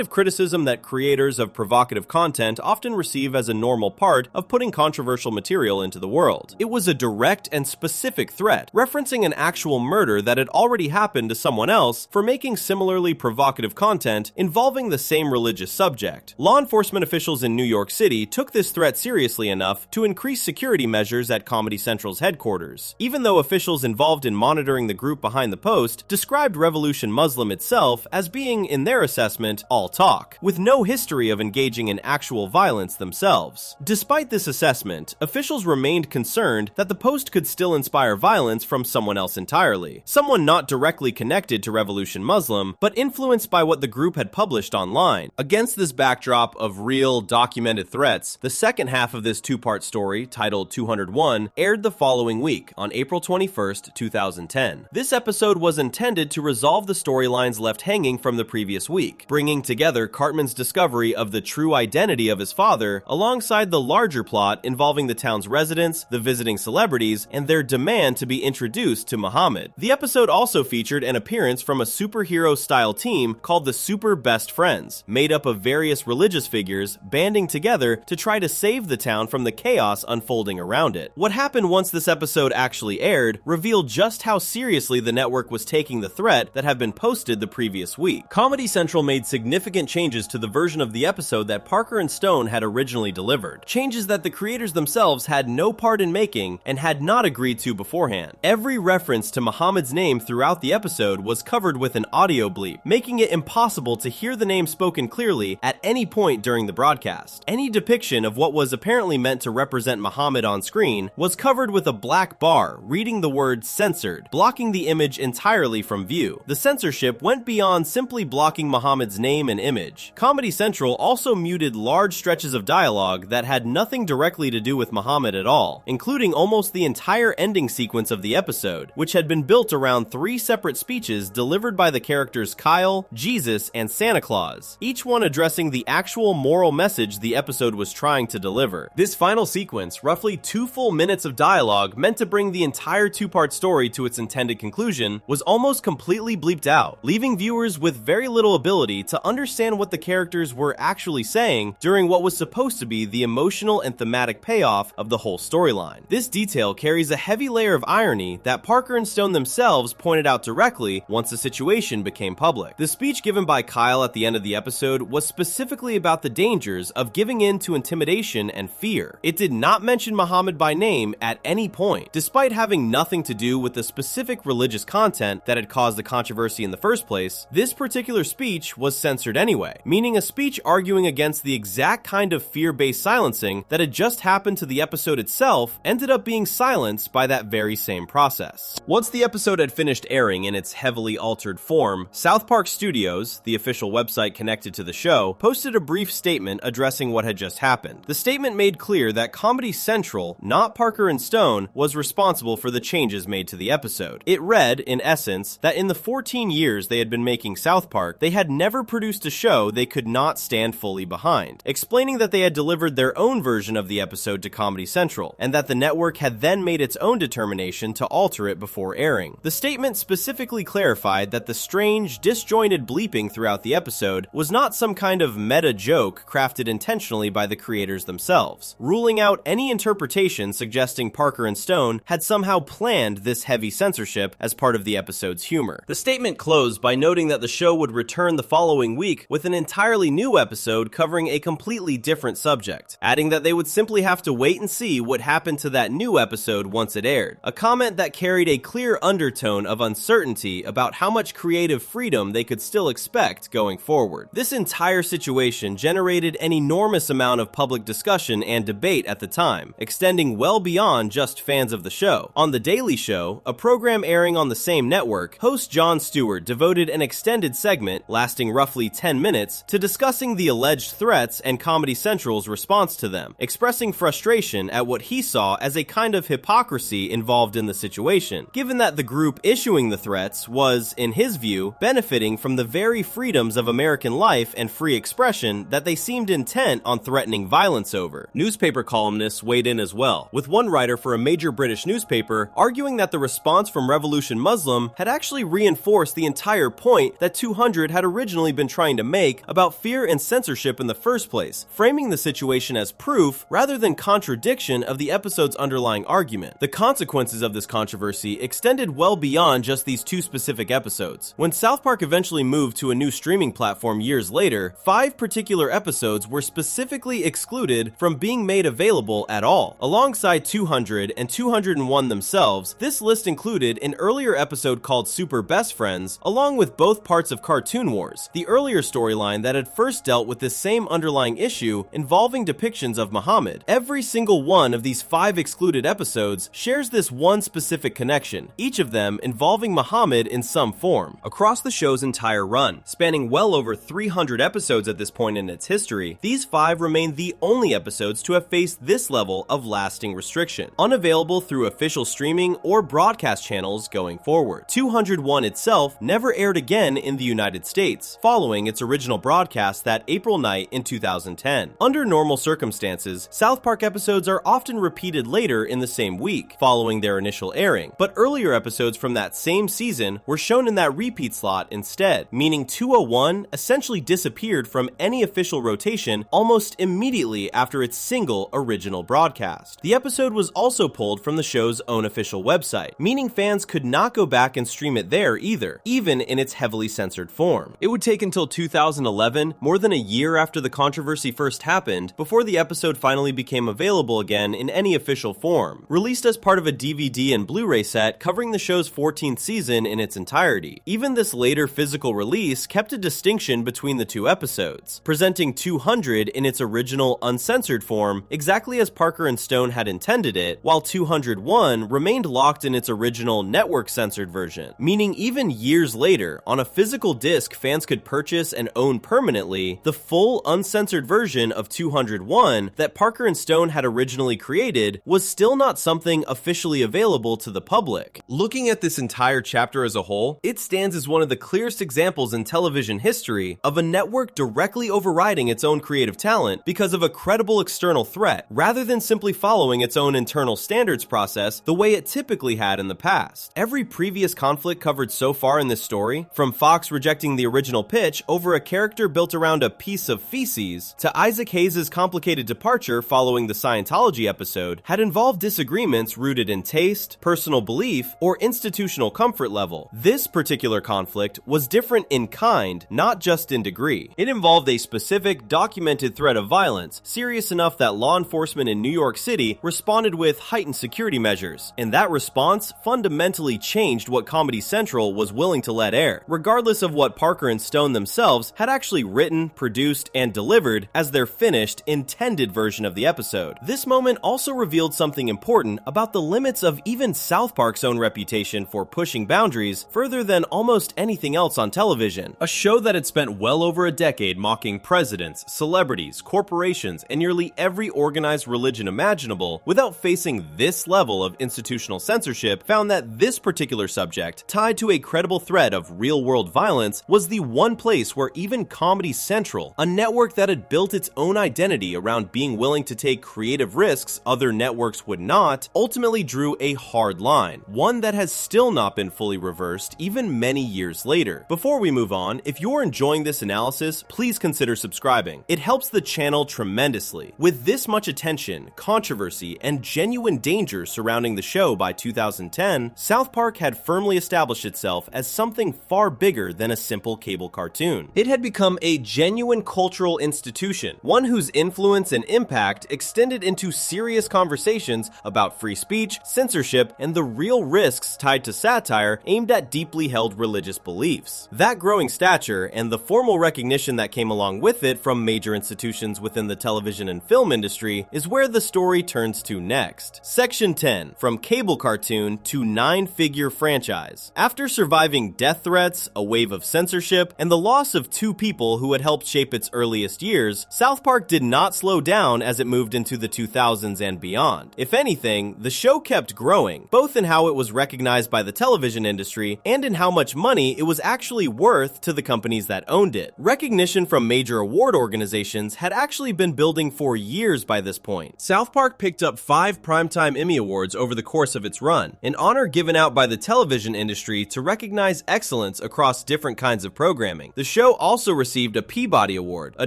of criticism that creators of provocative content often receive as a normal part of putting controversial material into the world. It was a direct and specific threat, referencing an actual murder that had already happened to someone else for making similarly provocative content involving the same religious subject. Law enforcement officials in New York City took this threat seriously enough to increase security measures at Comedy Central's headquarters, even though officials involved in monitoring the group behind the post described Revolution Muslim itself as being, in their assessment, all talk, with no history of engaging in actual violence themselves. Despite this assessment, officials remained concerned that the post could still inspire violence from someone else entirely, someone not directly connected to Revolution Muslim, but influenced by what the group had published online. Against this backdrop of real, documented threats, the second half of this two-part story, titled 201, aired the following week, on April 21st, 2010. This episode was intended to resolve the storylines left hanging from the previous week, bringing together Cartman's discovery of the true identity of his father, alongside the larger plot involving the town's residents, the visiting celebrities, and their demand to be introduced to Muhammad. The episode also featured an appearance from a superhero-style team called the Super Best Friends, made up of various religious figures banding together to try to save the town from the chaos unfolding around it. What happened once this episode actually aired revealed just how seriously the network was taking the threat that had been posted the previous week. Comedy Central made significant changes to the version of the episode that Parker and Stone had originally delivered, changes that the creators themselves had no part in making and had not agreed to beforehand. Every reference to Muhammad's name throughout the episode was covered with an audio bleep, making it impossible to hear the name spoken clearly at any point during the broadcast. Any depiction of what was apparently meant to represent Muhammad on screen was covered with a black bar reading the word censored, blocking the image entirely from view. The censorship went beyond simply blocking Muhammad's name and image. Comedy Central also muted large stretches of dialogue that had nothing directly to do with Muhammad at all, including almost the entire ending sequence of the episode, which had been built around 3 separate speeches delivered by the characters Kyle, Jesus, and Santa Claus, each one addressing the actual moral message the episode was trying to deliver. This final sequence, roughly 2 full minutes of dialogue meant to bring the entire two-part story to its intended conclusion, was almost completely bleeped out, leaving viewers with very little ability to understand what the characters were actually saying during what was supposed to be the emotional and thematic payoff of the whole storyline. This detail carries a heavy layer of irony that Parker and Stone themselves pointed out directly once the situation became public. The speech given by Kyle at the end of the episode was specifically about the dangers of giving in to intimidation and fear. It did not mention Muhammad by name at any point, despite having nothing to do with the specific religious content that had caused the controversy in the first place. This particular speech was censored anyway, meaning a speech arguing against the exact kind of fear-based silencing that had just happened to the episode itself ended up being silenced by that very same process. Once the episode had finished airing in its heavily altered form, South Park Studios, the official website connected to the show, posted a brief statement addressing what had just happened. The statement made clear that Comedy Central, not Parker and Stone, was responsible for the changes made to the episode. It read, in essence, that in the 14 years they had been making South Park, they had never produced a show they could not stand fully behind, explaining that they had delivered their own version of the episode to Comedy Central, and that the network had then made its own determination to alter it before airing. The statement specifically clarified that the strange, disjointed bleeping throughout the episode was not some kind of meta joke crafted intentionally by the creators themselves, ruling out any interpretation suggesting Parker and Stone had somehow planned this heavy censorship as part of the episode's humor. The statement closed by noting that the show would return the following week with an entirely new episode covering a completely different subject, adding that they would simply have to wait and see what happened to that new episode once it aired, a comment that carried a clear undertone of uncertainty about how much creative freedom they could still expect going forward. This entire situation generated an enormous amount of public discussion and debate at the time, extending well beyond just fans of the show. On The Daily Show, a program airing on the same network, host Jon Stewart devoted an extended segment, lasting roughly 10 minutes, to discussing the alleged threats and Comedy Central's response to them, expressing frustration at what he saw as a kind of hypocrisy involved in the situation, given that the group issuing the threats was, in his view, benefiting from the very freedoms of American life and free expression that they seemed intent on threatening violence over. Newspaper columnists weighed in as well, with one writer for a major British newspaper arguing that the response from Revolution Muslim had actually reinforced the entire point that 200 had originally been trying to make about fear and censorship in the first place, framing the situation as proof rather than contradiction of the episode's underlying argument. The consequences of this controversy extended well beyond just these two specific episodes. When South Park eventually moved to a new streaming platform years later, 5 particular episodes were specifically excluded from being made available at all. Alongside 200 and 201 themselves, this list included an earlier episode called Super Best Friends, along with both parts of Cartoon Wars, the earlier storyline that had first dealt with this same underlying issue involving depictions of Muhammad. Every single one of these 5 excluded episodes shares this one specific connection, each of them involving Muhammad in some form. Across the show's entire run, spanning well over 300 episodes at this point in its history, these 5 remain the only episodes to have faced this level of lasting restriction, unavailable through official streaming or broadcast channels going forward. 201 itself never aired again in the United States, following its original broadcast that April night in 2010. Under normal circumstances, South Park episodes are often repeated later in the same week, following their initial airing, but earlier episodes from that same season were shown in that repeat slot instead, meaning 201 essentially disappeared from any official rotation almost immediately after its single original broadcast. The episode was also pulled from the show's own official website, meaning fans could not go back and stream it there either, even in its heavily censored form. It would take until 2011, more than a year after the controversy first happened, before the episode finally became available again in any official form, released as part of a DVD and Blu-ray set covering the show's 14th season in its entirety. Even this later physical release kept a distinction between the two episodes, presenting 200 in its original uncensored form exactly as Parker and Stone had intended it, while 201 remained locked in its original network-censored version, meaning even years later, on a physical disc fans could purchase and own permanently, the full uncensored version of 201 that Parker and Stone had originally created was still not something officially available to the public. Looking at this entire chapter as a whole, it stands as one of the clearest examples in television history of a network directly overriding its own creative talent because of a credible external threat, rather than simply following its own internal standards process the way it typically had in the past. Every previous conflict covered so far in this story, from Fox rejecting the original pitch over a character built around a piece of feces, to Isaac Hayes' complicated departure following the Scientology episode, had involved disagreements rooted in taste, personal belief, or institutional comfort level. This particular conflict was different in kind, not just in degree. It involved a specific, documented threat of violence, serious enough that law enforcement in New York City responded with heightened security measures, and that response fundamentally changed what Comedy Central was willing to let air, regardless of what Parker and Stone themselves had actually written, produced, and delivered as their finished, intended version of the episode. This moment also revealed something important about the limits of even South Park's own reputation for pushing boundaries further than almost anything else on television. A show that had spent well over a decade mocking presidents, celebrities, corporations, and nearly every organized religion imaginable without facing this level of institutional censorship found that this particular subject, tied to a credible threat of real-world violence, was the one place where even Comedy Central, a network that had built its own identity around being willing to take creative risks other networks would not, ultimately drew a hard line, one that has still not been fully reversed even many years later. Before we move on, if you're enjoying this analysis, please consider subscribing. It helps the channel tremendously. With this much attention, controversy, and genuine danger surrounding the show by 2010, South Park had firmly established itself as something far bigger than a simple cable cartoon. It had become a genuine cultural institution, one whose influence and impact extended into serious conversations about free speech, censorship, and the real risks tied to satire aimed at deeply held religious beliefs. That growing stature and the formal recognition that came along with it from major institutions within the television and film industry is where the story turns to next. Section 10, from cable cartoon to nine-figure franchise. After surviving death threats, a wave of censorship, and the loss of two people who had helped shape its earliest years, South Park did not slow down as it moved into the 2000s and beyond. If anything, the show kept growing, both in how it was recognized by the television industry and in how much money it was actually worth to the companies that owned it. Recognition from major award organizations had actually been building for years by this point. South Park picked up 5 Primetime Emmy Awards over the course of its run, an honor given out by the television industry to recognize excellence across different kinds of programming. The show also received a Peabody Award, a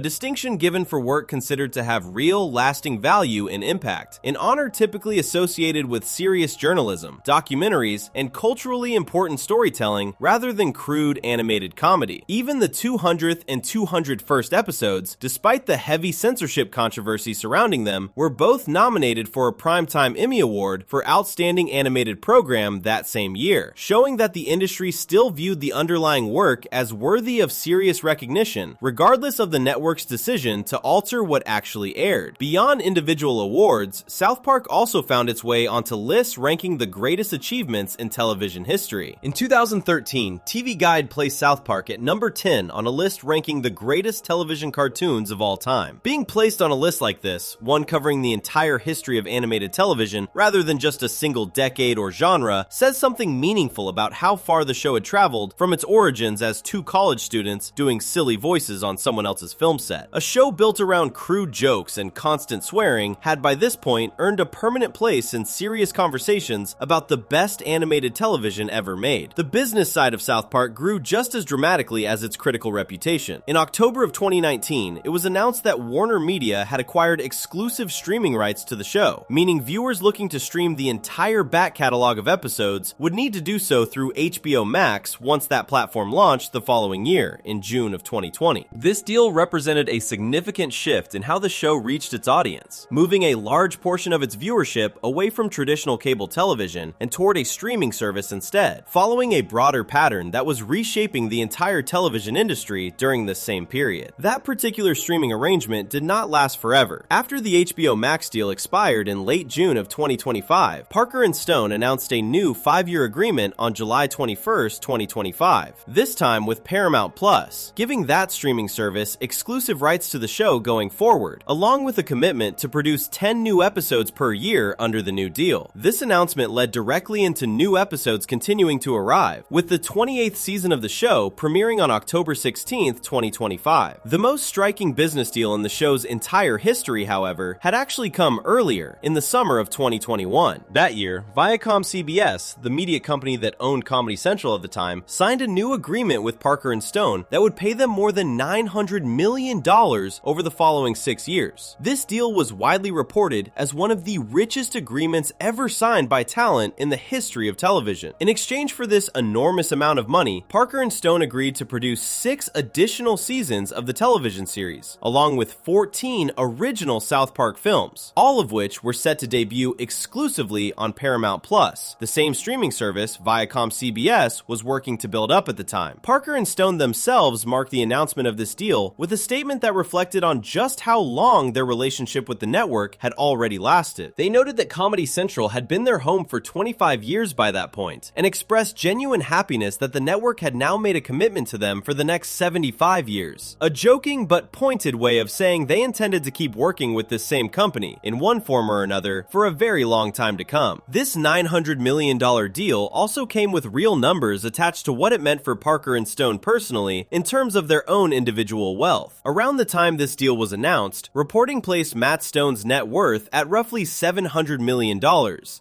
distinction given for work considered to have real, lasting value and impact, an honor typically associated with serious journalism, documentaries, and culturally important storytelling rather than crude animated comedy. Even the 200th and 201st episodes, despite the heavy censorship controversy surrounding them, were both nominated for a Primetime Emmy Award for Outstanding Animated Program that same year, showing that the industry still viewed the underlying work as worthy of serious recognition, regardless of the network's decision to alter what actually aired. Beyond individual awards, South Park also found its way onto lists ranking the greatest achievements in television history. In 2013, TV Guide placed South Park at number 10 on a list ranking the greatest television cartoons of all time. Being placed on a list like this, one covering the entire history of animated television rather than just a single decade or genre, says something meaningful about how far the show had traveled from its origins as 2 college students doing silly voices on someone else's film set. A show built around crude jokes and constant swearing had by this point earned a permanent place in serious conversations about the best animated television ever made. The business side of South Park grew just as dramatically as its critical reputation. In October of 2019, it was announced that Warner Media had acquired exclusive streaming rights to the show, meaning viewers looking to stream the entire back catalog of episodes would need to do so through HBO Max once that platform launched the following year, in June of 2020. This deal represented a significant shift in how the show reached its audience, moving a large portion of its viewership away from traditional cable television and toward a streaming service instead, following a broader pattern that was reshaping the entire television industry during this same period. That particular streaming arrangement did not last forever. After the HBO Max deal expired in late June of 2025, Parker and Stone announced a new 5-year agreement on July 21st, 2025, this time with Paramount Plus, giving that streaming service exclusive rights to the show going forward, along with a commitment to produce 10 new episodes per year under the new deal. This announcement led directly into new episodes continuing to arrive, with the 28th season of the show premiering on October 16th, 2025. The most striking business deal in the show's entire history, however, had actually come earlier, in the summer of 2021. That year, Viacom-CBS, the media company that owned Comedy Central at the time, signed a new agreement with Parker and Stone that would pay them more than $900 million over the following 6 years. This deal was widely reported as one of the richest agreements ever signed by talent in the history of television. In exchange for this enormous amount of money, Parker and Stone agreed to produce 6 additional seasons of the television series, along with 14 original South Park films, all of which were set to debut exclusively on Paramount Plus, the same streaming service Viacom-CBS was working to build up at the time. Parker and Stone themselves marked the announcement of this deal with a statement that reflected on just how long their relationship with the network had already lasted. They noted that Comedy Central had been their home for 25 years by that point, and expressed genuine happiness that the network had now made a commitment to them for the next 75 years. A joking but pointed way of saying they intended to keep working with this same company, in one form or another, for a very long time to come. This $900 million deal also came with real numbers attached to what it meant for Parker and Stone personally in terms of their own individual wealth. Around the time this deal was announced, reporting placed Matt Stone's net worth at roughly $700 million,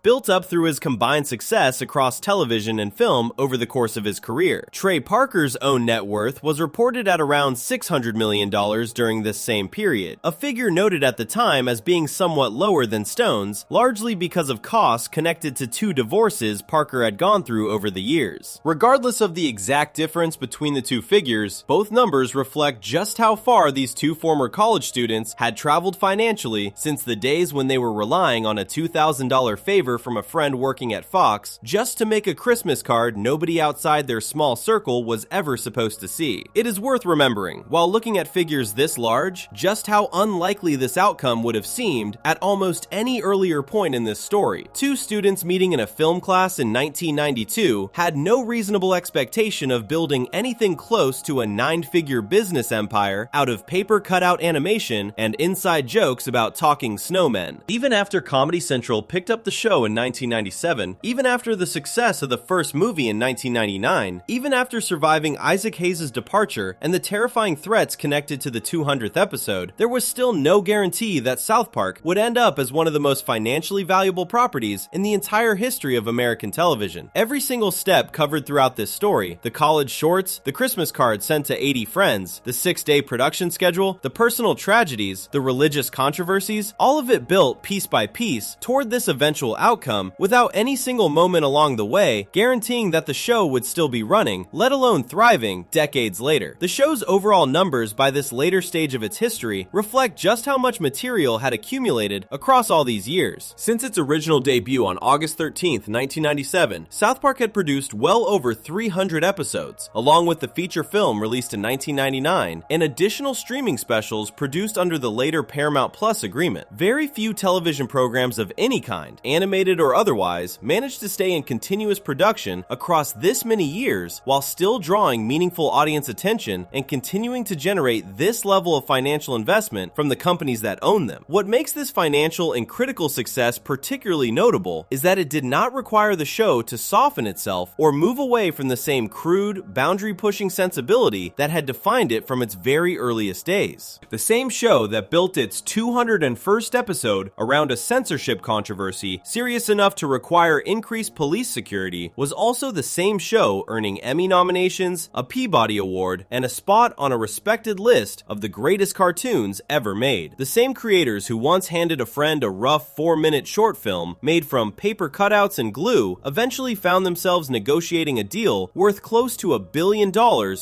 built up through his combined success across television and film over the course course of his career. Trey Parker's own net worth was reported at around $600 million during this same period, a figure noted at the time as being somewhat lower than Stone's, largely because of costs connected to 2 divorces Parker had gone through over the years. Regardless of the exact difference between the two figures, both numbers reflect just how far these two former college students had traveled financially since the days when they were relying on a $2,000 favor from a friend working at Fox just to make a Christmas card nobody outside their small circle was ever supposed to see. It is worth remembering, while looking at figures this large, just how unlikely this outcome would have seemed at almost any earlier point in this story. 2 students meeting in a film class in 1992 had no reasonable expectation of building anything close to a 9-figure business empire out of paper cutout animation and inside jokes about talking snowmen. Even after Comedy Central picked up the show in 1997, even after the success of the first movie in 1999, even after surviving Isaac Hayes' departure and the terrifying threats connected to the 200th episode, there was still no guarantee that South Park would end up as one of the most financially valuable properties in the entire history of American television. Every single step covered throughout this story, the college shorts, the Christmas card sent to 80 friends, the 6-day production schedule, the personal tragedies, the religious controversies, all of it built piece by piece toward this eventual outcome without any single moment along the way guaranteeing that the show would still be running, let alone thriving, decades later. The show's overall numbers by this later stage of its history reflect just how much material had accumulated across all these years. Since its original debut on August 13th, 1997, South Park had produced well over 300 episodes, along with the feature film released in 1999 and additional streaming specials produced under the later Paramount Plus agreement. Very few television programs of any kind, animated or otherwise, managed to stay in continuous production across this many years while still drawing meaningful audience attention and continuing to generate this level of financial investment from the companies that own them. What makes this financial and critical success particularly notable is that it did not require the show to soften itself or move away from the same crude, boundary-pushing sensibility that had defined it from its very earliest days. The same show that built its 201st episode around a censorship controversy serious enough to require increased police security was also the same show earning Emmy nominations, a Peabody Award, and a spot on a respected list of the greatest cartoons ever made. The same creators who once handed a friend a rough 4-minute short film made from paper cutouts and glue eventually found themselves negotiating a deal worth close to $1 billion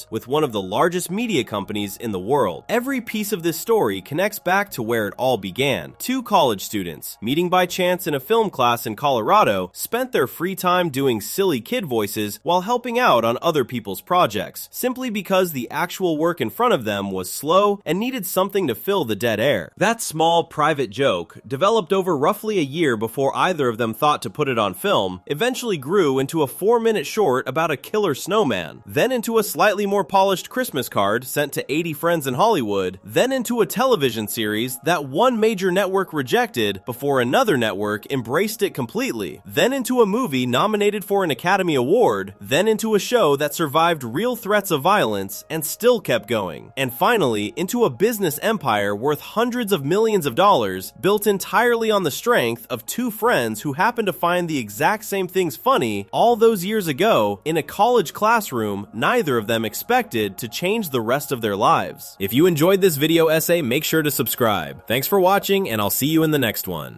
with one of the largest media companies in the world. Every piece of this story connects back to where it all began. 2 college students, meeting by chance in a film class in Colorado, spent their free time doing silly kid voices while helping out on other people's projects, simply because the actual work in front of them was slow and needed something to fill the dead air. That small private joke, developed over roughly a year before either of them thought to put it on film, eventually grew into a 4-minute short about a killer snowman, then into a slightly more polished Christmas card sent to 80 friends in Hollywood, then into a television series that one major network rejected before another network embraced it completely, then into a movie nominated for an Academy Award, then into a show that survived real threats of violence and still kept going, and finally into a business empire worth hundreds of millions of dollars built entirely on the strength of 2 friends who happened to find the exact same things funny all those years ago in a college classroom neither of them expected to change the rest of their lives. If you enjoyed this video essay, make sure to subscribe. Thanks for watching, and I'll see you in the next one.